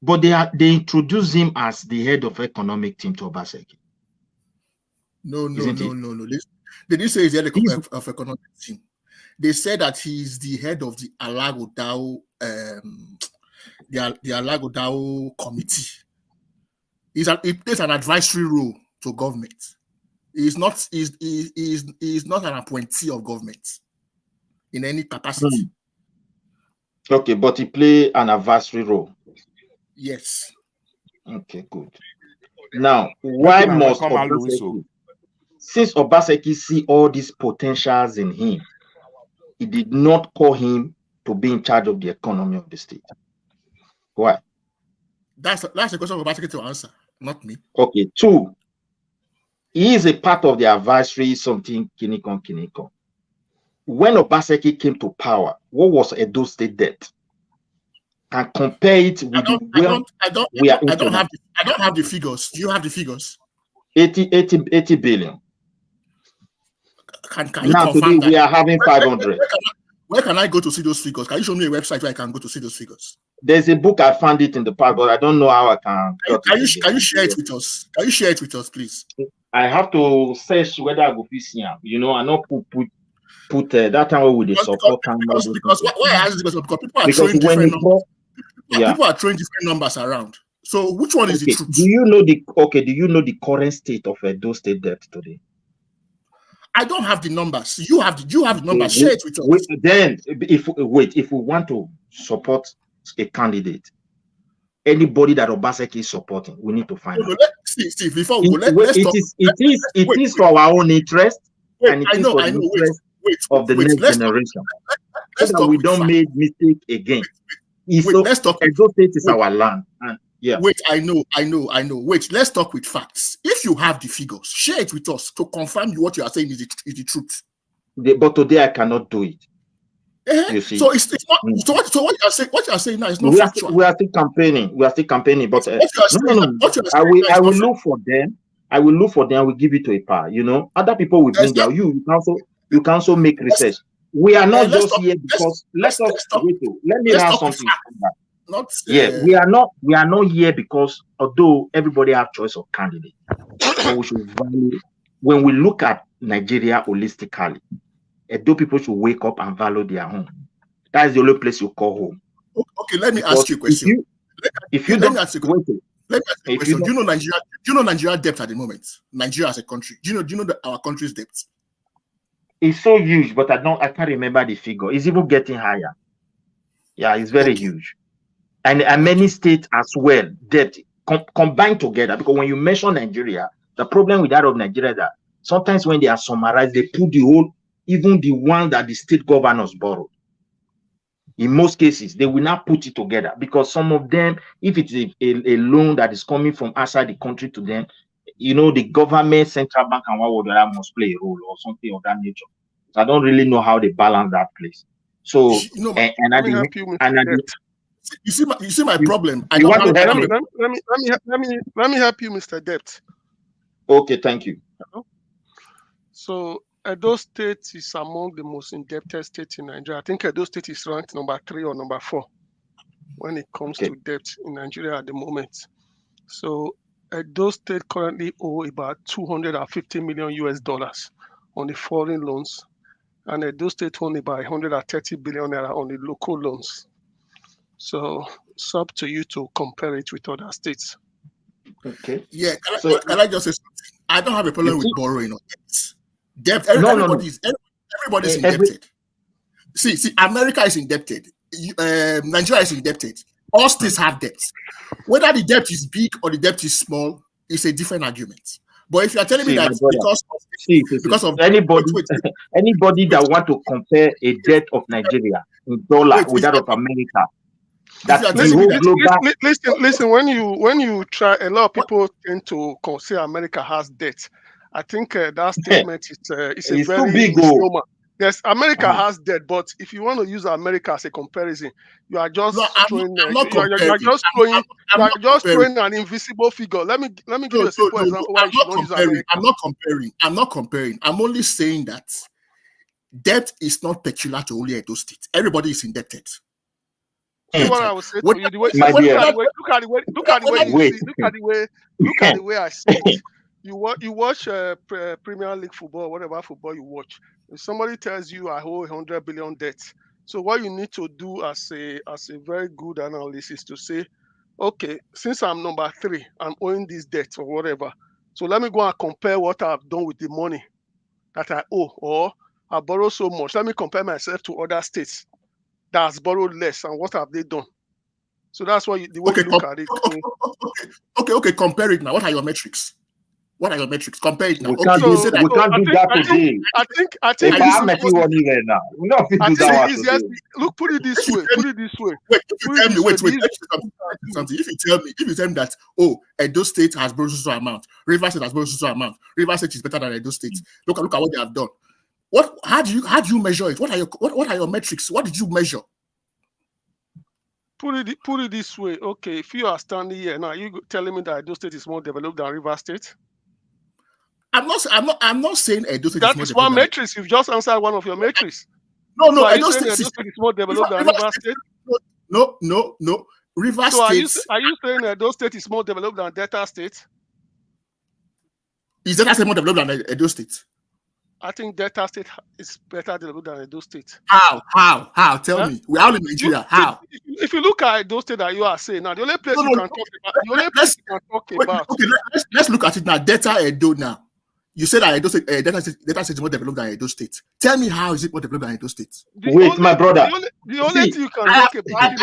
But they introduce him as the head of economic team to Obaseki. No. They didn't say he's the head of economic team. They said that he's the head of the Alago Dao the Alago Dao committee. He plays an advisory role to government. He's not an appointee of government in any capacity. Okay, but he play an advisory role. Yes. Okay, good. Now, why must Obaseki, since Obaseki see all these potentials in him, he did not call him to be in charge of the economy of the state? Why? That's a question for Obaseki to answer, not me. Okay, 2. He is a part of the advisory something Kinikon. When Obaseki came to power, what was Edo State debt? And compare it with I don't have the figures. Do you have the figures? 80 billion. Can you now confirm today that? We are having 500. Where can I go to see those figures? Can you show me a website where I can go to see those figures? There's a book, I found it in the past, but I don't know how I can. Can you share it with us? Can you share it with us, please? I have to search whether I go see him. I not put that time with the support. Because why I ask this question? Because people are throwing different numbers. People are throwing different numbers around. So which one is the truth? Do you know the current state of Edo State debt today? I don't have the numbers. You have the numbers. Share it with us. Then, if we want to support a candidate, anybody that Obaseki is supporting, we need to find out. See, before we go, let's talk. It is for our own interest. and it is for the interest of the next generation, so that we don't make mistake again. Let's talk. Edo State is our land. And yeah. Wait, I know. Wait, let's talk with facts. If you have the figures, share it with us to confirm what you are saying is the truth. But today I cannot do it. You see? So it's not. So what you are saying now is not factual. We are still campaigning. But I will look for them. I will look for them. I will give it to a par. You know, other people will bring out. You can also make research. We are not just here because let me have something. We are not here because although everybody have choice of candidate, but we should value when we look at Nigeria holistically. Edo people should wake up and value their home. That is the only place you call home. Okay, let me ask you a question. If you don't ask a question. Let me ask you a question. Do you know Nigeria? Do you know Nigeria debt at the moment? Nigeria as a country. Do you know our country's debt? It's so huge, but I can't remember the figure. It's even getting higher. Yeah, it's very huge. And many states as well, debt combined together. Because when you mention Nigeria, the problem with that of Nigeria is that sometimes when they are summarized, they put the whole, even the one that the state governors borrowed. In most cases, they will not put it together because some of them, if it's a loan that is coming from outside the country to them, you know, the government, central bank, and what that must play a role or something of that nature. So I don't really know how they balance that place. So, you see my problem. Let me help you, Mr. Debt. Okay, thank you. So Edo State is among the most indebted states in Nigeria. I think Edo State is ranked number 3 or number 4 when it comes to debt in Nigeria at the moment. So Edo State currently owe about $250 million on the foreign loans, and Edo State only by 130 billion naira on the local loans. So it's up to you to compare it with other states. Okay. Yeah. Can I just say something? I don't have a problem with borrowing or debt. Everybody's indebted. See, America is indebted. Nigeria is indebted. All states have debts. Whether the debt is big or the debt is small is a different argument. But if you are telling me that because of anybody that want to compare a debt of Nigeria in dollar with that of America, listen. When you try, a lot of people tend to say America has debt. I think that statement is a very big misnomer. Yes, America has debt, but if you want to use America as a comparison, you are just throwing an invisible figure. Let me give you a simple example why you should not use America. I'm not comparing. I'm only saying that debt is not peculiar to only Edo State. Everybody is indebted. What I would say to you, look at the way I see it. You watch Premier League football, whatever football you watch. If somebody tells you I owe 100 billion debt, so what you need to do as a very good analyst is to say, okay, since I'm number 3, I'm owing this debt or whatever. So let me go and compare what I've done with the money that I owe, or I borrow so much. Let me compare myself to other states that has borrowed less, and what have they done? So that's why the way you look at it. Okay. Compare it now. What are your metrics? Compare it now. We can't do that today. I think look, put it this way. Wait, if you tell me that Edo State has borrowed so amount, Rivers State has borrowed so amount, Rivers State is better than Edo State. Look at what they have done. How do you measure it? What are your metrics? What did you measure? Put it this way. Okay, if you are standing here now, you telling me that Edo State is more developed than Rivers State? I'm not saying Edo State that is one matrix. You've just answered one of your matrices. No, so Edo State is more developed than Rivers State? No. Rivers State. Are you saying Edo State is more developed than Delta State? Is Delta State more developed than Edo State? I think Delta State is better developed than Edo State. How? Tell me. We're all in Nigeria. How? If you look at Edo State that you are saying now, the only place you can talk about. Okay, let's look at it now. Delta Edo now. You said that Delta State is more developed than Edo State. Tell me how is it more developed than Edo State? My brother. The only thing you can talk about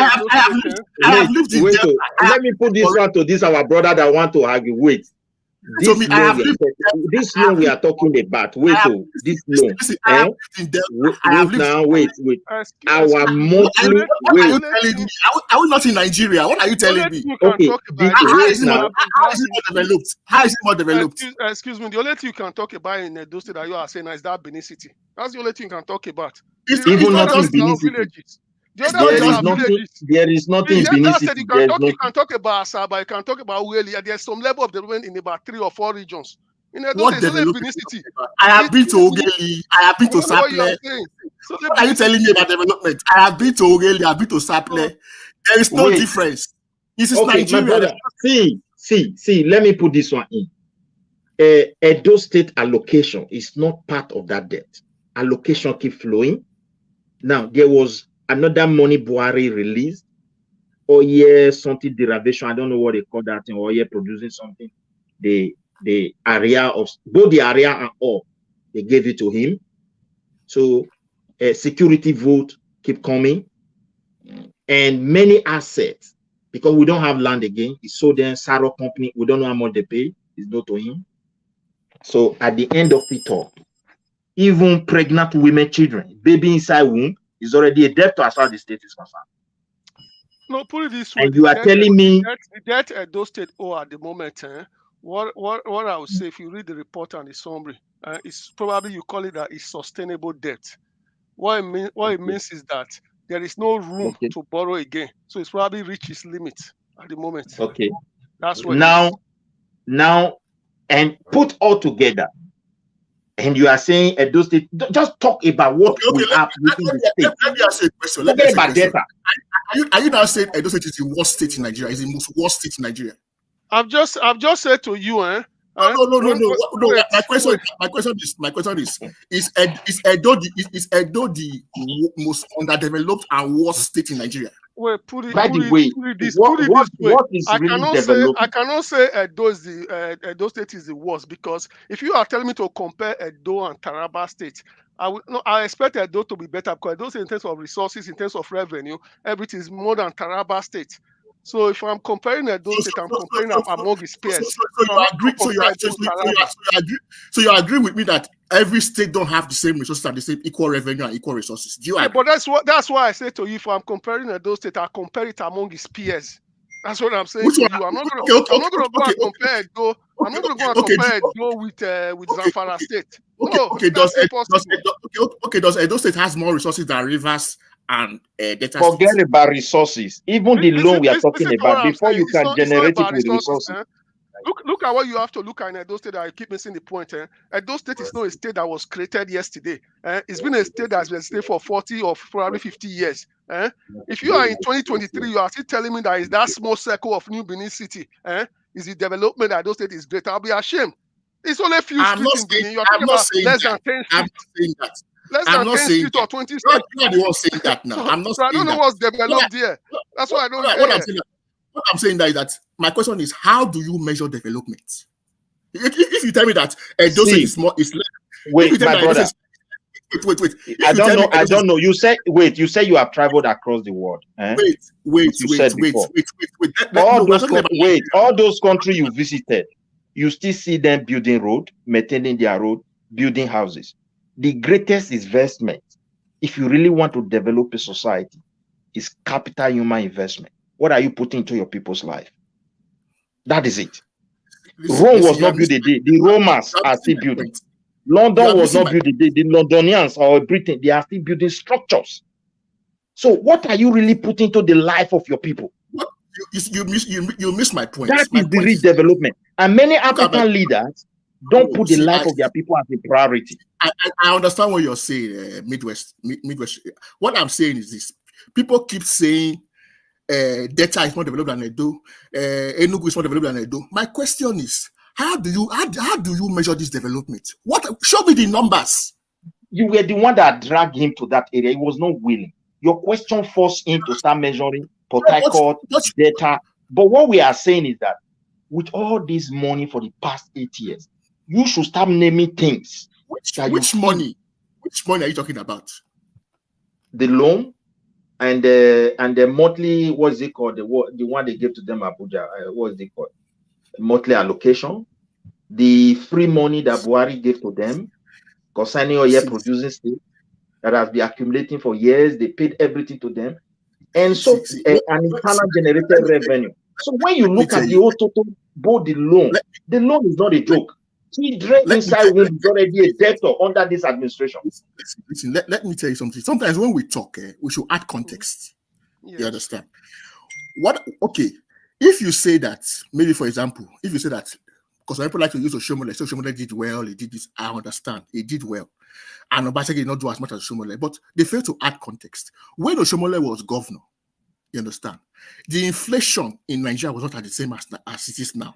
Let me put this one to this our brother that want to argue. Wait. This loan we are talking about. Wait, this loan. Wait. Our monthly. What are you telling me? Are we not in Nigeria? What are you telling me? Okay. How is it more developed? How is it more developed? Excuse me. The only thing you can talk about in Edo State that you are saying is that Benin City. That's the only thing you can talk about. Even not in Benin City. The other there is nothing in Benin City. You can talk about Asaba, you can talk about Ueli. There's some level of development in about 3 or 4 regions. In Edo State, only Benin City. I have been to Okaghale. I have been to Saple. What are you telling me about development? I have been to Okaghale. I have been to Saple. There is no difference. This is Nigeria. My brother, see. Let me put this one in. Edo State allocation is not part of that debt. Allocation keep flowing. Now there was another money Buhari released, or something derivation. I don't know what they call that thing, or producing something. The area of both the area and all, they gave it to him. So security vote keep coming, and many assets, because we don't have land again. He sold them Saro company. We don't know how much they pay. It's not to him. So at the end of it all, even pregnant women, children, baby inside womb is already a debt as far as the state is concerned. No, put it this way. And you are telling me the debt Edo State owe at the moment, what I would say, if you read the report and the summary, it's probably, you call it that it's sustainable debt. What it means is that there is no room to borrow again. So it's probably reached its limit at the moment. Okay. That's what now, and put all together. And you are saying Edo State, just talk about what we have within the state. Let me ask you a question. Let me ask you a question. Are you now saying Edo State is the worst state in Nigeria? Is the most worst state in Nigeria? I've just said to you, No. My question is Edo the most underdeveloped and worst state in Nigeria? Well, By the way, what is really developed? I cannot say Edo State is the worst, because if you are telling me to compare Edo and Taraba State, I expect Edo to be better, because Edo State, in terms of resources, in terms of revenue, everything is more than Taraba State. So if I'm comparing Edo State, I'm comparing among its peers. So you agree with me that every state don't have the same resources and the same equal revenue and equal resources? Do you agree? But that's why I say to you, if I'm comparing Edo State, I compare it among its peers. That's what I'm saying to you. I'm not going to go and compare Edo. I'm not going to go and compare Edo with Zamfara State. Does Edo State has more resources than Rivers and data? Forget about resources. Even the loan we are talking about, before you can generate it with resources. Look at what you have to look at in Edo State. I keep missing the point. Edo State is not a state that was created yesterday. It's been a state that's been staying for 40 or probably 50 years. If you are in 2023, you are still telling me that is that small circle of New Benin City. Is the development that Edo State is great? I'll be ashamed. It's only a few streets in Benin. You're talking about less than 10 streets. I'm not saying that. Less than 10 streets or 20 streets. You're the one saying that now. I'm not saying that. I don't know what's developed there. That's why I don't know. What I'm saying is that my question is, how do you measure development? If you tell me that Edo State is more, is less. Wait, my brother. Wait. I don't know. You say you have traveled across the world. Wait. All those countries you visited, you still see them building road, maintaining their road, building houses. The greatest investment, if you really want to develop a society, is capital human investment. What are you putting into your people's life? That is it. Rome was not built a day. The Romans are still building. London was not built a day. The Londonians or Britain, they are still building structures. So what are you really putting into the life of your people? You miss my point. That is the real development. And many African leaders don't put the life of their people as a priority. I understand what you're saying, Midwest. What I'm saying is this. People keep saying data is more developed than Edo, Enugu is more developed than Edo. My question is, how do you measure this development? Show me the numbers. You were the one that dragged him to that area. He was not willing. Your question forced him to start measuring Port Harcourt data. But what we are saying is that with all this money for the past 8 years, you should start naming things. Which money? Which money are you talking about? The loan and the monthly, what's it called? The one they gave to them Abuja. What's it called? Monthly allocation. the free money that Buhari gave to them concerning oil See, producing state that has been accumulating for years. They paid everything to them. And so see. an internal generated revenue. So when you look at the whole total, both the loan is not a joke. Children inside womb is already a debtor under this administration. Listen, let me tell you something. Sometimes when we talk, we should add context. Yes. You understand? Okay, if you say that, maybe for example, if you say that, because people like to use Oshomole, so Oshomole did well, he did this, I understand, he did well. And Obaseki did not do as much as Oshomole, but they fail to add context. When Oshomole was governor, you understand, the inflation in Nigeria was not at the same as it is now.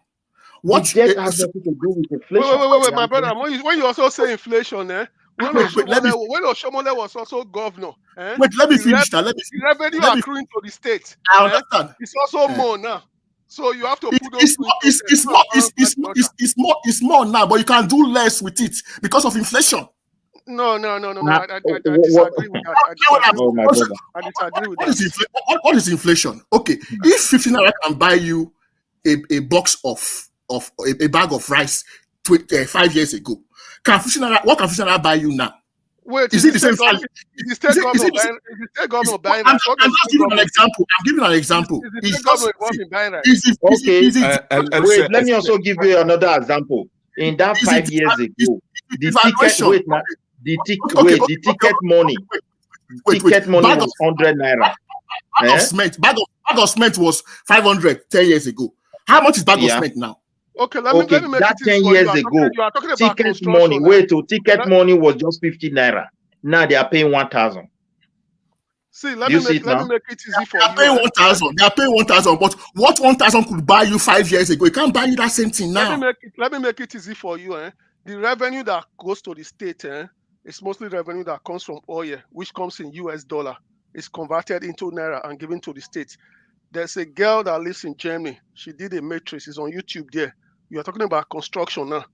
What debt has nothing to do with inflation? Wait, my brother. When you also say inflation, when Oshomole was also governor, wait, let me finish now. The revenue accruing to the state, I understand. It's also more now. So you have to put those it's more now, but you can do less with it because of inflation. No. I disagree with that. I disagree with that. What is inflation? Okay, if 15 naira can buy you a box of a bag of rice 5 years ago, what can 15 naira buy you now? Wait, is it the same value? Is the state government buying rice? I'm just giving an example. Is the state government buying rice? Wait, let me also give you another example. In that 5 years ago, the ticket money was 100 naira. Bag of cement was 500 10 years ago. How much is bag of cement now? Okay, let me make that it 10 years ago, you are talking about ticket money. Ticket money was just 50 naira. Now they are paying 1,000. See, let me make it easy for you. They are paying 1,000. But what 1,000 could buy you 5 years ago? It can't buy you that same thing now. Let me make it easy for you. The revenue that goes to the state, is mostly revenue that comes from oil, which comes in US dollar. It's converted into naira and given to the state. There's a girl that lives in Germany. She did a matrix. It's on YouTube there. You are talking about construction now.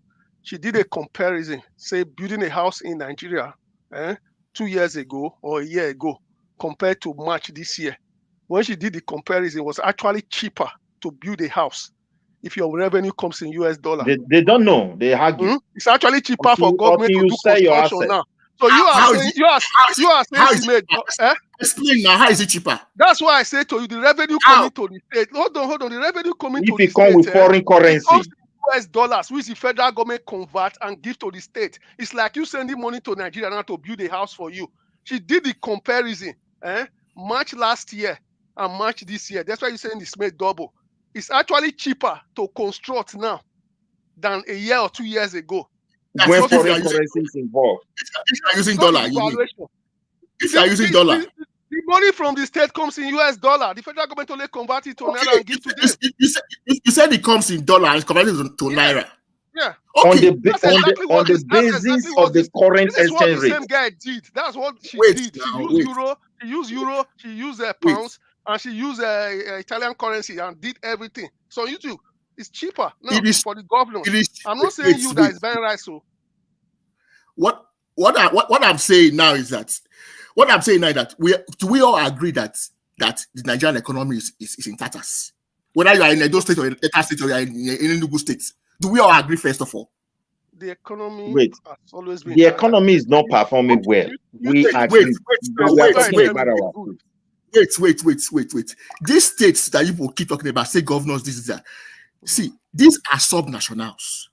She did a comparison, say building a house in Nigeria 2 years ago or a year ago compared to March this year. When she did the comparison, it was actually cheaper to build a house if your revenue comes in US dollar. They don't know. They argue. It's actually cheaper for government to do construction now. So you are saying explain now, how is it cheaper? That's why I say to you, the revenue coming to the state. Hold on. The revenue coming to the state. If it come with foreign currency, it comes to US dollars, which the federal government convert and give to the state. It's like you sending money to Nigeria now to build a house for you. She did the comparison, March last year and March this year. That's why you're saying it's made double. It's actually cheaper to construct now than a year or 2 years ago. When foreign currency is involved. If you are using dollar, if you are using dollar. The money from the state comes in US dollar. The federal government only convert it to naira and give to them. You said it comes in dollar and it's converted to naira. Yeah. Okay. On the basis of the current exchange rate. The same guy did. That's what she did. She used euro, she used pounds, and she used Italian currency and did everything. So YouTube, it's cheaper now for the government. I'm not saying that is buying rice. So what I'm saying now is that we all agree that the Nigerian economy is in tatters. Whether you are in Edo State or in Delta State or you are in Enugu State, do we all agree first of all? The economy has always been. The economy is not performing well. We agree. Wait. These states that you keep talking about, state governors, this is that. See, these are subnationals.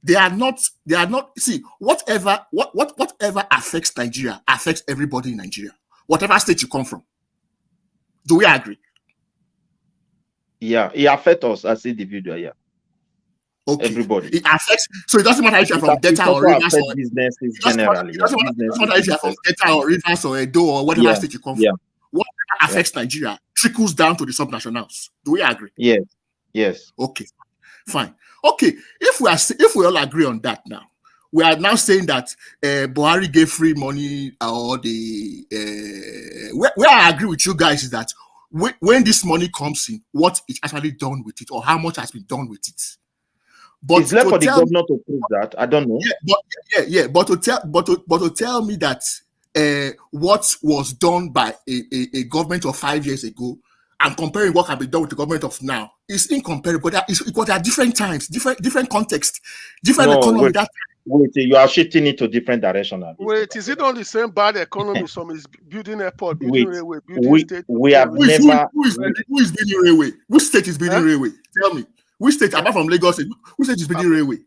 They are not. See, whatever affects Nigeria affects everybody in Nigeria, whatever state you come from. Do we agree? Yeah, it affects us as individual. Yeah. Okay. Everybody. It affects. So it doesn't matter if you're from Delta or Rivers or businesses generally. It doesn't matter if you're from Delta or Rivers or Edo or whatever state you come from. Whatever affects Nigeria trickles down to the subnationals. Do we agree? Yes. Okay. Fine. Okay. If we all agree on that now, we are now saying that Buhari gave free money or where I agree with you guys is that when this money comes in, what is actually done with it or how much has been done with it. But it's left for the governor to prove that. I don't know. But to tell me that what was done by a government of 5 years ago and comparing what can be done with the government of now is incomparable. Because there are different times, different context, different economy. Wait, you are shifting into different direction. Wait, is it not the same bad economy? Some is building airport, building railway, building state. We have who is building railway? Which state is building railway? Tell me. Which state, apart from Lagos, which state is building railway?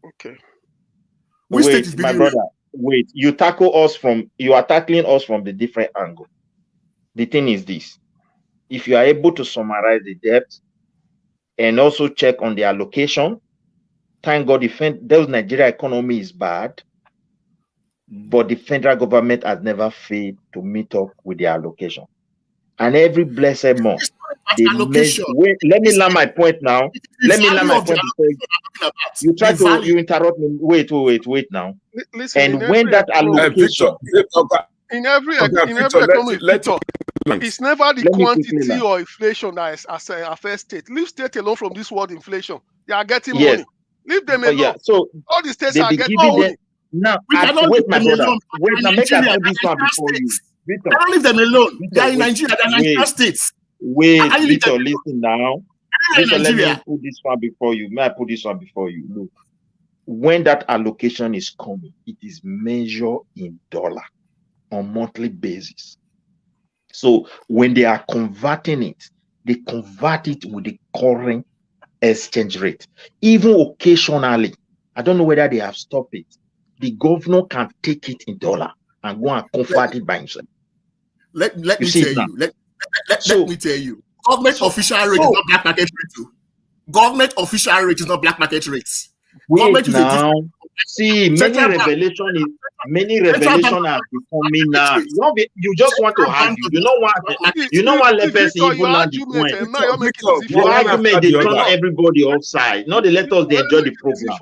Okay. Which state is building railway? Wait, you are tackling us from the different angle. The thing is this: if you are able to summarize the debt and also check on the allocation, thank God the Nigeria economy is bad, but the federal government has never failed to meet up with the allocation. And every blessed month, let me land my point now. Let me land my point before you interrupt me. Wait now. Listen, and when that allocation in every economy, it's never the quantity or inflation that is affects state. Leave state alone from this word inflation. They are getting money. Leave them alone. Yeah. So all the states are getting money. Now, wait, my brother. Wait, now make I put this one before you. Victor, I don't leave them alone. They are in Nigeria. They are Nigerian states. Wait, Victor, listen now. Victor, let me put this one before you. May I put this one before you? Look, when that allocation is coming, it is measured in dollar on monthly basis. So when they are converting it, they convert it with the current exchange rate. Even occasionally, I don't know whether they have stopped it. The governor can take it in dollar and go and convert it by himself. Let me tell you. Government official rate is not black market rate too. Government official rate is not black market rates. Wait now. See, many revelation are becoming now. You just want to argue. You don't want let person even land the point. Your argument they turn everybody offside. Not they let us enjoy the program.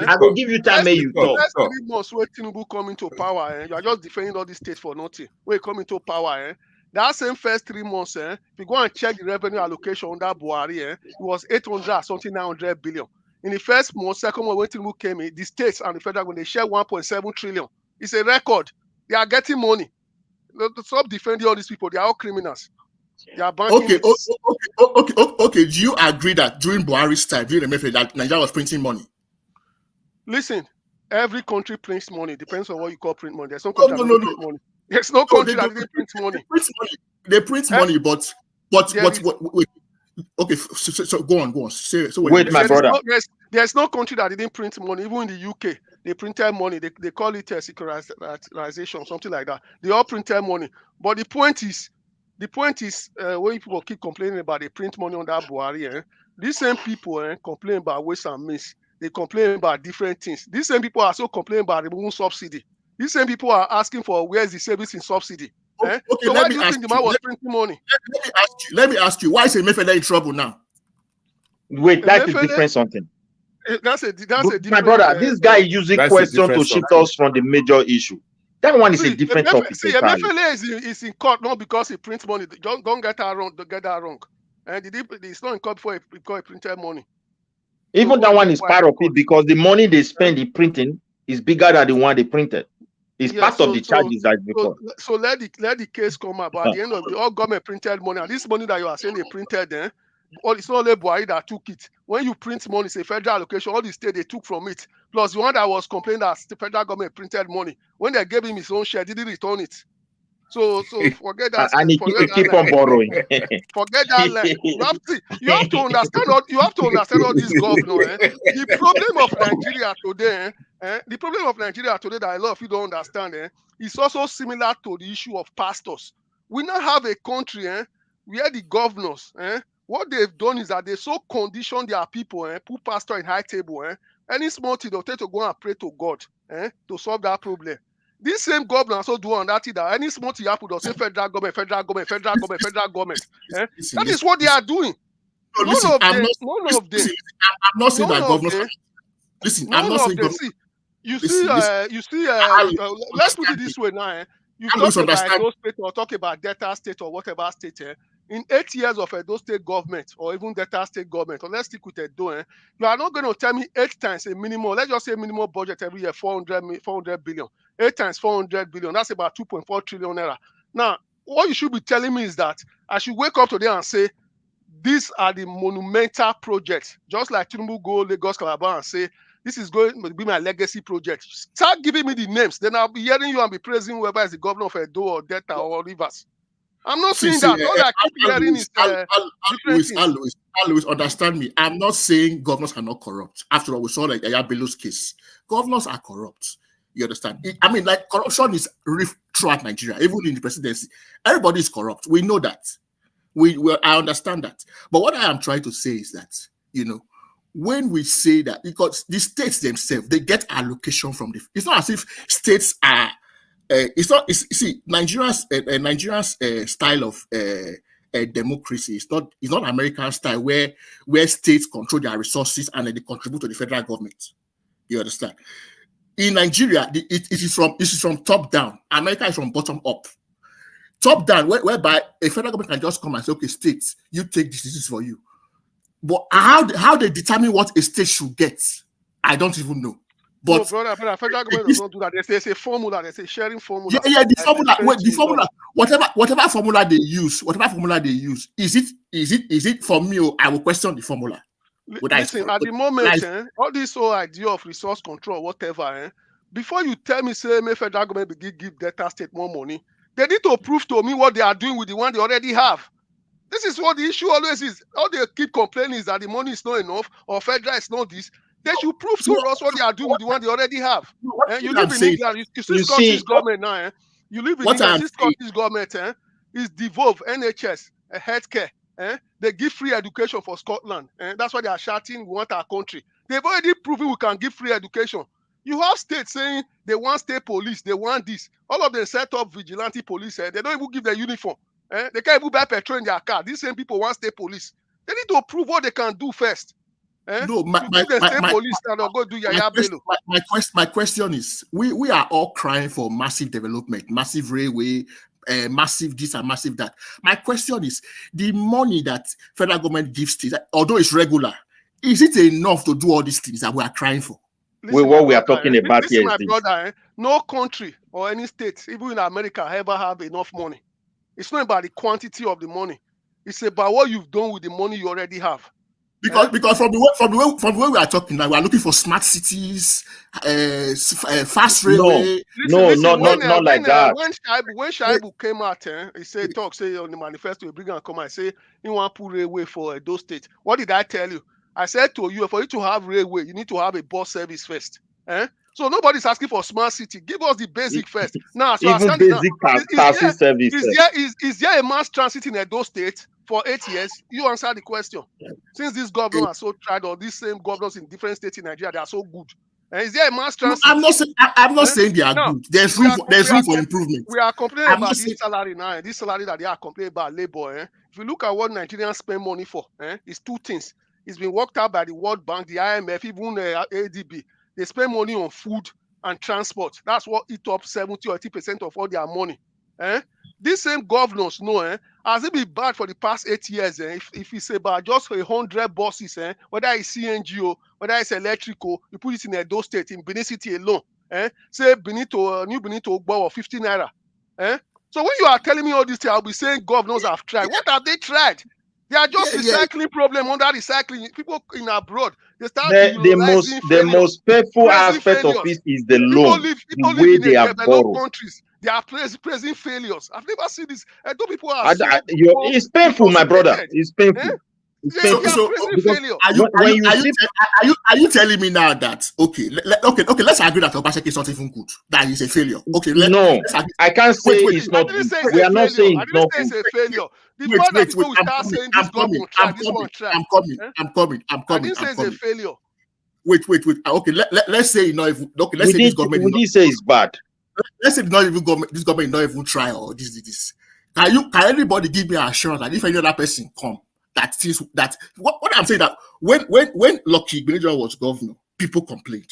I will give you time, may you talk. First 3 months when Tinubu come into power, you are just defending all these states for nothing. When you come into power, that same first 3 months, if you go and check the revenue allocation under Buhari, it was 900 billion. In the first month, second month, when Tinubu came in, the states and the federal government, they share 1.7 trillion. It's a record. They are getting money. Stop defending all these people. They are all criminals. They are banking. Okay. Do you agree that during Buhari's time, during the method, that Nigeria was printing money? Listen, every country prints money. Depends on what you call print money. There's no country that doesn't print money. There's no country that didn't print money. They print money, but wait. Okay, so go on. Wait, my brother. There's no country that didn't print money. Even in the UK, they printed money. They call it secularization, something like that. They all printed money. But the point is, when people keep complaining about they print money under Buhari, these same people complain about waste and means. They complain about different things. These same people are also complaining about removing subsidy. These same people are asking for where's the savings in subsidy. Okay, so why do you think the man was printing money? Let me ask you, why is Emefiele in trouble now? Wait, that's a different something. That's a different. My brother, this guy using question to shift us from the major issue. That one is a different topic. See, Emefiele is in court not because he prints money. Don't get that wrong. Don't get that wrong. And it's not in court before he printed money. Even that one is part of it because the money they spend in printing is bigger than the one they printed. It's part of the charges that before. So let the case come up. But at the end of the all government printed money, and this money that you are saying they printed, it's not only Buhari that took it. When you print money, it's a federal allocation. All the state they took from it. Plus the one that was complaining that the federal government printed money. When they gave him his own share, did he return it? So forget that. And he keep on borrowing. Forget that. You have to understand all these governors. The problem of Nigeria today, that a lot of you don't understand, is also similar to the issue of pastors. We now have a country where the governors, what they've done is that they so condition their people, put pastor in high table, any small thing they'll take to go and pray to God to solve that problem. This same government also do on that any small thing happen, they'll say federal government. That is what they are doing. None of them. I'm not saying that government. Listen, I'm not saying government. You see, let's put it this way now. You talk about Edo State or talk about Delta State or whatever state. In 8 years of Edo State government or even Delta State government, or let's stick with Edo, you are not going to tell me 8 times a minimum. Let's just say minimum budget every year, 400 billion. 8 times 400 billion. That's about 2.4 trillion naira. Now, what you should be telling me is that I should wake up today and say, these are the monumental projects. Just like Tinubu go Lagos Calabar and say, this is going to be my legacy project. Start giving me the names. Then I'll be hearing you and be praising whoever is the governor of Edo or Delta or Rivers. I'm not saying that. All I keep hearing is different things. Alois, understand me. I'm not saying governors are not corrupt. After all, we saw like Ayabelu's case. Governors are corrupt. You understand? I mean, like, corruption is rife throughout Nigeria, even in the presidency. Everybody is corrupt. We know that. I understand that. But what I am trying to say is that, you know, when we say that, because the states themselves, they get allocation from the, it's not as if states are, Nigeria's style of democracy is not American style where states control their resources and then they contribute to the federal government. You understand? In Nigeria, it is from top down. America is from bottom up. Top down, whereby a federal government can just come and say, okay, states, you take this is for you. But how they determine what a state should get, I don't even know. But no, brother, federal government does not do that. There's a formula, there's a sharing formula. Yeah, the formula, whatever formula they use, is it for me? I will question the formula. Listen, at the moment, all this whole idea of resource control, whatever, before you tell me, say, may federal government give Delta State more money, they need to prove to me what they are doing with the one they already have. This is what the issue always is. All they keep complaining is that the money is not enough or federal is not this. They should prove to us what they are doing with the one they already have. You live in England, you see Scottish government now. You live in England, you see Scottish government is devolve NHS, healthcare. They give free education for Scotland. That's why they are shouting, we want our country. They've already proven we can give free education. You have states saying they want state police, they want this. All of them set up vigilante police. They don't even give their uniform. They can't even buy petrol in their car. These same people want state police. They need to prove what they can do first. No, my question is, we are all crying for massive development, massive railway, massive this and massive that. My question is, the money that federal government gives to, although it's regular, is it enough to do all these things that we are crying for? Listen, what we are talking about here is my brother, no country or any state, even in America, ever have enough money. It's not about the quantity of the money. It's about what you've done with the money you already have. Because from the way we are talking now, we are looking for smart cities, fast railway. Not like that. When Shaibu came out, he said, say on the manifesto, he bring and come and say, you want to put railway for those states. What did I tell you? I said to you, for you to have railway, you need to have a bus service first. So nobody's asking for smart city. Give us the basic first. Now, so even basic taxi service. Is there a mass transit in Edo State for 8 years? You answer the question. Since these governors are so tried, or these same governors in different states in Nigeria, they are so good. Is there a mass transit? No, I'm not saying they are good. There's room for improvement. We are complaining about this salary now. This salary that they are complaining about labor. If you look at what Nigerians spend money for, it's two things. It's been worked out by the World Bank, the IMF, even ADB. They spend money on food and transport. That's what eat up 70 or 80% of all their money. These same governors know, has it been bad for the past 8 years? If it's about just 100 buses, whether it's CNG, whether it's electrical, you put it in Edo State, in Benin City alone. Say New Benito Ogbo 50 naira. So when you are telling me all this, I'll be saying governors have tried. What have they tried? They are just recycling problem under recycling. People in abroad, they start the most painful aspect of it is the loan. People live in developed countries. They are praising failures. I've never seen this. People are it's painful, my brother. It's painful. Are you telling me now that let's agree that Obaseki is not even good, that is a failure? I can't say it's not good. We are not saying it's not good. It's a failure. The fact that people will start saying this government tried, this one tried. I'm coming. I didn't say it's a failure. Wait. Okay, let's say not even. Okay, let's say this government. We didn't say it's bad. Let's say not even government. This government not even try or this. Can anybody give me assurance that if any other person come, that what I'm saying, that when Lucky Benedict was governor, people complained.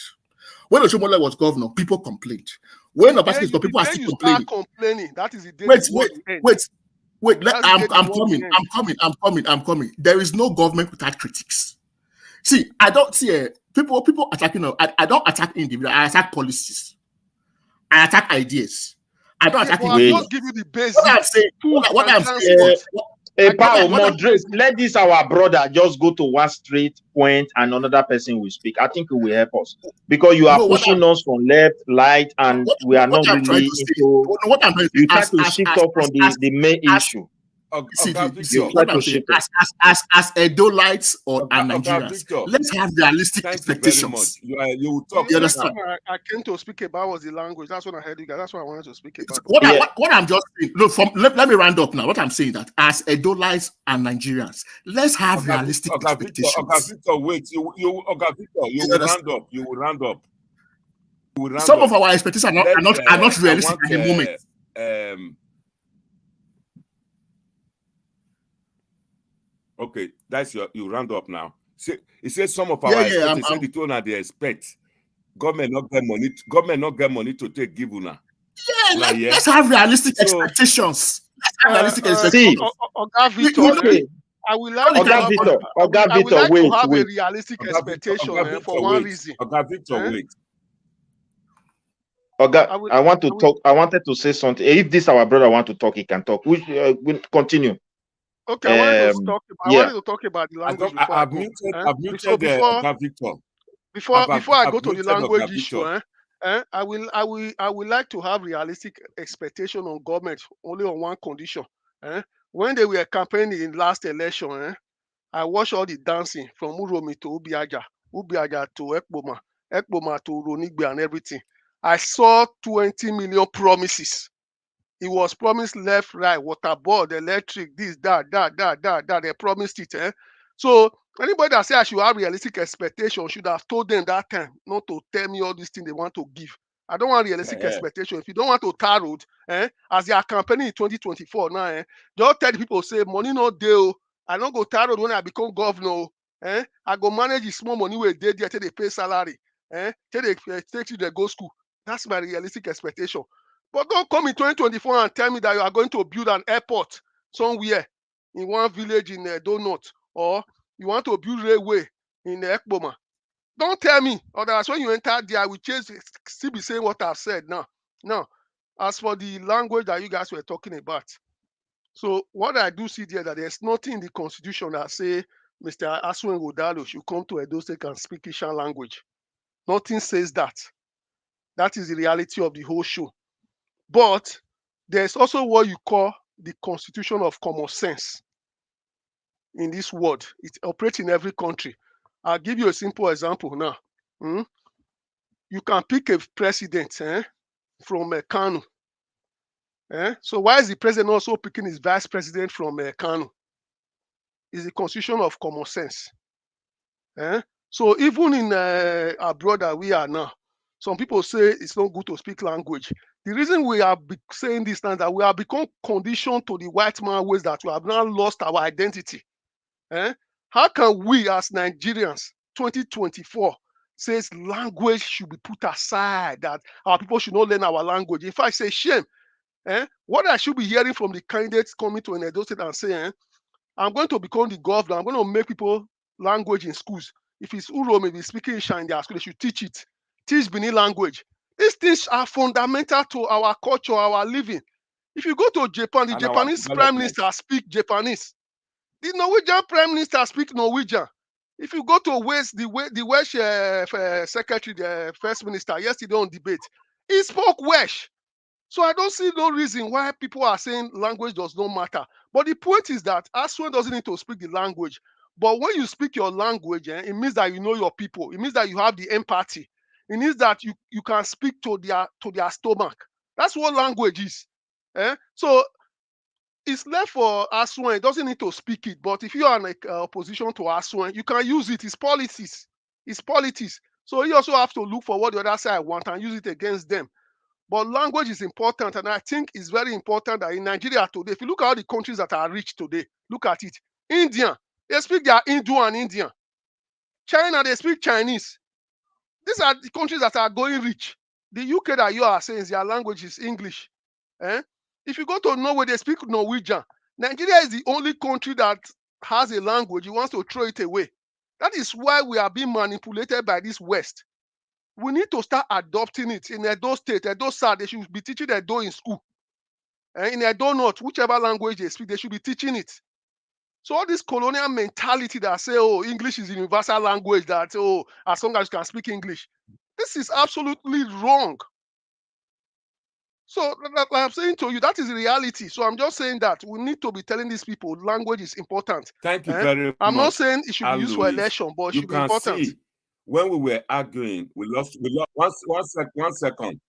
When Oshomola was governor, people complained. When Obaseki was governor, people are still complaining. That is the day. Wait. I'm coming. There is no government without critics. See, I don't see people attacking. I don't attack individuals. I attack policies. I attack ideas. I don't Yeah, attack but him. I Wait. just give you the basic What I'm saying, food what and I'm saying, transport. Power what I'm moderate. Let this our brother just go to one straight point and another person will speak. I think it will help us because you are No, pushing us from left, right, and we are not I'm trying really to say, into. what I'm trying to You say, try to shift off from the main issue. see, You try what to I'm saying, shift off. as Edolites or and Nigerians, Victor, let's have realistic thank you very much. expectations. You will The talk. You only understand? thing I came to speak about was the language. That's what I heard you guys. That's what I wanted to speak about. What I'm just saying, look, let me round up now. What I'm saying that as Edolites and Nigerians, let's have realistic expectations. Victor, wait. You will round up. You will round up. Some of our expectations are not realistic at the moment. Okay, that's you round up now. It says some of Yeah, our yeah, expectations, the tone they expect. Government not get money to take give una. Let's have realistic expectations. Let's have realistic expectations. Oga Victor, okay. I would like Oga Victor, to have wait. a realistic expectation for one reason. Oga Victor, wait. Oga, I wanted to say something. If this our brother want to talk, he can talk. We'll continue. Okay, I wanted to talk about the language before I go. I've muted Oga Victor. Before I go to the language issue, I will like to have realistic expectation on government only on one condition. When they were campaigning in last election, I watched all the dancing from Uromi to Ubiaja to Ekpoma to Ronigbe and everything. I saw 20 million promises. It was promised left, right, water board, electric, this, that. They promised it. So anybody that say I should have realistic expectation should have told them that time not to tell me all these things they want to give. I don't want realistic expectation. If you don't want to tar road, as they are campaigning in 2024 now, just tell the people say money no deal. I don't go tar road when I become governor. I go manage the small money where they there till they pay salary. Till they take you to go school. That's my realistic expectation. But don't come in 2024 and tell me that you are going to build an airport somewhere in one village in Donut, or you want to build railway in Ekpoma. Don't tell me. Otherwise, when you enter there, I will still be saying what I've said now. Now, as for the language that you guys were talking about, so what I do see there that there's nothing in the constitution that say Mr. Aswen Godalo should come to Edo State and speak Ishan language. Nothing says that. That is the reality of the whole show. But there's also what you call the constitution of common sense in this world. It operates in every country. I'll give you a simple example now. You can pick a president from Kano. So why is the president also picking his vice president from Kano? It's the constitution of common sense. So even in abroad that we are now, some people say it's not good to speak language. The reason we are saying this now is that we have become conditioned to the white man ways that we have now lost our identity. How can we as Nigerians, 2024, says language should be put aside, that our people should not learn our language? In fact, it's a shame. What I should be hearing from the candidates coming to an Edo State and saying, I'm going to become the governor, I'm going to make people language in schools. If it's Uro, maybe speaking Isha in their school, they should teach it. Teach Bini language. These things are fundamental to our culture, our living. If you go to Japan, the Japanese prime minister speak Japanese. The Norwegian prime minister speak Norwegian. If you go to Wales, the Welsh secretary, the first minister, yesterday on debate, he spoke Welsh. So I don't see no reason why people are saying language does not matter. But the point is that Aswan doesn't need to speak the language. But when you speak your language, it means that you know your people. It means that you have the empathy. It means that you can speak to their stomach. That's what language is. So it's left for Aswan. It doesn't need to speak it. But if you are in opposition to Aswan, you can use it. It's politics. It's politics. So you also have to look for what the other side want and use it against them. But language is important, and I think it's very important that in Nigeria today, if you look at all the countries that are rich today, look at it. India, they speak their Hindu and Indian. China, they speak Chinese. These are the countries that are going rich. The UK that you are saying their language is English. If you go to Norway, they speak Norwegian. Nigeria is the only country that has a language. He wants to throw it away. That is why we are being manipulated by this West. We need to start adopting it in Edo State, Edo South. They should be teaching Edo in school. And in Edo North, whichever language they speak, they should be teaching it. So all this colonial mentality that say, oh, English is universal language, that, oh, as long as you can speak English, this is absolutely wrong. So like I'm saying to you, that is the reality. So I'm just saying that we need to be telling these people language is important. Thank you very much. I'm not saying it should be used for Alois. election, but it You should be can important. see when we were arguing, we lost one second.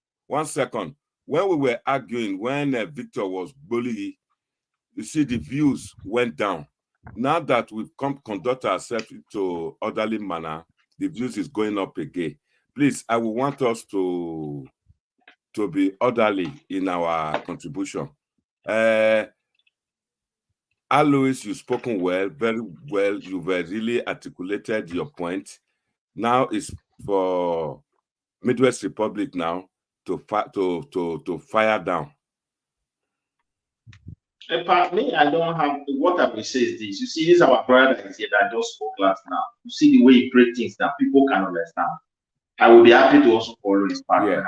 When we were arguing, when Victor was bullying, you see the views went down. Now that we've conduct ourselves into orderly manner, the views is going up again. Please, I will want us to be orderly in our contribution. Alois, you've spoken well, very well. You've really articulated your point. Now it's for Midwest Republic now to fire down. Me, I don't have what I will say is this. You see, this is our brother that is here that just spoke last now. You see the way he breaks things that people can understand. I will be happy to also follow his path. Yeah.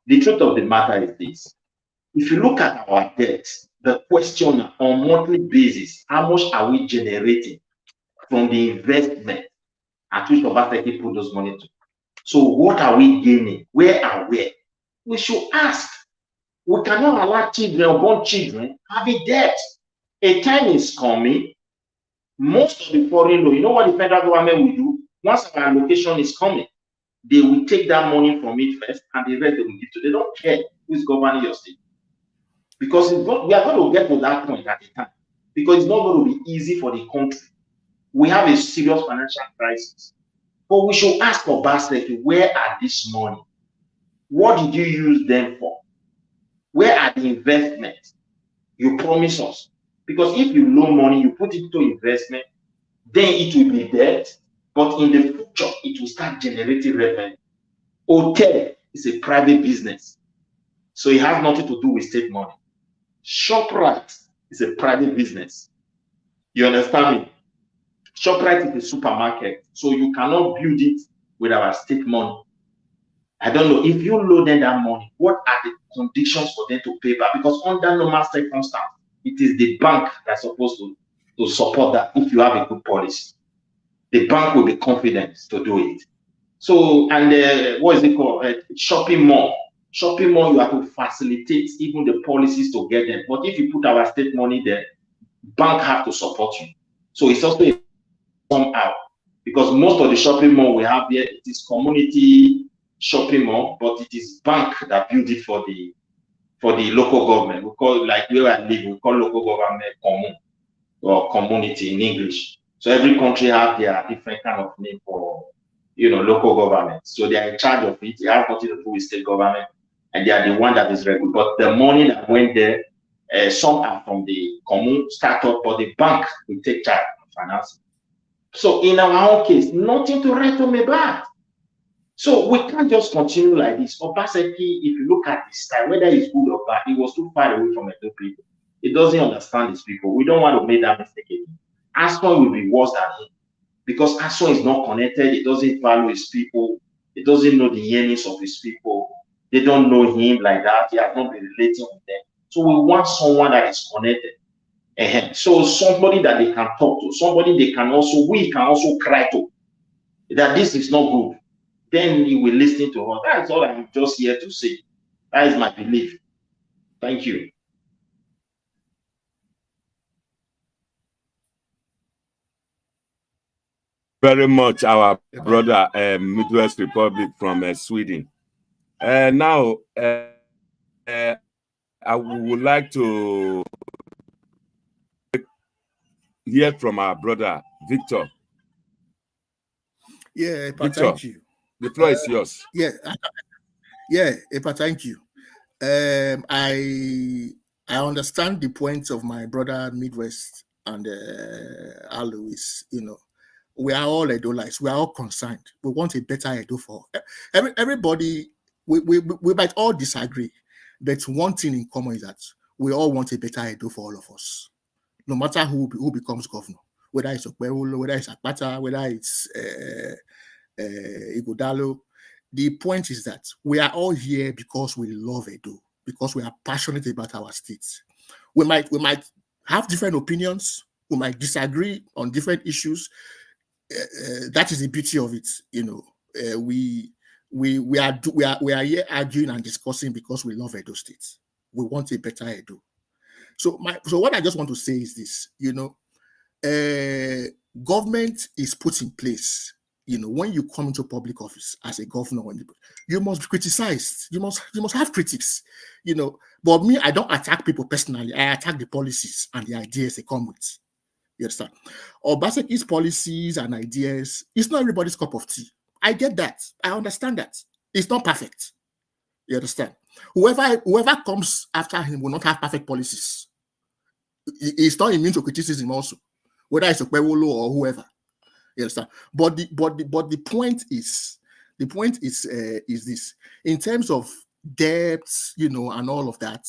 The truth of the matter is this. If you look at our debt, the question on monthly basis, how much are we generating from the investment at which Obaseki put those money to? So what are we gaining? Where are we? We should ask. We cannot allow children, unborn children, having debt. A time is coming. Most of the foreign law, you know what the federal government will do? Once an allocation is coming, they will take that money from it first, and the rest they will give to. They don't care who is governing your state. Because we are going to get to that point at the time. Because it's not going to be easy for the country. We have a serious financial crisis. But we should ask Obaseki, where are this money? What did you use them for? Where are the investments you promise us? Because if you loan money, you put it to investment, then it will be debt. But in the future, it will start generating revenue. Hotel is a private business. So it has nothing to do with state money. ShopRite is a private business. You understand me? ShopRite is a supermarket. So you cannot build it with our state money. I don't know. If you loan them that money, what are the conditions for them to pay back? Because under normal circumstances, it is the bank that's supposed to support that if you have a good policy. The bank will be confident to do it. So, and what is it called? Shopping mall. Shopping mall, you have to facilitate even the policies to get them. But if you put our state money there, bank have to support you. So it's also somehow, because most of the shopping mall we have here, it is community shopping mall, but it is bank that build it for the local government. We call, like where I live, we call local government commune or community in English. So every country have their different kind of name for, you know, local government. So they are in charge of it. They have nothing to do with state government, and they are the one that is regular. But the money that went there, some are from the commune startup, but the bank will take charge of financing. So in our own case, nothing to write on me back. So we can't just continue like this. Obaseki, if you look at this style, whether it's good or bad, it was too far away from Edo people. It doesn't understand these people. We don't want to make that mistake again. Aston will be worse than him because Aston is not connected. It doesn't value his people. It doesn't know the yearnings of his people. They don't know him like that. He has not been relating with them. So we want someone that is connected. So somebody that they can talk to, somebody we can also cry to, that this is not good. Then he will listen to us. That's all I'm just here to say. That is my belief. Thank you. Very much, our brother, Midwest Republic from Sweden. Now, I would like to hear from our brother, Victor. Yeah, Victor, thank you. The floor is yours. Yeah, thank you. I understand the points of my brother Midwest and Alois. You know, we are all Edolites. We are all concerned. We want a better Edo for everybody. We might all disagree, but one thing in common is that we all want a better Edo for all of us, no matter who becomes governor, whether it's Okpewolo, whether it's Akpata, whether it's Ighodalo. The point is that we are all here because we love Edo, because we are passionate about our states. We might have different opinions. We might disagree on different issues. That is the beauty of it. We are here arguing and discussing because we love Edo State. We want a better Edo. So what I just want to say is this. Government is put in place. When you come into public office as a governor, you must be criticized. You must have critics. But me, I don't attack people personally. I attack the policies and the ideas they come with. You understand? Obaseki's policies and ideas, it's not everybody's cup of tea. I get that. I understand that. It's not perfect. You understand? Whoever comes after him will not have perfect policies. It's not immune to criticism also, whether it's Okpewolo or whoever. You understand? But the point is this: in terms of depth, and all of that,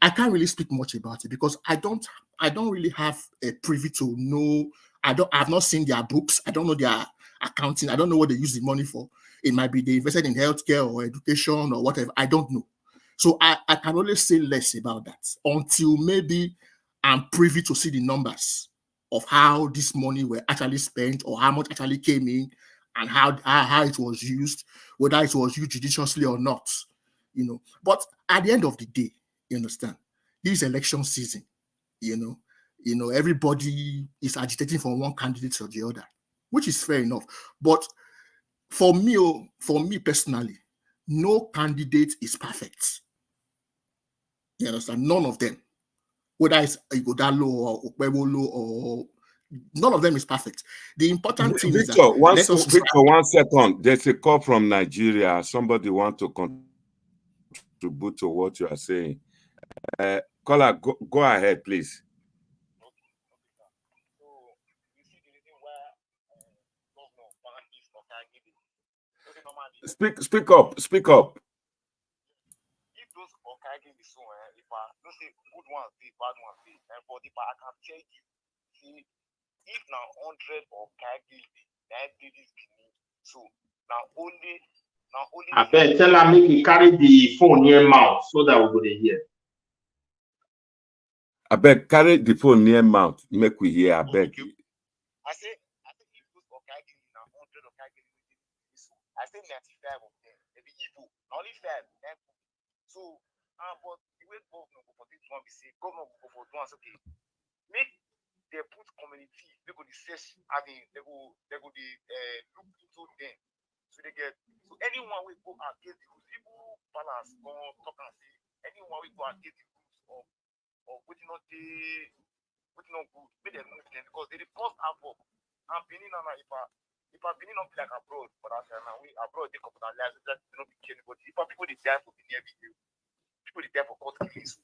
I can't really speak much about it because I don't really have a privy to know. I've not seen their books. I don't know their accounting. I don't know what they use the money for. It might be they invested in healthcare or education or whatever. I don't know. So I can only say less about that until maybe I'm privy to see the numbers of how this money were actually spent or how much actually came in and how it was used, whether it was used judiciously or not. But at the end of the day, you understand, this election season, everybody is agitating for one candidate or the other, which is fair enough. But for me personally, no candidate is perfect. You understand? None of them. Whether it's Igodalo or Okpewolo or none of them is perfect. The important thing is that Victor, 1 second. There's a call from Nigeria. Somebody want to contribute to what you are saying. Caller, go ahead, please. Speak up. If those Okaghale is so, if I don't say good ones, the bad ones, but if I can tell you, see, if now 100 Okaghale, that did this so now only. I bet tell her make he carry the phone near mouth so that we go to hear. I beg carry the phone near mouth, make we hear. I beg. I say if those Okaghale now 100 Okaghale, I say 95 of them, maybe evil, only 5. So, but the way governor go for this one, we say governor go for one, okay. Make they put community, they go assess, I mean, they go look into them. So they get anyone will go against the rules, people balance go talk and say anyone will go against the rules of what not good, make them move them because they report abroad. And Benin and if I Benin not like abroad, but I say now we abroad they come to our lives, that they not be killing, but if people they die for Benin every day, people they die for court killings.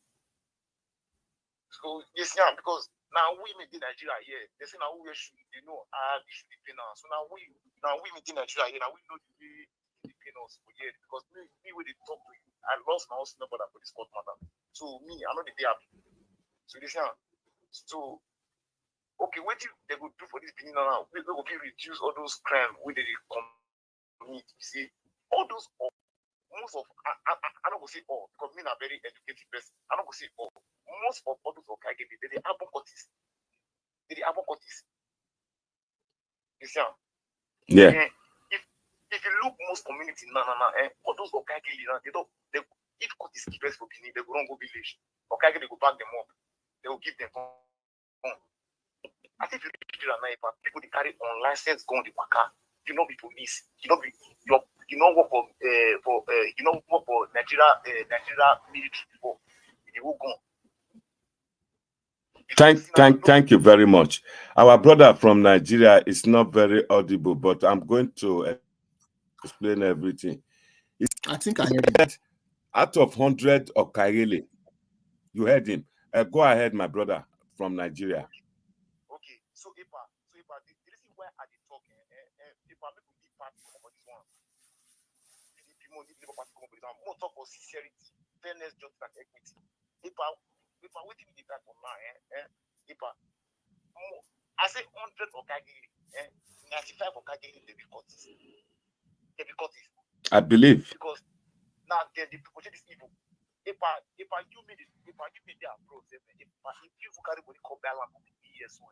So yes, yeah, because now we make in Nigeria here. They say now we should know we should be paying us. So now we make in Nigeria here. Now we know the way they pay us for here because me when they talk to you, I lost my house number for this court matter. So me, I know the day happy. So this yeah. So okay, what they go do for this Benin now? We will reduce all those crimes where they commit. You see, all those most of I don't go say all because me a very educated person. I don't go say all. Most of all those Okaghale, they are courtis. They are courtis. You see? Yeah. If you look most community, all those Okaghale, they if court is keepers for Benin, they go run go village. Okaghale, they go back them up. They will give them gun. I think if you read people they carry unlicensed gun the waka. You not be police. You not work for Nigeria military before. They will go. Thank you very much. Our brother from Nigeria is not very audible, but I'm going to explain everything. I think I heard him. Out of 100 Okaghale, you heard him. Go ahead, my brother from Nigeria. Okay, so the reason why I did talk, if I make a big party come for this one, more talk for sincerity, fairness, justice, and equity. If I waiting with the back on now, I say 100 Okaghale, 95 Okaghale, they be courtis. I believe. Because now the people say this evil. if you meet the approach, if you carry body come back for 50 years, so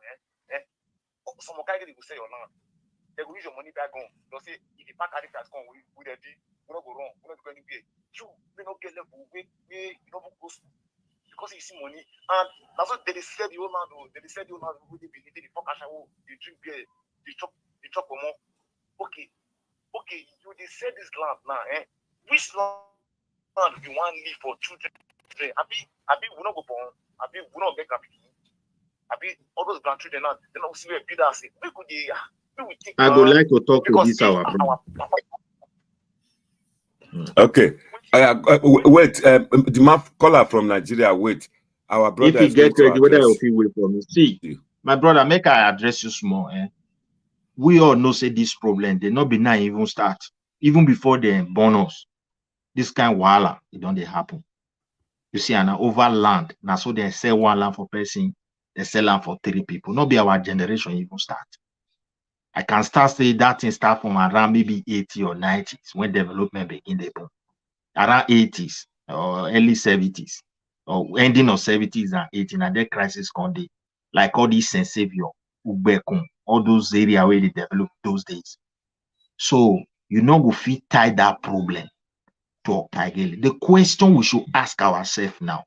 some Okaghele will say your land. They will use your money back home. They'll say if you pack carry cash come, we not go wrong, we not go anywhere. You may not get level where you don't go because you see money. And that's what they said the old man. They said the old man who they believe the fuck cash they drink beer, they chop more. Okay, you they said this land now, which land you want live for children? I be we not go born. I be we not make a I be all those grandchildren now. They not see where Peter say. We could we take. I would like to talk to this our brother. Okay. Wait. The man caller from Nigeria. Wait. Our brother. If he get ready, whether you feel wait for me. See, my brother, make I address you small. We all know say this problem. They not be now even start. Even before they born us. This kind of wahala, it don't they happen. You see, and over land. Now so they sell one land for person, they sell land for 3 people. Not be our generation even start. I can start say that thing start from around maybe 80 or 90s when development begin to boom. Around 80s or early 70s or ending of 70s and 80s, and that crisis come dey. Like all these Saint Savior, Ubekun, all those areas where they developed those days. So you know we fit tie that problem to Okaghele. The question we should ask ourselves now,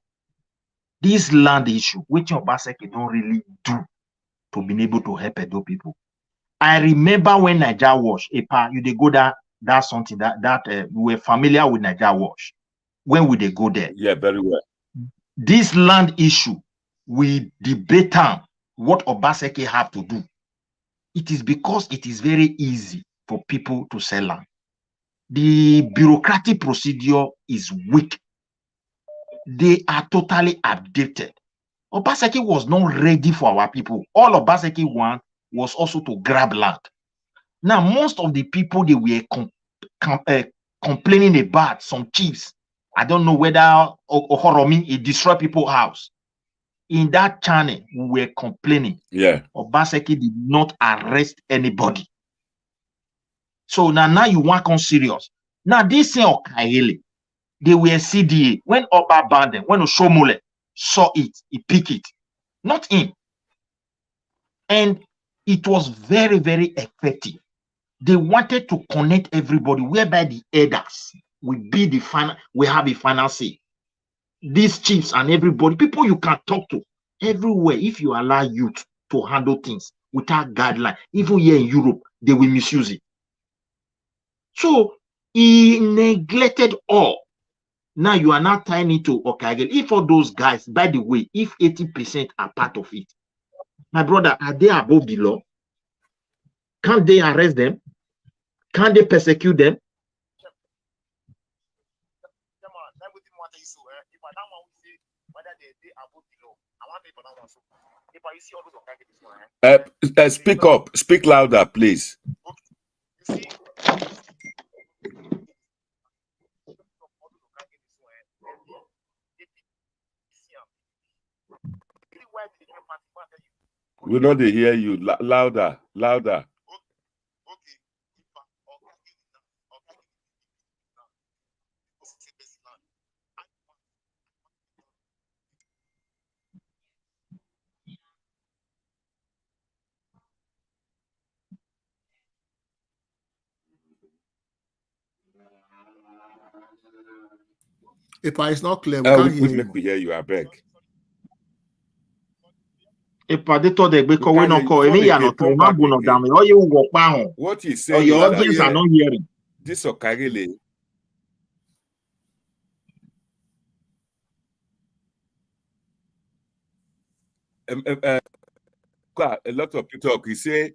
this land issue, which Obaseki don't really do to be able to help Edo people. I remember when Naija Wash, you they go that something that we were familiar with Naija Wash. When would they go there? Yeah, very well. This land issue, we debate on what Obaseki have to do. It is because it is very easy for people to sell land. The bureaucratic procedure is weak. They are totally outdated. Obaseki was not ready for our people. All Obaseki want was also to grab land. Now, most of the people they were complaining about, some chiefs, I don't know whether Ohoromi, it destroyed people's house. In that channel, we were complaining. Yeah. Obaseki did not arrest anybody. So now you want come serious. Now, this thing Okaghele, they were CDA. When Oba banned them, when Oshomole saw it, he picked it. Not him. And it was very, very effective. They wanted to connect everybody, whereby the elders will be the final, we have a final say. These chiefs and everybody, people you can talk to everywhere, if you allow youth to handle things without guideline, even here in Europe, they will misuse it. So he neglected all. Now you are not tying it to Okaghele. If all those guys, by the way, if 80% are part of it, my brother, are they above the law? Can't they arrest them? Can't they persecute them? Speak up. Speak louder, please. We know they hear you. Louder. If it's not clear, we can't hear you. We hear you, I beg. What he's saying your is audience that, are not hearing. This Okaghele, a lot of people talk. He say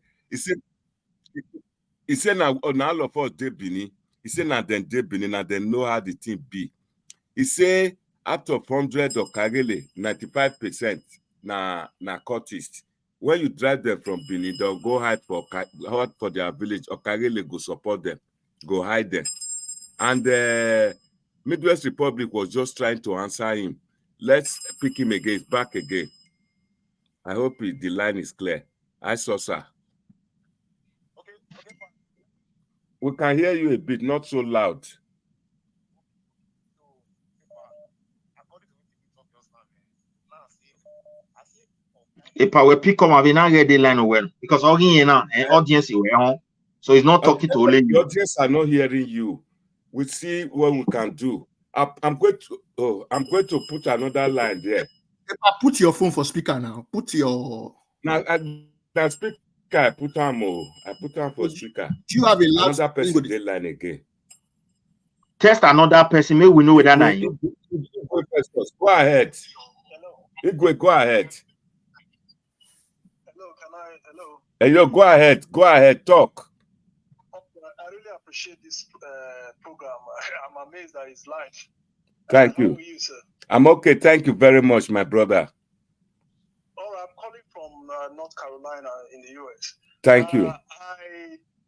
now all of us they Bini. He say now then they Bini, now they know how the team be. He say out of 100 Okaghele, 95% na cultists. When you drive them from Benin, they'll go hide for their village. Okaghele go support them, go hide them. And Midwest Republic was just trying to answer him. Let's pick him again, back again. I hope the line is clear. I saw, sir. Okay. We can hear you a bit, not so loud. If I will pick up, I will not get the line well because audience is home, so it's not talking to only The you. audience are not hearing you. We see what we can do. I'm going to put another line there. Put your phone for speaker now. Put your Now speaker. I put on for speaker. Do you have a Another person they line again. Test another person. Maybe we know whether than you. Go ahead. Hello. Go ahead. Hello, hello. Hello, go ahead. Go ahead. Talk. I really appreciate this program. I'm amazed that it's live. Thank you. How are you, sir? I'm okay. Thank you very much, my brother. Oh, I'm calling from North Carolina in the US. Thank you.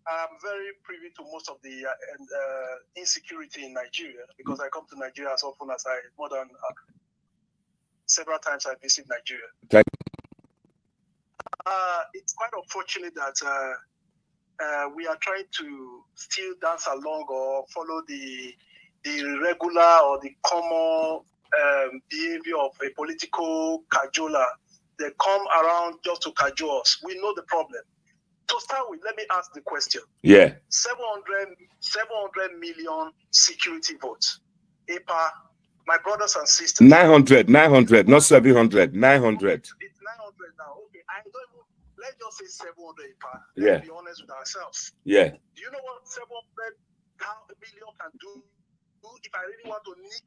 I am very privy to most of the insecurity in Nigeria because I come to Nigeria as often as more than several times I visit Nigeria. Thank It's quite unfortunate that we are trying to still dance along or follow the regular or the common behavior of a political cajoler. They come around just to cajole us. We know the problem. To start with, let me ask the question. Yeah. 700 million security votes. EPA, my brothers and sisters. 900, not 700, 900. It's 900 now. Okay, I don't know. Let's just say 700 EPA. Let's be honest with ourselves. Yeah. Do you know what 700 million can do? If I really want to nip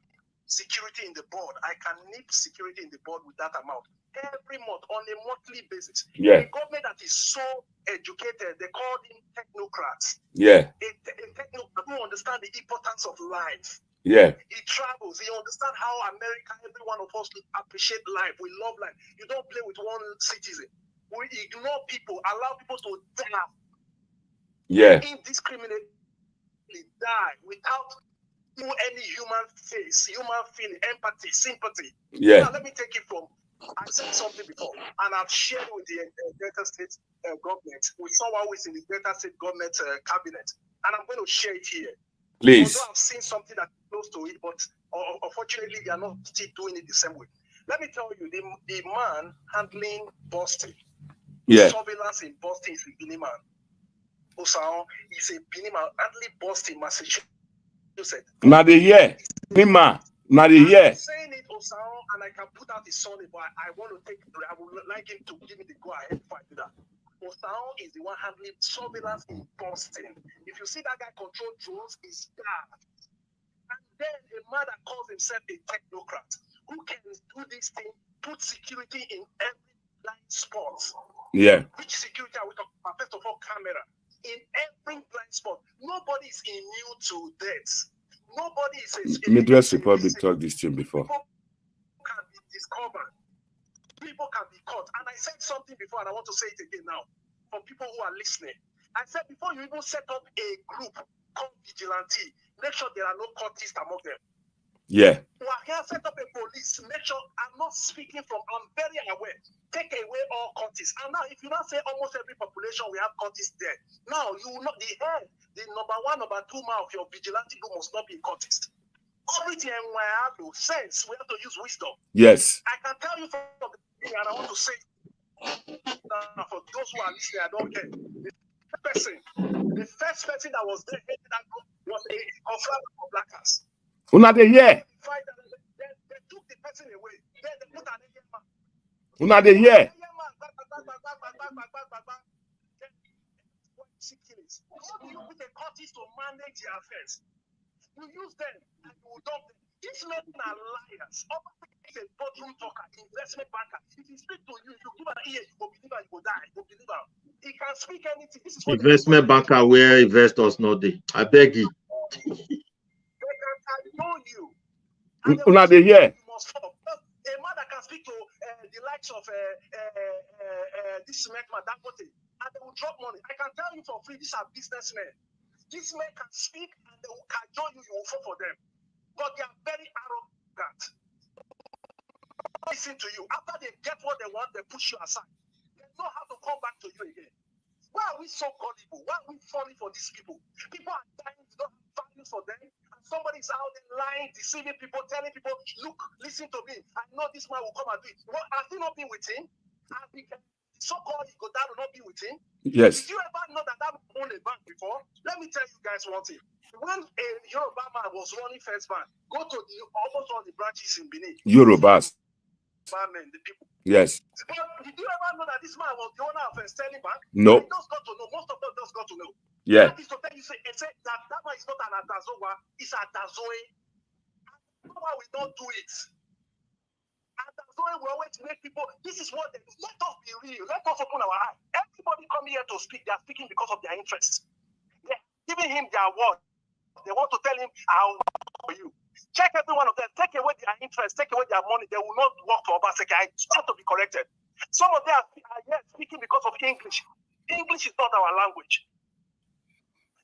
security in the board, I can nip security in the board with that amount every month on a monthly basis. Yeah. A government that is so educated, they call them technocrats. Yeah. A technocrat who understand the importance of life. Yeah. He travels. He understands how America, every one of us appreciate life. We love life. You don't play with one citizen. We ignore people, allow people to die. Yeah. Indiscriminately die without any human face, human feeling, empathy, sympathy. Yeah. Now let me take it from. I said something before, and I've shared with the Delta State government, with someone who is in the Delta State government cabinet, and I'm going to share it here. Please. Although I've seen something that's close to it, but unfortunately they are not still doing it the same way. Let me tell you, the man handling Boston, surveillance in Boston is a Benin man. Osao is a Benin man handling Boston, Massachusetts. Now the year, Nima. Now the year. I'm saying it, Osao, and I can put out his son, but I want to take. I would like him to give me the go ahead if I do that. Osao is the one handling surveillance in Boston. If you see that guy control drones, he's bad. And then a man that calls himself a technocrat who can do this thing, put security in every blind spot. Yeah. Which security are we talking about? First of all, camera. In every blind spot. Nobody is immune to death. Nobody is Midwest Republic talked this thing before. People can be discovered. People can be caught. And I said something before, and I want to say it again now. For people who are listening. I said before you even set up a group called Vigilante, make sure there are no cultists among them. Yeah. Well, here set up a police, make sure I'm not speaking from, I'm very aware. Take away all cultists. And now, if you not say almost every population we have cultists there, now you will not, the head, the number one, number two man of your vigilante group must not be a cultist. Everything we have no sense. We have to use wisdom. Yes. I can tell you from the beginning, and I want to say for those who are listening, I don't care. The first person that was there heading that group was a conflict for blackers. Una the year. They took the person away. Then they put an Indian man. Una the year. You put a cultist to manage their affairs. You use them and you will dump them. These men are liars. He's a boardroom talker, investment banker. If he speaks to you, you give an ear, you go believe her, you go die, you go believe her. He can speak anything. This is what investment banker where investors know they. I beg you. They can cajole you. Una the year. You must follow. A man that can speak to the likes of this man, Dangote, and they will drop money. I can tell you for free, these are businessmen. These men can speak and they will cajole you, you will fall for them. But they are very arrogant. Listen to you. After they get what they want, they push you aside. They know how to come back to you again. Why are we so gullible? Why are we falling for these people? People are dying, we don't have values for them. And Somebody's out there lying, deceiving people, telling people, look, listen to me. I know this man will come and do it. What, has he not been with him? Has the so-called Godad will not be with him? Yes. Did you ever know that owned a bank before? Let me tell you guys one thing. When a Yoruba man was running First Bank, go to almost all the branches in Benin. Yorubas. Men, the people. Yes. But did you ever know that this man was the owner of a Sterling Bank? No. I just got to know. Most of them just got to know. Yeah. That is to tell you, say that man is not an Adazoa, it's a Adazoe. Why we don't do it? Adazoe will always make people, this is what they do. Let us be real. Let us open our eyes. Everybody come here to speak. They are speaking because of their interests. They're giving him their word. They want to tell him, I'll work for you. Check every one of them. Take away their interest. Take away their money. They will not work for Obaseki. I have to be corrected. Some of them are here speaking because of English. English is not our language.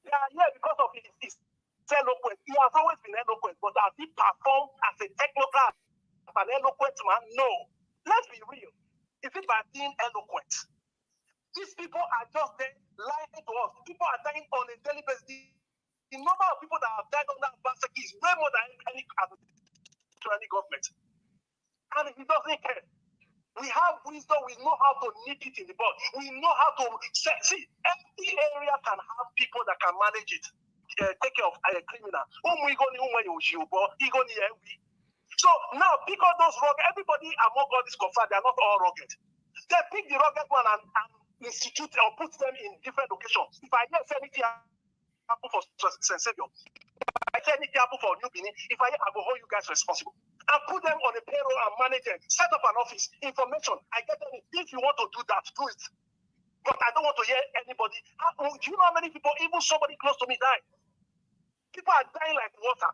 They are here because of his eloquence. He has always been eloquent, but has he performed as a technocrat, as an eloquent man? No. Let's be real. Is it by being eloquent? These people are just there lying to us. People are dying on a daily basis. The number of people that have died under Obaseki is way more than any government. And he doesn't care. We have wisdom. We know how to nip it in the bud. We know how to see. Every area can have people that can manage it. Take care of a criminal. So now, because those rugged, everybody among God is confirmed, they are not all rugged. They pick the rugged one and institute or put them in different locations. If I hear anything happen for St. Savior, I say anything happen for New Benin, if I will hold you guys responsible. And put them on a payroll and manage them. Set up an office, information. I get them. If you want to do that, do it. But I don't want to hear anybody. Do you know how many people, even somebody close to me, die? People are dying like water.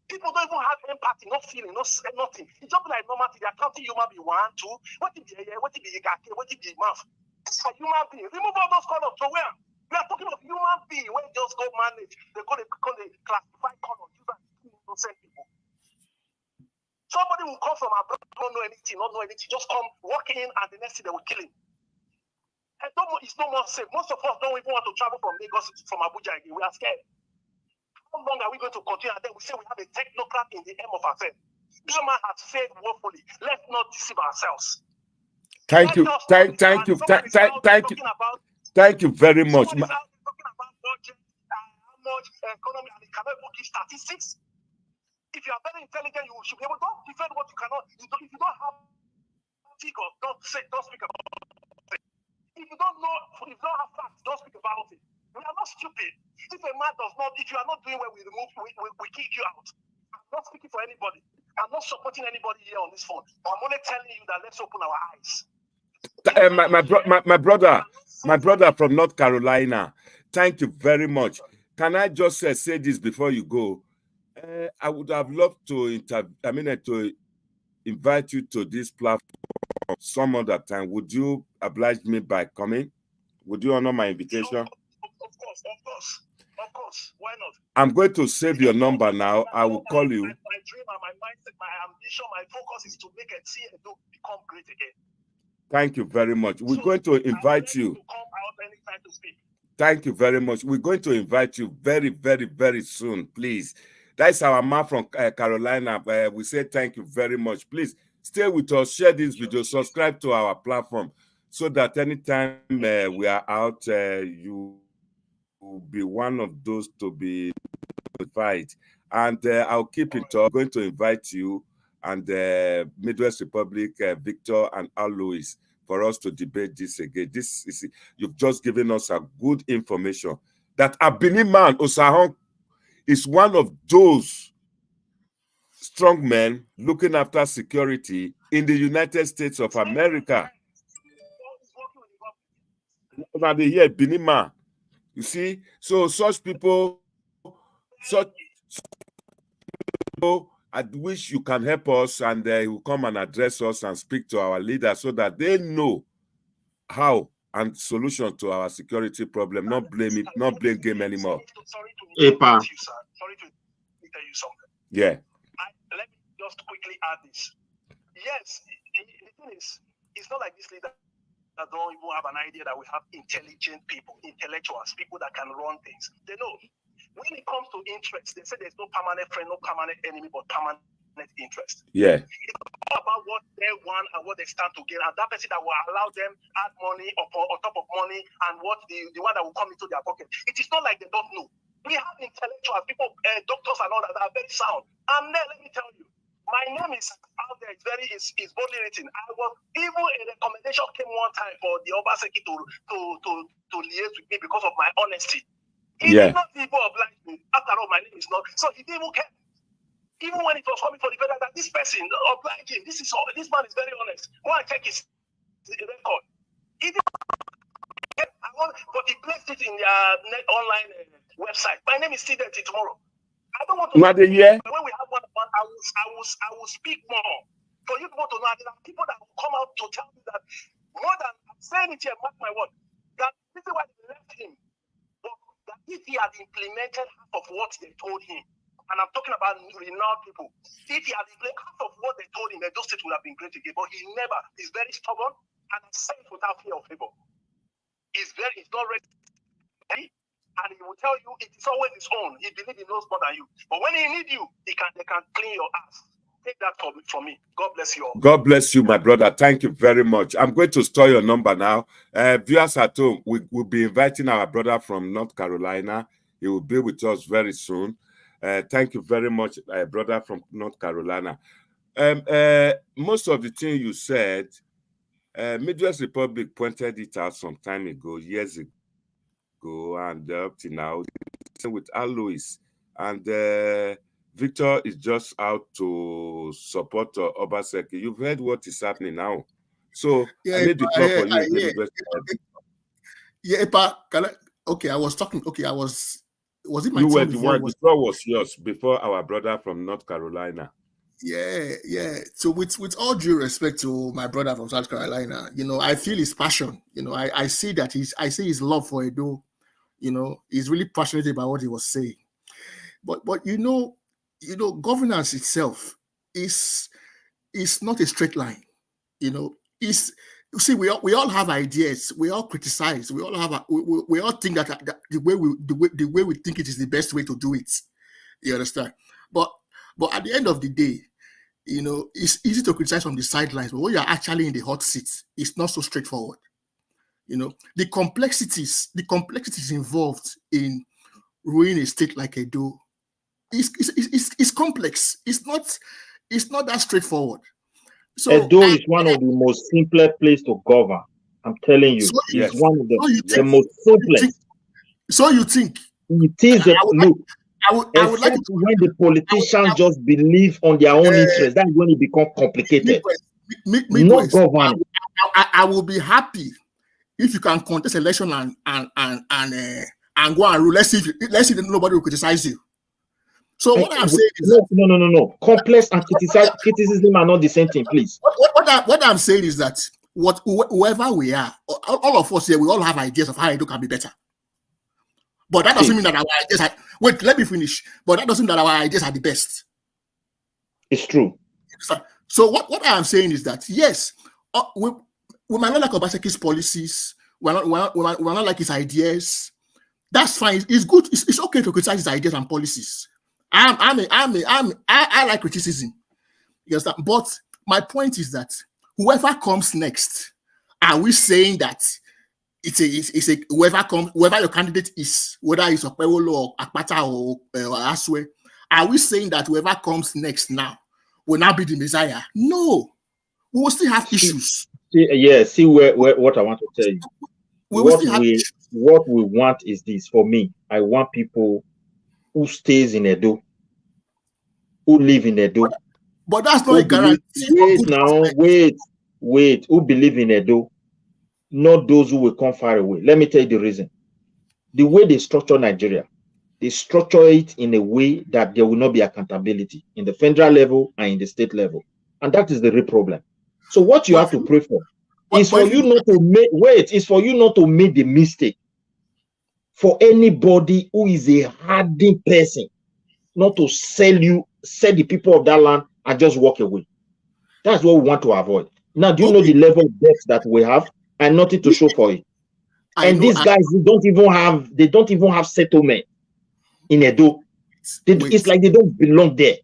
People don't even have empathy, no feeling, nothing. It's just like normal. They are counting human being 1, 2. What if the what if the gate, what if the mouth? These are human beings. Remove all those colors. So where? We are talking of human beings. When just go manage, they go they classify colors. Use that innocent people. Somebody will come from abroad, don't know anything, just come, walk in, and the next thing they will kill him. And it's no more safe. Most of us don't even want to travel from Lagos, from Abuja again. We are scared. How long are we going to continue? And then we say we have a technocrat in the aim of affairs. This man has failed woefully. Let's not deceive ourselves. Thank you. Thank you. Thank you very much. Somebody's out there talking about budget, how much economy, and he cannot even give statistics. If you are very intelligent, you should be able to defend what you cannot. If you don't have figures, don't speak about it. If you don't know, if you don't have facts, don't speak about it. We are not stupid. If a man does not, if you are not doing well, we kick you out. I'm not speaking for anybody. I'm not supporting anybody here on this phone. I'm only telling you that let's open our eyes. My brother from North Carolina, thank you very much. Can I just say this before you go? I would have loved to to invite you to this platform some other time. Would you oblige me by coming? Would you honor my invitation? Of course. Why not? I'm going to save your number now. I will call you. My dream and my mindset, my ambition, my focus is to make Edo become great again. Thank you very much. We're going to invite you. To come out anytime to speak. Thank you very much. We're going to invite you very, very, very soon, please. That's our man from Carolina. We say thank you very much. Please stay with us, share this video, subscribe to our platform so that anytime we are out, you will be one of those to be notified. And I'll keep in touch. I'm going to invite you and Midwest Republic, Victor and Alois, for us to debate this again. This is, you've just given us a good information that a Benin man, Osahon, is one of those strong men looking after security in the United States of America. Now they hear Benin man. You see, so such people, I wish you can help us, and he will come and address us and speak to our leaders so that they know how and solution to our security problem. Not blame game anymore. Sorry to tell you something. Yeah. Let me just quickly add this. Yes, the thing is, it's not like this leader that don't even have an idea that we have intelligent people, intellectuals, people that can run things. They know. when it comes to interest, they say there's no permanent friend, no permanent enemy, but permanent interest. Yeah. It's all about what they want and what they stand to gain, and that person that will allow them add money on top of money, and what the one that will come into their pocket. It is not like they don't know. We have intellectuals, people, doctors and all that are very sound. And then let me tell you, my name is out there. It's boldly written. I was even a recommendation came one time for the Obaseki to liaise with me because of my honesty. He did not even oblige me. After all, my name is not. So he didn't even care. Even when it was coming for the federal, that this person obliged him. This man is very honest. Go and check his record. He didn't. But he placed it in their online website. My name is still there till tomorrow. I don't want to. When we have one-on-one, I will speak more for you people to know. There are people that will come out to tell me that more than I'm saying it here, mark my word, that this is why they left him. But that if he had implemented half of what they told him, and I'm talking about renowned people, if he had implemented half of what they told him, those states would have been great again. But he never. He's very stubborn, and I say it without fear of favor. He's not ready, and he will tell you it is always his own. He believes he knows more than you. But when he needs you, they can clean your ass. Take that from me. God bless you all. God bless you, my brother. Thank you very much. I'm going to store your number now. Viewers at home, we will be inviting our brother from North Carolina. He will be with us very soon. Thank you very much, brother from North Carolina. Most of the things you said, Midwest Republic pointed it out some time ago, years ago, and up to now, with Alois. And Victor is just out to support Obaseki. You've heard what is happening now. So I need the floor for you. Okay, I was talking. Okay, was it my turn? You were the one. The floor was yours before our brother from North Carolina. Yeah. So with all due respect to my brother from South Carolina, I feel his passion. I see that I see his love for Edo. He's really passionate about what he was saying. But governance itself is not a straight line. See, we all have ideas. We all criticize. We all have. We all think that the way we think it is the best way to do it. You understand? But at the end of the day, it's easy to criticize from the sidelines. But when you're actually in the hot seat, it's not so straightforward. The complexities involved in ruining a state like Edo is complex. It's not that straightforward. So Edo is one of the most simple places to govern. I'm telling you, it's one of the most simplest. So you think? It is. I would like when the politicians just believe on their own interest, that's when it becomes complicated. Not governing. I will be happy if you can contest election and go and rule. Let's see if nobody will criticize you. So what I'm saying is no. Complex and criticism are not the same thing, please. What I'm saying is that whoever we are, all of us here, we all have ideas of how Edo can be better. But that doesn't mean that our ideas are... Wait, let me finish. But that doesn't mean that our ideas are the best. It's true. So what I am saying is that, yes, we might not like Obaseki's policies. We're not like his ideas. That's fine. It's good. It's okay to criticize his ideas and policies. I like criticism. You understand? But my point is that whoever comes next, are we saying that it's a whoever your candidate is, whether it's Okpewolo or Akpata or Aswe, are we saying that whoever comes next now will now be the Messiah? No, we will still have issues. See what I want to tell you. What we want is this. For me, I want people who stays in Edo, who live in Edo. But that's not a guarantee. Wait. Who believe in Edo? Not those who will come far away. Let me tell you the reason. The way they structure Nigeria, they structure it in a way that there will not be accountability in the federal level and in the state level. And that is the real problem. So what you have to pray for is for you not to make the mistake for anybody who is a hardened person, not to sell the people of that land and just walk away. That's what we want to avoid. Now, do you know the level of debt that we have? And nothing to show for it. And these guys, they don't even have settlement. in Edo. It's like they don't belong there.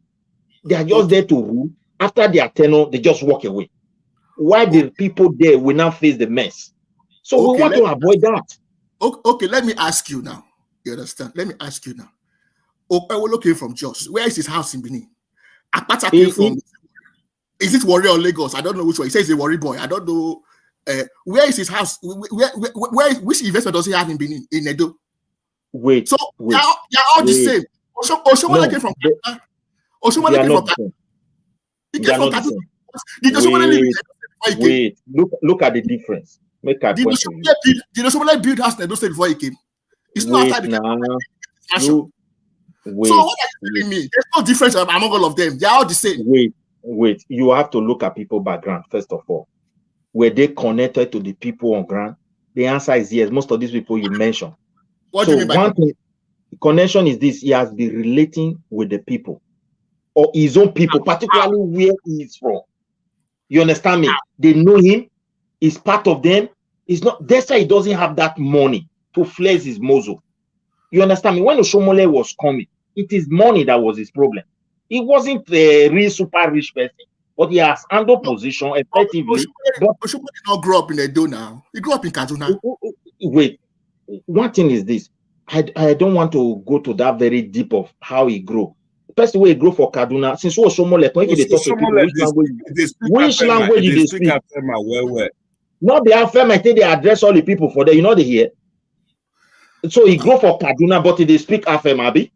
They are just there to rule. After their tenure, they just walk away. Why the people there will now face the mess? So we want to avoid that. Okay, let me ask you now. You understand? Let me ask you now. Okpewolo came from Jos. Where is his house in Benin? Akpata came from. Is it Warri or Lagos? I don't know which one. He says he's a Warri boy. I don't know. Where is his house? Which investment does he have in Benin? In Edo? Wait. So they're all the same. Oshomole came from Kaduna. Oshomole came from Kaduna. He came from Kaduna. Did Oshomole live in Edo before he came? Look at the difference. Make a point to you. Did Oshomole build house in Edo State before he came? It's not outside the So what are you telling me? There's no difference among all of them. They are all the same. Wait. You have to look at people's background first of all. Were they connected to the people on ground? The answer is yes. Most of these people you mentioned. What do you mean by one thing? Connection is this: he has been relating with the people or his own people, particularly where he is from. You understand me? They know him. He's part of them. It's not. That's why he doesn't have that money to flex his muzzle. You understand me? When Oshomole was coming, it is money that was his problem. He wasn't a real super rich person, but he has handled position effectively. Oshomole did not grow up in Edo now. He grew up in Kaduna. Wait, one thing is this. I don't want to go to that very deep of how he grew. The person where he grew for Kaduna, since Oshomole, when they talk to people, which language did they speak? Not the Afem, I think they address all the people for there. You know they hear. So he grew for Kaduna, but they speak Afem, Abi.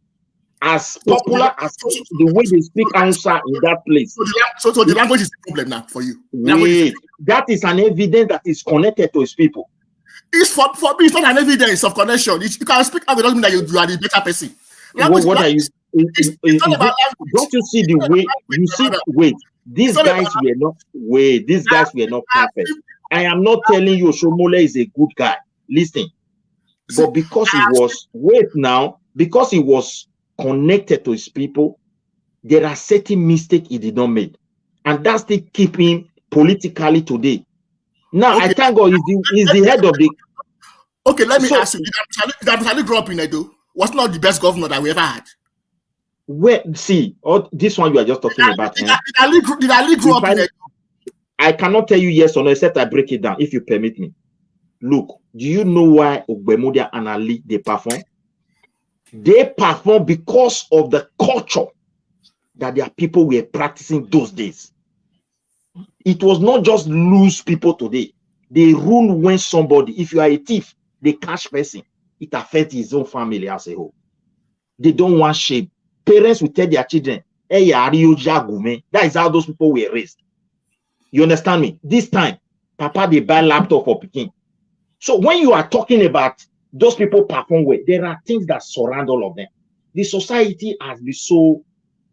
As popular as the way they speak Hausa in that place. So the language is the problem now for you. Wait, that is an evidence that is connected to his people. It's for me, it's not an evidence of connection. You can speak Afem, doesn't mean that you are the better person. What are you? It's not about language. Don't you see the way you see? Wait, these guys were not. Wait, these guys were not perfect. I am not telling you Oshomole is a good guy. Listen, but because he was because he was connected to his people, there are certain mistakes he did not make, and that's the keep him politically today. Now I thank God he's the head of the. Okay, let me ask you: Did Abdulsalim grow up in Edo? Was not the best governor that we ever had? Where see, this one you are just talking about. Did Ali grow up in Edo? I cannot tell you yes or no, except I break it down if you permit me. Look, do you know why Ogbemudia and Ali they perform? They perform because of the culture that their people were practicing those days. It was not just loose people today. They rule when somebody, if you are a thief, they catch person, it affects his own family as a whole. They don't want shame. Parents will tell their children, hey, that is how those people were raised. You understand me? This time, Papa, they buy laptop for Peking. So when you are talking about those people perform well, there are things that surround all of them. The society has been so,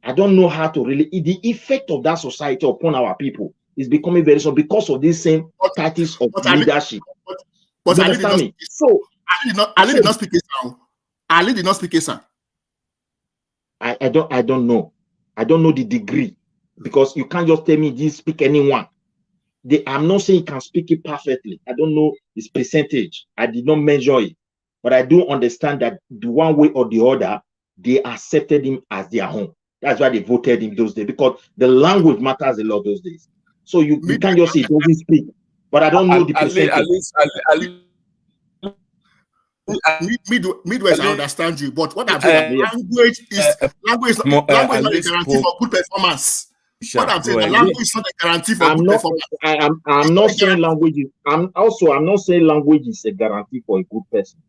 I don't know how to really, the effect of that society upon our people is becoming very strong because of these same titles of leadership. But Ali did not speak. So Ali did not speak Islam. Ali did not speak Islam. I don't know. I don't know the degree because you can't just tell me this speak anyone. I'm not saying he can speak it perfectly. I don't know his percentage. I did not measure it. But I do understand that the one way or the other, they accepted him as their own. That's why they voted him those days, because the language matters a lot those days. So you can't just say he doesn't speak. But I don't know the percentage. Midwest, I understand you. But what I'm saying, language is not a guarantee for good performance. What I'm saying, the language is not a guarantee for good performance. I'm not saying language is. I'm not saying language is a guarantee for a good person.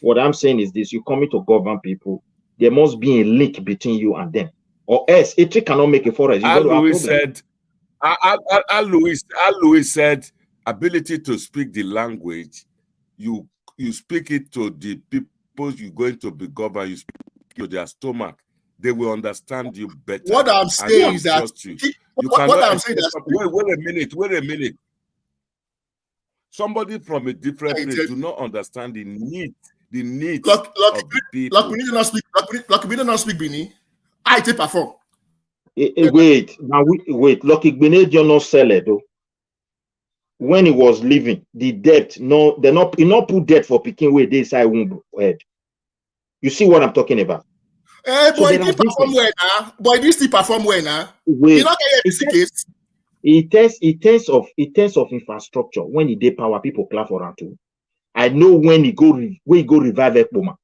What I'm saying is this: you come to govern people, there must be a link between you and them, or else a tree cannot make a forest. Louis said, ability to speak the language, you speak it to the people you're going to be governed. You speak to their stomach. They will understand you better. What I'm saying is that wait a minute. Somebody from a different place do not understand the needs of the people. Like we need to not speak Bini. I take perform. Wait. Lucky Bini did not sell it though. When he was leaving, the debt, he not put debt for picking where they say womb head. You see what I'm talking about? So boy, did perform well now. Boy, did still perform well now. Wait, you not get this case. In terms of infrastructure, when he did power, people clap for him too. I know when he go revive Ekpoma,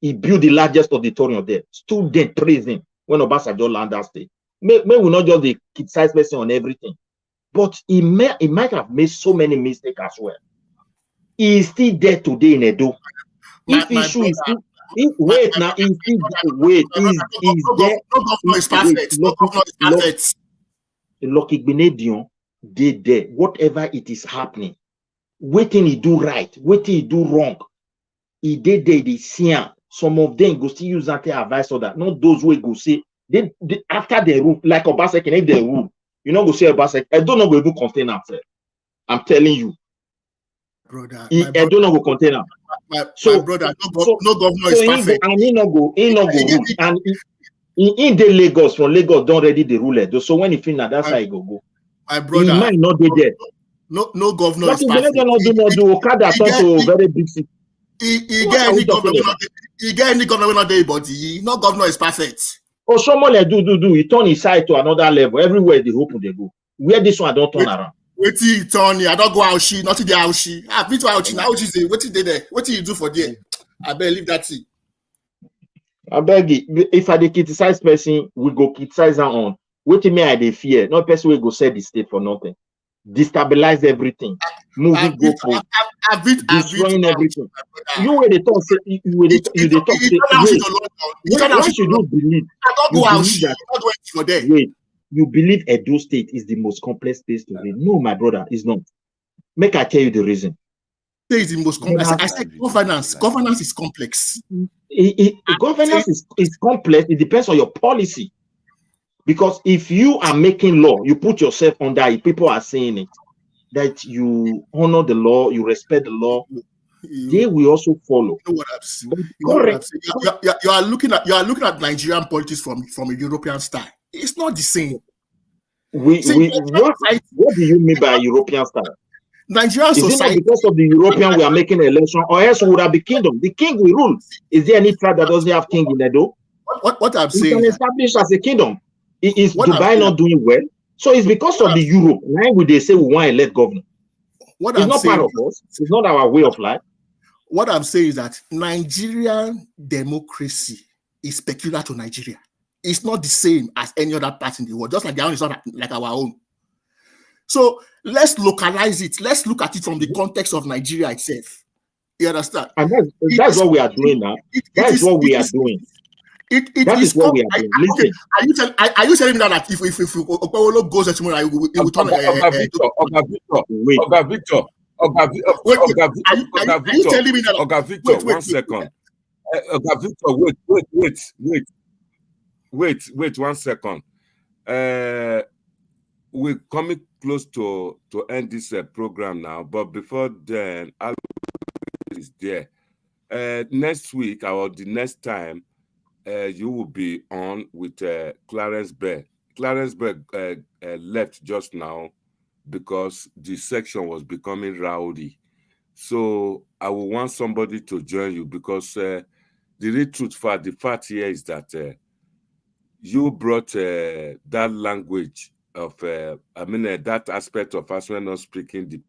he built the largest auditorium there. Student praising when Obasanjo land that state. May we not just the criticize person on everything, but he might have made so many mistakes as well. He is still there today in Edo. If issue is still wait now, he's still wait. Is there? No governor is perfect. No governor is perfect. Lucky Benedion did there. Whatever it is happening, waiting he do right, waiting he do wrong. He did there. They see some of them go still use that advice or that. Not those who go say they after the rule like Obaseki, if they rule, you know go say Obaseki. I don't know go even contain himself. I'm telling you. Brother, I don't know go contain him. My brother, no governor is perfect. And he no go rule. And in the Lagos, from Lagos, don't ready the ruler. So when he finish, that's how he go. My brother, he might not be there. No governor is perfect. Not do Okada turn to very big city. He get any governor not there, but no governor is perfect. Oh, someone do. He turn his side to another level. Everywhere they hope they go. Where this one don't turn around. Wait till he turn. I don't go out. Not to the house. I've been to out. Now what you did there? What you do for there? I believe that's it. I beg you, if I dey criticize person, we go criticize her on. What me I dey fear? No person will go set the state for nothing. Destabilize everything. Moving go for destroying everything. You where they talk say you talk say why should you believe? Wait, you believe Edo State is the most complex place to live? No, my brother, it's not. Make I tell you the reason. Is the most complex. I said governance is complex. Governance is complex. It depends on your policy. Because if you are making law, you put yourself under it, people are saying it, that you honor the law, you respect the law, they will also follow. You know what I'm saying? You are looking at Nigerian politics from a European style. It's not the same. What do you mean by European style? Nigerian society. Is it not because of the European we are making an election, or else we would have the kingdom? The king will rule. Is there any tribe that doesn't have king in Edo? What I'm saying? We can establish as a kingdom. Is Dubai not doing well? So it's because of the Europe. Why would they say we want to elect governor? It's not part of us. It's not our way of life. What I'm saying is that Nigerian democracy is peculiar to Nigeria. It's not the same as any other part in the world. Just like their own is not like our own. So let's localize it. Let's look at it from the context of Nigeria itself. You understand? And that's what we are doing now. That is what we are doing. That is what we are doing. Listen. Are you telling me that if Okaghale goes tomorrow, it will turn Victor. Are you telling me that? Victor, 1 second. Victor, wait 1 second. We're coming close to end this program now, but before then, I'll is there. Next week or the next time, you will be on with Clarence Bell. Clarence Bell left just now because the section was becoming rowdy. So I will want somebody to join you because the real truth the fact here is that you brought that language of that aspect of us when not speaking the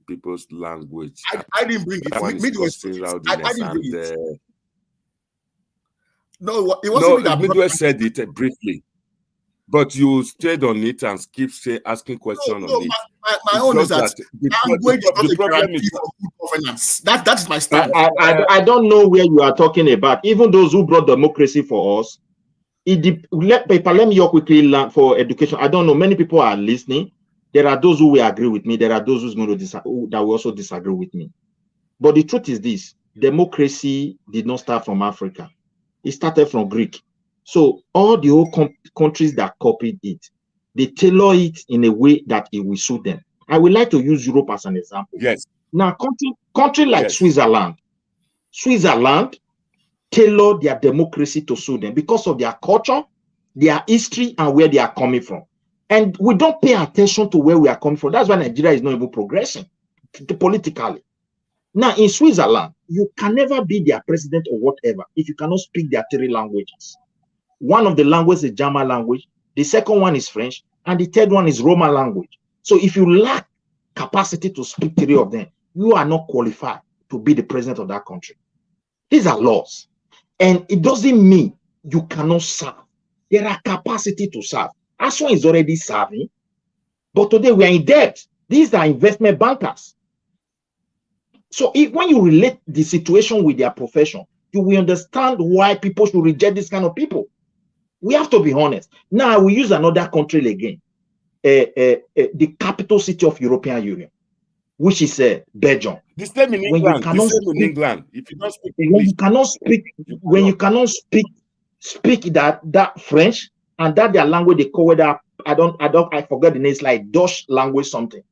people's language. I didn't bring it. I didn't bring it. No, it wasn't me that Midwest said it briefly, but you stayed on it and keep asking questions on it. My own is that the problem is governance. That is my style. I don't know where you are talking about. Even those who brought democracy for us, let me quickly for education. I don't know. Many people are listening. There are those who will agree with me. There are those who's going to that will also disagree with me. But the truth is this: democracy did not start from Africa. It started from Greek. So all the old countries that copied it, they tailor it in a way that it will suit them. I would like to use Europe as an example. Yes. Now, country like Switzerland tailor their democracy to suit them because of their culture, their history, and where they are coming from. And we don't pay attention to where we are coming from. That's why Nigeria is not even progressing politically. Now, in Switzerland, you can never be their president or whatever if you cannot speak their 3 languages. One of the languages is German language, the second one is French, and the third one is Roman language. So if you lack capacity to speak 3 of them, you are not qualified to be the president of that country. These are laws. And it doesn't mean you cannot serve. There are capacity to serve. Aswan is already serving, but today we are in debt. These are investment bankers. So when you relate the situation with their profession, you will understand why people should reject this kind of people. We have to be honest. Now we use another country again, the capital city of European Union, which is Belgium. The same in England. The same in England. If you don't speak English, when you cannot speak that French and that their language, they call it I forget the name. It's like Dutch language something.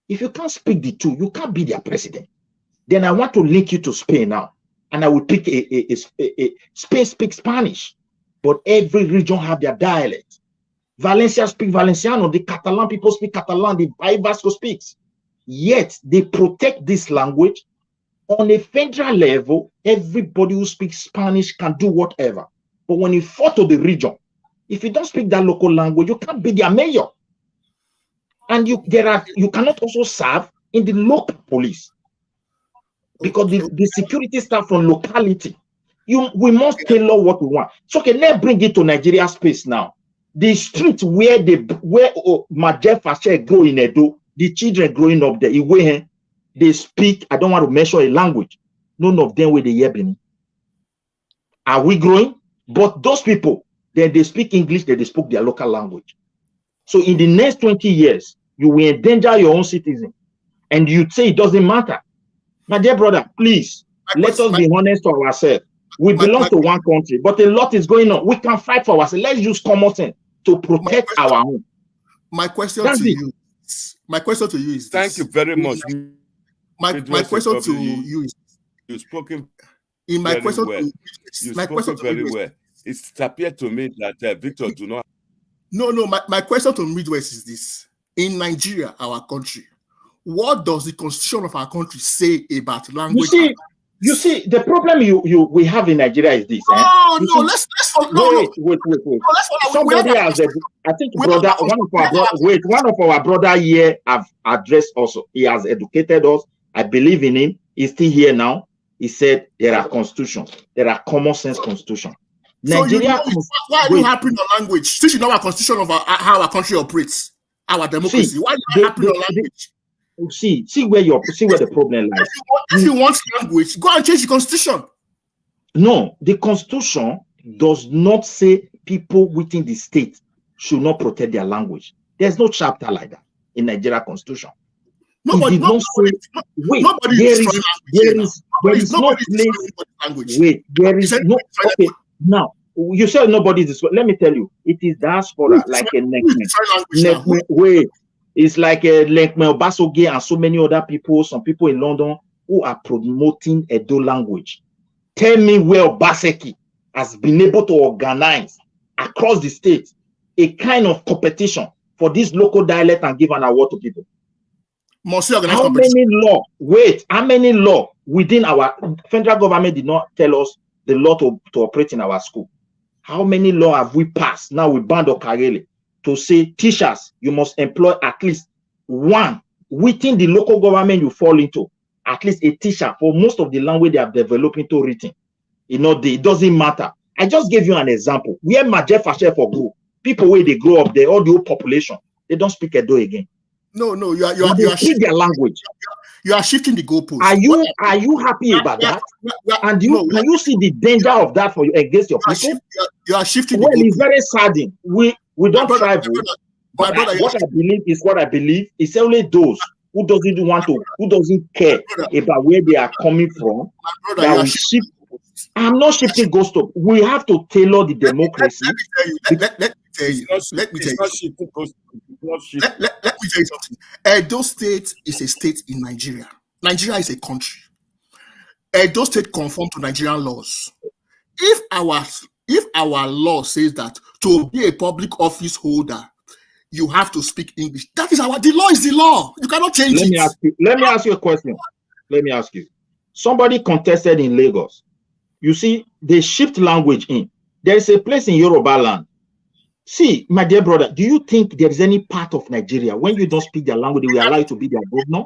If you can't speak the two, you can't be their president. Then I want to link you to Spain now, and I will pick Spain speaks Spanish, but every region have their dialect. Valencia speak Valenciano. The Catalan people speak Catalan. The País Vasco speaks. Yet they protect this language. On a federal level, everybody who speaks Spanish can do whatever. But when you fall to the region, if you don't speak that local language, you can't be their mayor. And you cannot also serve in the local police. Because the security staff from locality, we must tailor what we want. So okay, let's bring it to Nigeria space now. The street where Maje Fashe grow in Edo, the children growing up there, they speak, I don't want to mention a language. None of them were the Yebini. Are we growing? But those people, then they speak English, they spoke their local language. So in the next 20 years, you will endanger your own citizen. And you say it doesn't matter. My dear brother, please, let us be honest to ourselves. We belong to one country, but a lot is going on. We can fight for ourselves. Let's use common sense to protect our own. My question to you is thank you very much. My question to you is, you've spoken in my very question well. You've spoken very well. It's appeared to me that Victor do not. No, my question to Midwest is this. In Nigeria, our country, what does the constitution of our country say about language? You see, the problem we have in Nigeria is this. Wait. Somebody has I think one of our brother here have addressed also. He has educated us. I believe in him. He's still here now. He said there are constitutions. There are common sense constitutions. Nigeria. Why are you happy on language? Since you know our constitution of how our country operates, our democracy. Why are you happy on language? See where the problem lies. If you want language, go and change the constitution. No, the constitution does not say people within the state should not protect their language. There's no chapter like that in Nigeria constitution. There is no place. Wait, there is no. Okay, now you said nobody is. Let me tell you, it is diaspora like a wait. It's like Obaseki and so many other people, some people in London who are promoting Edo language. Tell me where Obaseki has been able to organize across the state a kind of competition for this local dialect and give an award to people. How many law within our federal government did not tell us the law to operate in our school? How many law have we passed? Now we banned Okaghale to say teachers, you must employ at least one within the local government you fall into, at least a teacher for most of the language they have developed into written. It doesn't matter. I just gave you an example. Where Maje Fashe for grow, people where they grow up there, all the whole population, they don't speak Edo again. No, you are shifting their language. You are shifting the goalposts. Are you happy about that? And can you see the danger of that for you against your people? You are shifting. Well, it's very saddening. We don't thrive. What I believe is what I believe. It's only those who doesn't care about where they are coming from that will shift. I'm not shifting ghost up. We have to tailor the democracy. Let me tell you something. Edo State is a state in Nigeria. Nigeria is a country. Edo State conform to Nigerian laws. If our law says that to be a public office holder, you have to speak English. That is the law is the law. You cannot change it. Let me ask you a question. Let me ask you. Somebody contested in Lagos. You see, they shift language in. There's a place in Yoruba land. See, my dear brother, do you think there is any part of Nigeria when you don't speak their language, they will allow you to be their governor?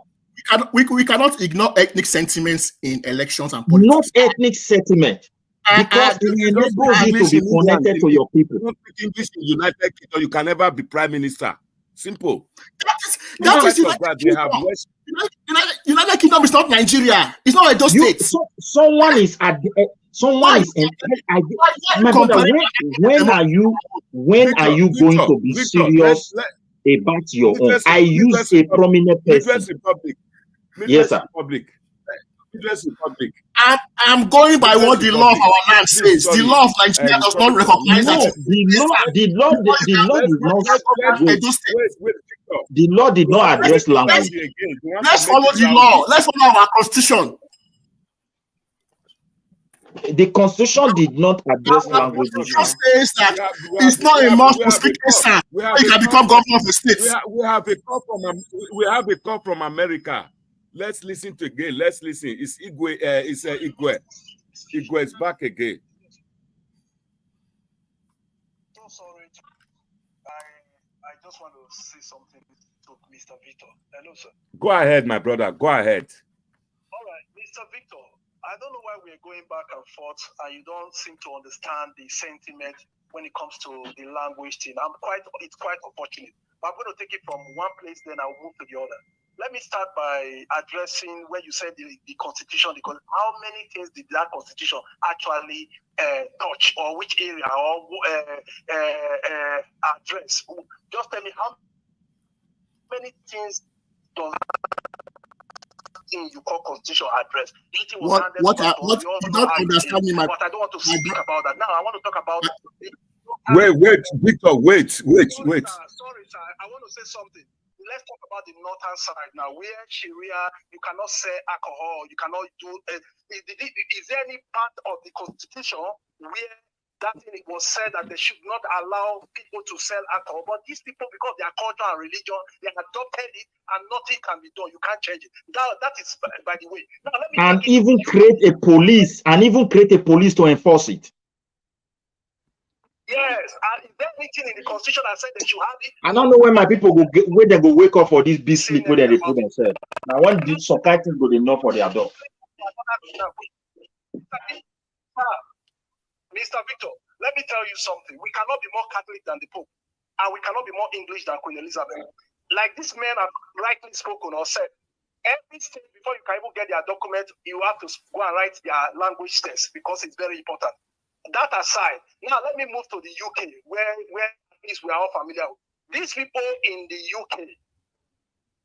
We cannot ignore ethnic sentiments in elections and Not politics. ethnic sentiment. Because it enables you to be connected to your people. If you don't speak English in United Kingdom, you can never be prime minister. Simple. That is United Kingdom is not Nigeria. It's not Edo State. Someone is at someone is in. My brother, when are you going to be serious about your own? I use a prominent person. Yes, sir. I'm going by what the law of our land says. The law of Nigeria does not recognize that. The law did not address language. Let's follow the law. Let's follow our constitution. The constitution did not address language. It just says that it's not a must to speak Esan. You can become governor of the state. We have a call from America. Let's listen to again. Let's listen. It's Igwe. It's Igwe. Igwe is back again. So sorry. I just want to say something to Mr. Victor. Hello, sir. Go ahead, my brother. Go ahead. All right, Mr. Victor. I don't know why we're going back and forth, and you don't seem to understand the sentiment when it comes to the language thing. It's quite unfortunate. But I'm going to take it from one place, then I'll move to the other. Let me start by addressing where you said the Constitution, because how many things did that Constitution actually touch, or which area, or address? Just tell me how many things does you call Constitution address? You don't understand me, but I don't want to speak about that. Now I want to talk about. Wait, Victor, wait. Sorry, sir. I want to say something. Let's talk about the northern side now, where Sharia, you cannot sell alcohol, you cannot do. Is there any part of the Constitution where that thing was said that they should not allow people to sell alcohol? But these people, because their culture and religion, they adopted it, and nothing can be done. You can't change it. That is, by the way. Now, let me even create a police to enforce it. Yes, is there anything in the Constitution that said they should have it? I don't know when my people where they go wake up for this big sleep where they put themselves. Now, when did some kind of things go enough for their dog? Mr. Victor, let me tell you something. We cannot be more Catholic than the Pope, and we cannot be more English than Queen Elizabeth. Like this man have rightly spoken or said, every state, before you can even get their document, you have to go and write their language test, because it's very important. That aside, now let me move to the UK, where at least we are all familiar with. These people in the UK,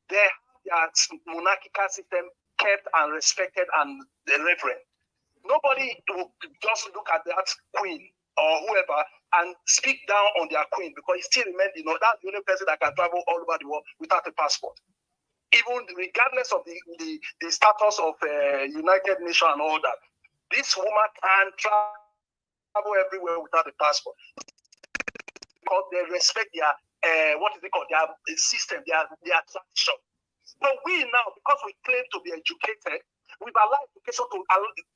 they have their monarchical system kept and respected and reverent. Nobody will just look at that queen or whoever and speak down on their queen, because it still remains, that's the only person that can travel all over the world without a passport. Even regardless of the status of United Nations and all that, this woman can travel everywhere without a passport, because they respect their their system, their tradition. But we now, because we claim to be educated, we've allowed education to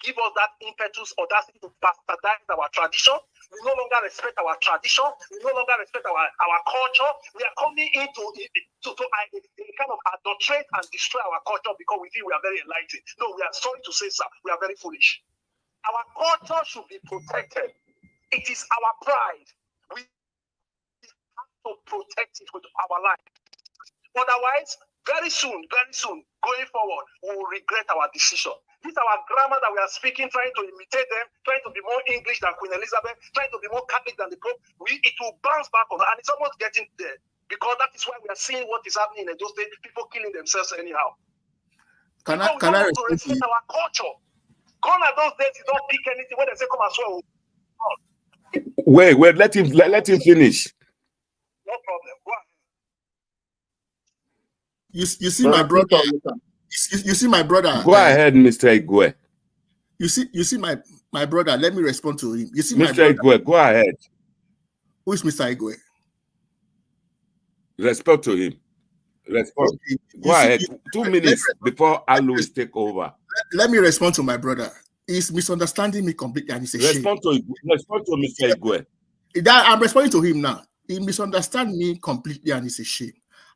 give us that impetus or that to bastardize our tradition. We no longer respect our tradition. We no longer respect our culture. We are coming into kind of adulterate and destroy our culture because we feel we are very enlightened. No, we are sorry to say, sir, we are very foolish. Our culture should be protected. It is our pride. We have to protect it with our life. Otherwise, very soon, going forward, we will regret our decision. This is our grammar that we are speaking, trying to imitate them, trying to be more English than Queen Elizabeth, trying to be more Catholic than the Pope. It will bounce back on, and it's almost getting there, because that is why we are seeing what is happening in those days, people killing themselves anyhow. Can I respect our culture? Gone are those days, you don't pick anything when they say come and swear. Wait, let him finish. No problem. Go ahead. You see my brother. You see my brother. Go ahead, Mr. Igwe. You see my brother. Let me respond to him. You see Mr. Igwe, go ahead. Who is Mr. Igwe? Respect to him. Respond. Go ahead. 2 minutes before Alois take over. Let me respond to my brother. He's misunderstanding me completely, and it's a shame. Respond to Mr. Igwe. I'm responding to him now. He misunderstands me completely, and it's a shame.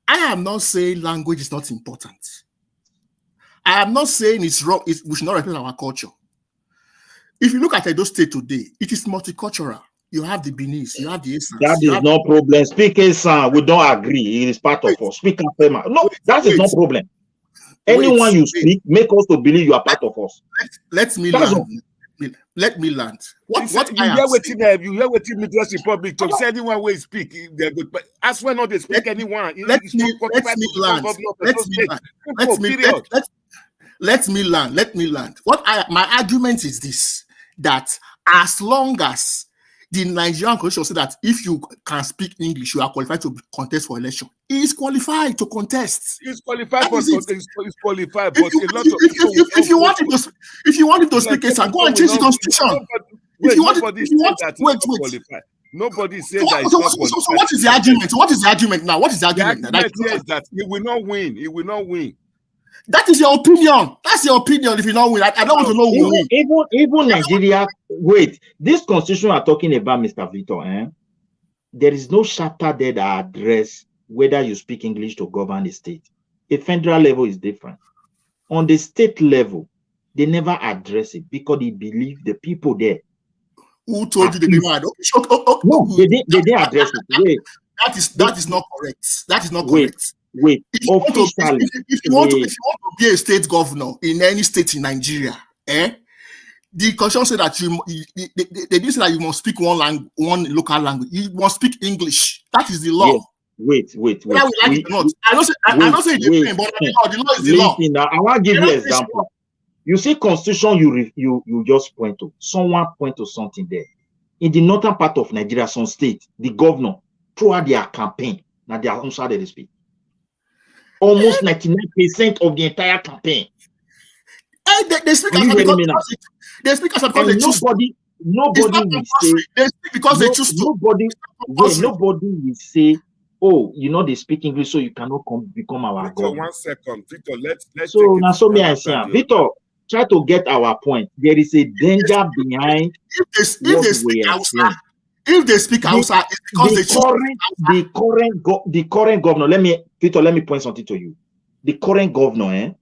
I am not saying language is not important. I am not saying it's wrong. We should not represent our culture. If you look at Edo State today, it is multicultural. You have the Benis, you have the Esans. That is no problem. Speak Esan, we don't agree. It is part of us. Speak Afema. No, that is no problem. Anyone you speak, make us to believe you are part of us. Let me land. Let me land. You hear what Midwest Republic to say anyone will speak. But as well not they speak anyone. Let me land. Let me land. My argument is this: that as long as the Nigerian constitution says that if you can speak English, you are qualified to contest for election. He is qualified to contest. He's qualified, but he's qualified. But if you want him to speak Esan, go and change the constitution. Nobody said that. So what is the argument? What is the argument now? What is the argument? The argument is that he will not win. He will not win. That is your opinion. That's your opinion. If you don't win, I don't want to know who win. Even Nigeria. Wait, this constitution we are talking about, Mr. Victor. There is no chapter there that address whether you speak English to govern the state. A federal level is different. On the state level, they never address it because they believe the people there. Who told you they didn't? No, they didn't address it. Wait, that is not correct. That is not correct. Wait, if you want to be a state governor in any state in Nigeria, the constitution said that they didn't say that you must speak one local language. You must speak English. That is the law. Yes. Wait. I don't say the but the law is the law. Now, I want to give you an example. You see, constitution you just point to. Someone point to something there. In the northern part of Nigeria, some state, the governor, throughout their campaign, now they are inside the speak. Almost 99% of the entire campaign. They speak as because they choose. Nobody will say they speak because they choose to. Nobody will say, oh, they speak English, so you cannot become our Victor, governor. 1 second, Victor. Let's so now, so me I say, Victor, try to get our point. There is a danger behind if they speak Hausa. If they speak Hausa, it's because they choose. The current governor. Victor, let me point something to you. The current governor,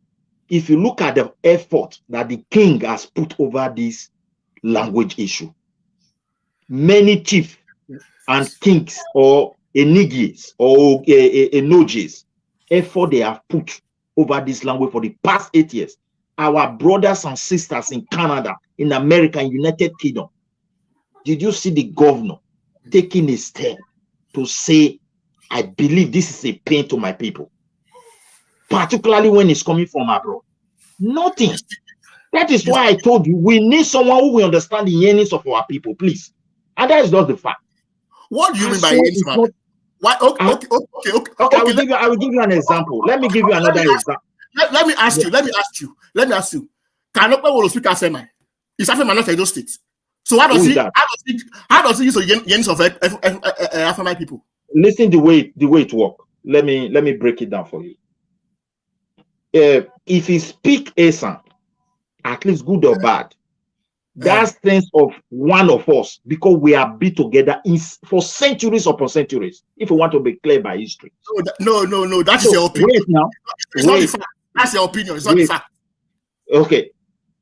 if you look at the effort that the king has put over this language issue, many chiefs and kings or enigis or enojes, effort they have put over this language for the past 8 years. Our brothers and sisters in Canada, in America, in United Kingdom, did you see the governor taking a step to say, I believe this is a pain to my people, particularly when it's coming from abroad? Nothing. That is why I told you we need someone who will understand the yearnings of our people, please. And that is not the fact. What do you mean by yearnings? Okay. I will give you an example. Let me give you another example. Let me ask you. Can Okpe speak Afema? Is Afema not Edo State? So how does he use the yearnings of Afema people? Listen the way it works. Let me break it down for you. If he speak Esan, at least good or bad, that's sense of one of us, because we have been together for centuries upon centuries. If we want to be clear by history. No. That is your opinion. Wait now. It's not the fact. That's your opinion. It's not the fact. Okay.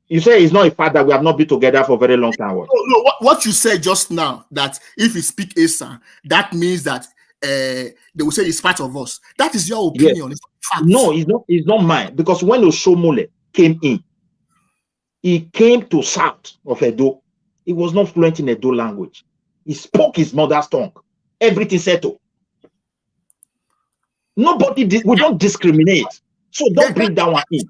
You say it's not a fact that we have not been together for a very long time. No. What you said just now, that if you speak Esan, that means that they will say it's part of us. That is your opinion. Yes. It's no, it's not mine. Because when Oshomole came in, he came to south of Edo. He was not fluent in Edo language. He spoke his mother's tongue. Everything settled. Nobody did. We don't discriminate. So don't bring that one in.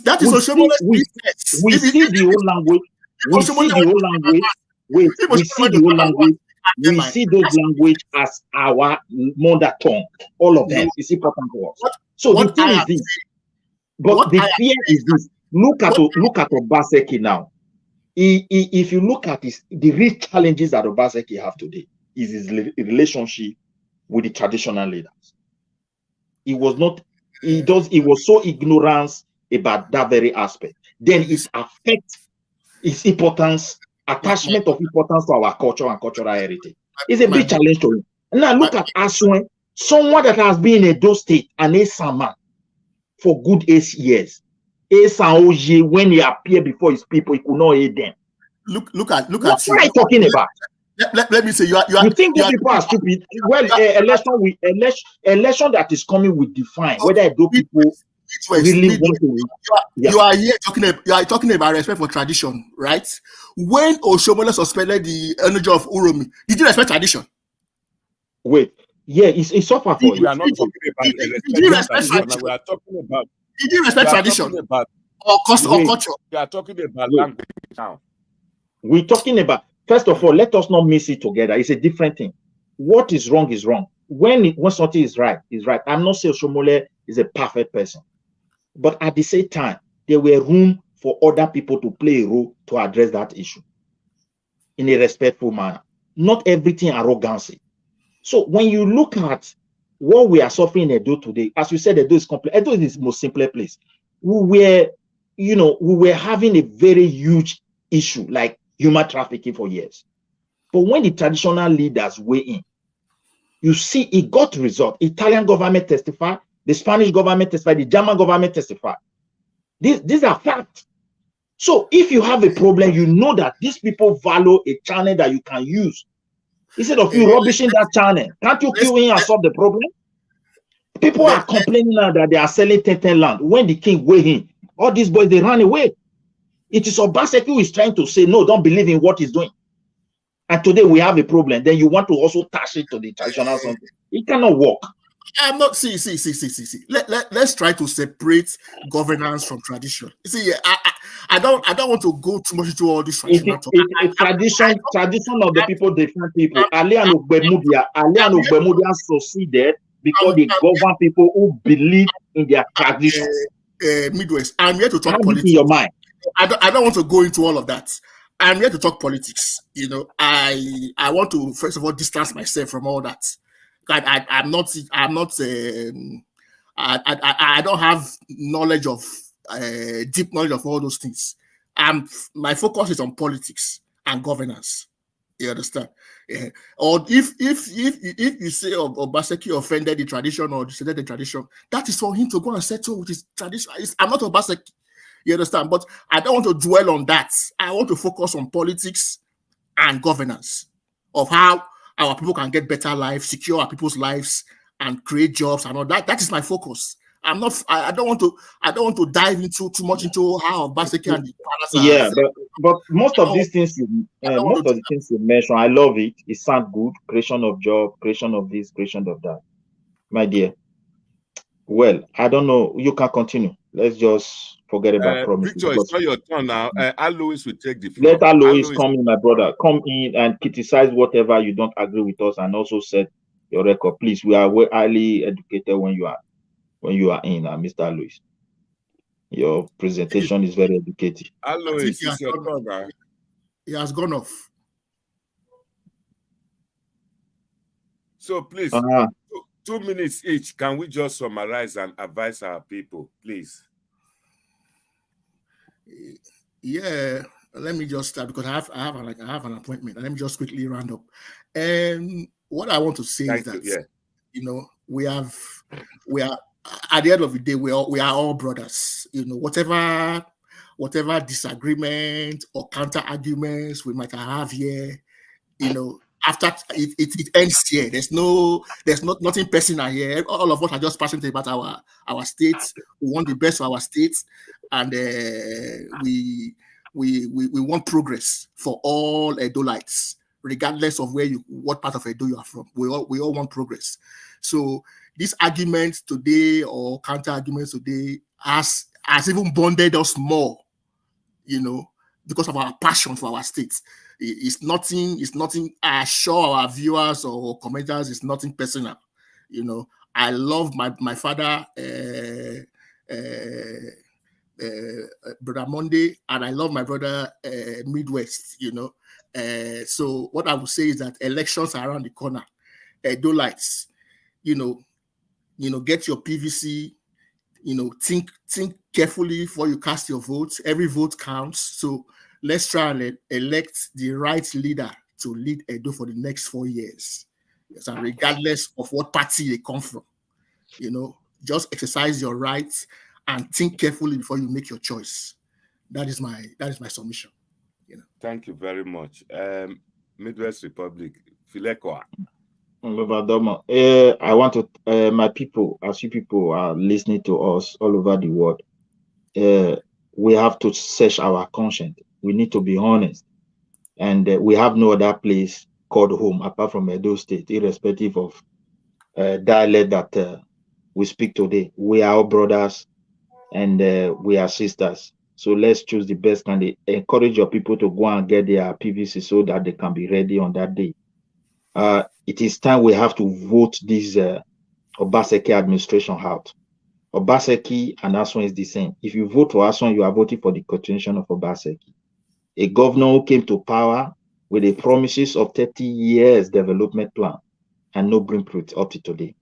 That is Oshomole's business. We see the whole language. We see the whole language. We see the whole language. We see those language as our mother tongue. All of them is important to us. So the thing is this. But the fear is this. Look at Obaseki now. If you look at the real challenges that Obaseki have today is his relationship with the traditional leaders. He was not He was so ignorant about that very aspect. Then it affects its importance, attachment of importance to our culture and cultural heritage. It's a big challenge to him. Now look at Aswen, someone that has been in Edo State and a Sama for good 8 years. Oje, when he appeared before his people, he could not aid them. Look What at you. What are you talking about? Let me say you think those people are stupid? Well, election that is coming will define whether Edo people really want to. You are here talking about respect for tradition, right? When Oshomole suspended the energy of Uromi, did you respect tradition? Wait, yeah, it's suffer for We are not talking about Did you respect tradition? We are talking about. Did you respect tradition? About, or culture? We are talking about language now. We're talking about, first of all, let us not mix it together. It's a different thing. What is wrong is wrong. When something is right, is right. I'm not saying Oshomole is a perfect person, but at the same time, there were room for other people to play a role to address that issue in a respectful manner. Not everything arrogancy. So when you look at what we are suffering in Edo today, as you said, Edo is complex. Edo is the most simple place. We were having a very huge issue like human trafficking for years. But when the traditional leaders weigh in, you see it got result. Italian government testified, the Spanish government testified, the German government testified. These are facts. So if you have a problem, you know that these people value a channel that you can use. Instead of you rubbishing that channel, can't you kill him and solve the problem? People are complaining now that they are selling 10 land. When the king weigh in, all these boys, they ran away. It is Obaseki who is trying to say, no, don't believe in what he's doing. And today we have a problem. Then you want to also attach it to the traditional something. It cannot work. I'm not see. Let's try to separate governance from tradition. See, I don't want to go too much into all this traditional talk. Tradition of the people, different people. Ali and Ogbemudia succeeded because they govern people who believe in their tradition. Midwest. I'm here to talk politics. In your mind. I don't want to go into all of that. I'm here to talk politics. I want to first of all distance myself from all that. I don't have knowledge of deep knowledge of all those things. My focus is on politics and governance. You understand? Or if you say Obaseki offended the tradition or disrespected the tradition, that is for him to go and settle with his tradition. I'm not Obaseki. You understand? But I don't want to dwell on that. I want to focus on politics and governance of how our people can get better lives, secure our people's lives, and create jobs and all that. That is my focus. I don't want to dive into too much into how Obaseki and the palace but most of these things most of the things you mentioned, I love it. It sounds good. Creation of job, creation of this, creation of that. My dear. Well, I don't know. You can continue. Let's just forget about promises. Victor, it's not your turn now. Alois will take the floor. Let Alois come in, my brother. Come in and criticize whatever you don't agree with us, and also set your record. Please, we are highly educated when you are in, Mr. Alois. Your presentation is very educative. Alois, it's your turn. He has gone off. So please, 2 minutes each. Can we just summarize and advise our people, please? Yeah, let me just start because I have an appointment. Let me just quickly round up. And what I want to say is that we are at the end of the day we are all brothers. Whatever disagreement or counter arguments we might have here, after it ends here. There's nothing personal here. All of us are just passionate about our states. We want the best for our states, and we want progress for all Edolites, regardless of what part of Edo you are from. We all want progress. So this argument today or counter arguments today has even bonded us more, because of our passion for our states. It's nothing. I assure our viewers or commenters, it's nothing personal. I love my father, Brother Monday, and I love my brother Midwest. So what I would say is that elections are around the corner. Edolites, get your PVC, think carefully before you cast your vote. Every vote counts. So let's try and elect the right leader to lead Edo for the next 4 years. Yes, and regardless of what party they come from, just exercise your rights and think carefully before you make your choice. That is my submission. Thank you very much. Midwest Republic, Filekwa. I want to, my people, as you people are listening to us all over the world, we have to search our conscience. We need to be honest. And we have no other place called home apart from Edo State, irrespective of dialect that we speak today. We are all brothers and we are sisters. So let's choose the best candidate. Encourage your people to go and get their PVC so that they can be ready on that day. It is time we have to vote this Obaseki administration out. Obaseki and Aswan is the same. If you vote for Aswan, you are voting for the continuation of Obaseki. A governor who came to power with the promises of 30 years development plan and no bring fruit up to today.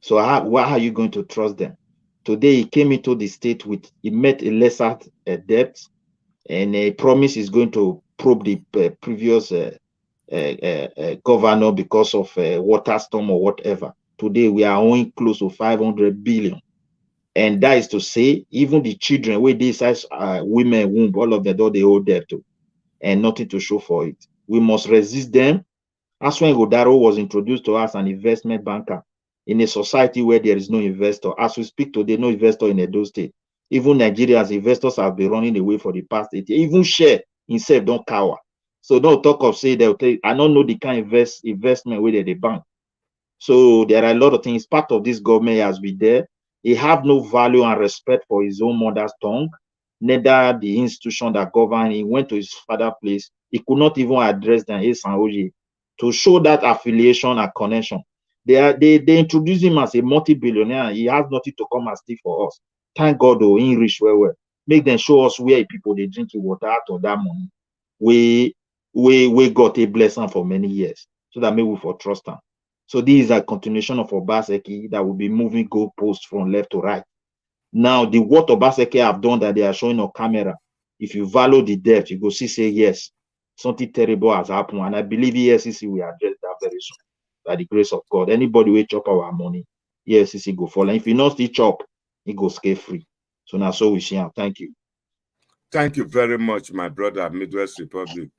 So why are you going to trust them? Today he came into the state he met a lesser debt, and a promise is going to probe the previous governor because of water storm or whatever. Today we are owing close to 500 billion. And that is to say, even the children where they size women womb, all of them, they owe debt to, and nothing to show for it. We must resist them. Aswan Godaro was introduced to us an investment banker in a society where there is no investor. As we speak today, no investor in Edo State. Even Nigeria's investors have been running away for the past 8 years. Even share himself don't cower. So don't talk of say they'll tell you, I don't know the kind of investment where they bank. So there are a lot of things. Part of this government has been there. He have no value and respect for his own mother's tongue, neither the institution that govern. He went to his father's place. He could not even address them to show that affiliation and connection. They introduce him as a multi-billionaire. He has nothing to come and steal for us. Thank God, though, in rich well. Make them show us where people they drink water out of that money. We got a blessing for many years, so that maybe we for trust them. So this is a continuation of Obaseki that will be moving goalposts from left to right. Now, the what Obaseki have done that they are showing on camera, if you value the debt, you go see, say, yes, something terrible has happened. And I believe ESCC will address that very soon, by the grace of God. Anybody will chop our money, ESCC go fall. And if you not still chop, it go scare free. So now, so we see. Thank you. Thank you very much, my brother, Midwest Republic.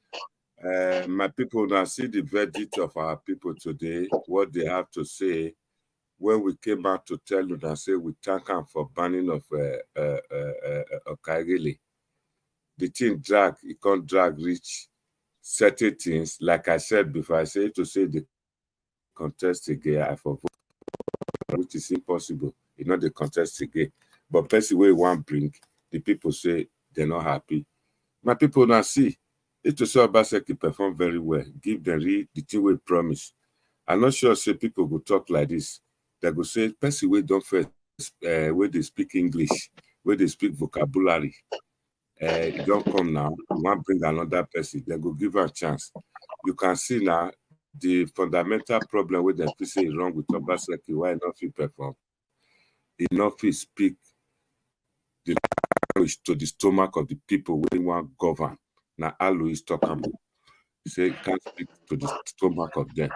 My people, now see the verdict of our people today, what they have to say. When we came out to tell you that say we thank them for banning of Okaghale. The thing drag, it can't drag reach certain things. Like I said before, I say to say the contest again, I forgot, which is impossible. You know the contest again. But person where one bring, the people say they're not happy. My people now see. Edo Soth Obaseki perform very well. Give them the thing we promise. I'm not sure say people go talk like this. They go say, person we don't first where they speak English, where they speak vocabulary. It don't come now. You want to bring another person, they go give her a chance. You can see now the fundamental problem with them say is wrong with Obaseki, why not fit perform. He not fit speak the language to the stomach of the people when want govern. Now Alois talk about. He say he can't speak to the stomach of them.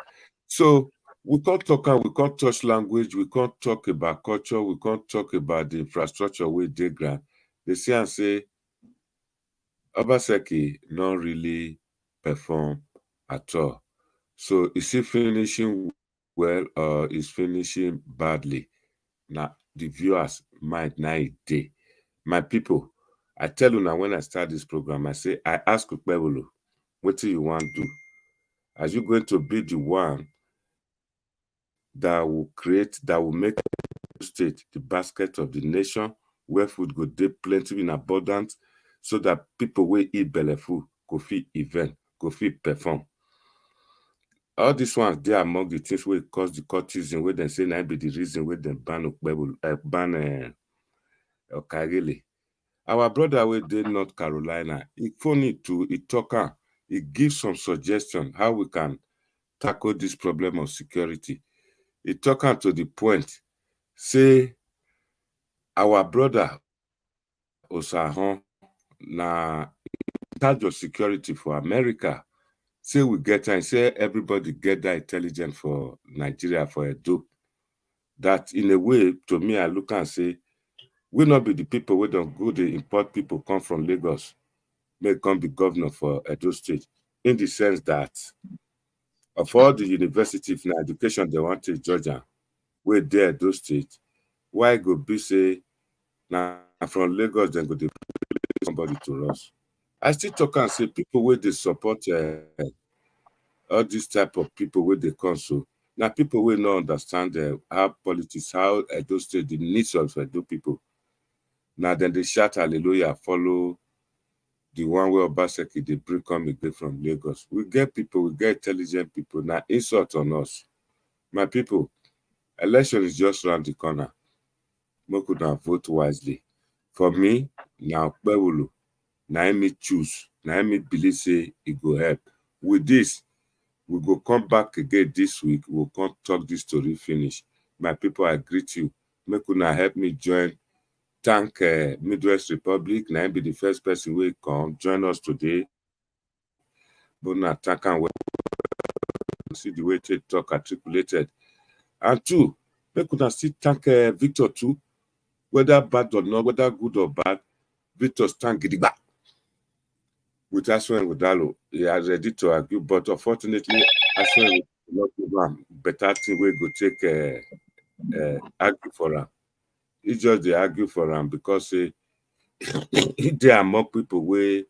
So we can't talk, we can't touch language, we can't talk about culture, we can't talk about the infrastructure with they grant. They say and say Obaseki not really perform at all. So is he finishing well or is finishing badly? Now the viewers might not day. My people, I tell you now when I start this program, I say I ask Ukpebulu, what do you want to do? Are you going to be the one that will make the state the basket of the nation, where food go dey plenty in abundance, so that people will eat belleful, go fit event, go fit perform? All these ones, they are among the things where cause the cultism, where they say that be the reason where they ban Okaghale. Our brother where they North Carolina, he funny to he talk, he gives some suggestion how we can tackle this problem of security. He talking to the point, say our brother Osahon na charge of security for America. Say we get and say everybody get that intelligence for Nigeria for Edo. That in a way, to me, I look and say, we not be the people we don't go, the import people come from Lagos, may come be governor for Edo State. In the sense that of all the universities in education they want to Georgia, where they Edo State, why go be say now from Lagos then go to somebody to us? I still talk and say people where they support all this type of people where they come so. Now people will not understand how politics, how Edo State, the needs of Edo people. Now then they shout hallelujah, follow the one way Obaseki they bring come again from Lagos. We get people, we get intelligent people. Now insult on us. My people, election is just around the corner. We could not vote wisely. For me, now Pewulu, now me choose, now me believe say it go help. With this, we go come back again this week. We'll come talk this story finish. My people, I greet you. Make una help me join. Thank Midwest Republic. Now be the first person will come join us today. But now thank and see the way they talk articulated. And two, make una still thank Victor too. Whether bad or not, whether good or bad, Victor stand gidigba. With Aswen Godalo, he is ready to argue, but unfortunately, Aswen will not give him better thing we go take argue for him. He just they argue for him because there are more people we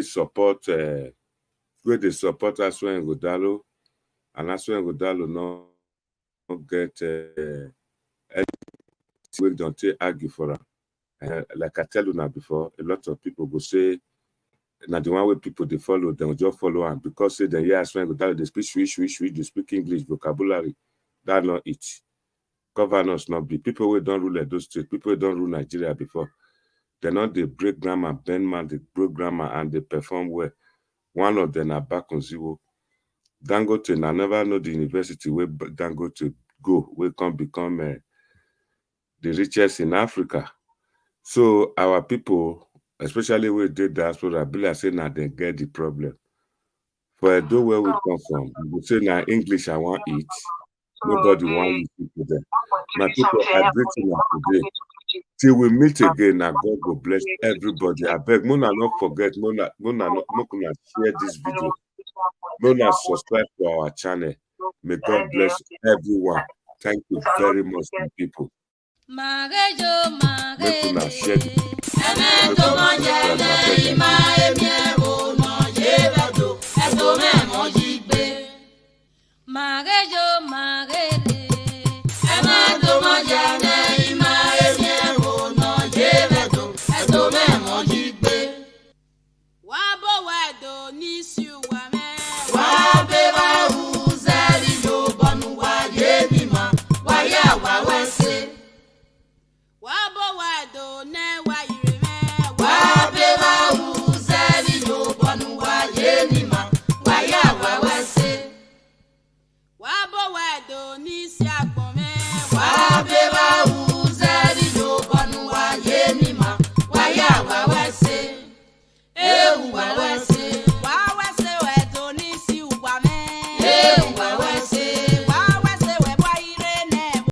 support where they support Aswen Godalo, and Aswen Godalo no get we don't take argue for him. Like I tell you now before, a lot of people go say. Now the one way people they follow, they will just follow and because say the year when they speak Swiss, they speak English vocabulary. That not it. Governors not be people who don't rule those states, people who don't rule Nigeria before. They not they break grammar, bend man, they broke grammar and they perform well. One of them are back on zero. Dangote, I never know the university where Dangote go, where can become the richest in Africa. So our people, especially with the diaspora, be like say now they get the problem. For Edo where we come from, we would say now English I want eat. Nobody want you people there. My people, I greet you today. Till we meet again, and God will bless everybody. I beg, Mona not forget, Mona share this video. Mona subscribe to our channel. May God bless everyone. Thank you very much, my people. Mona share this.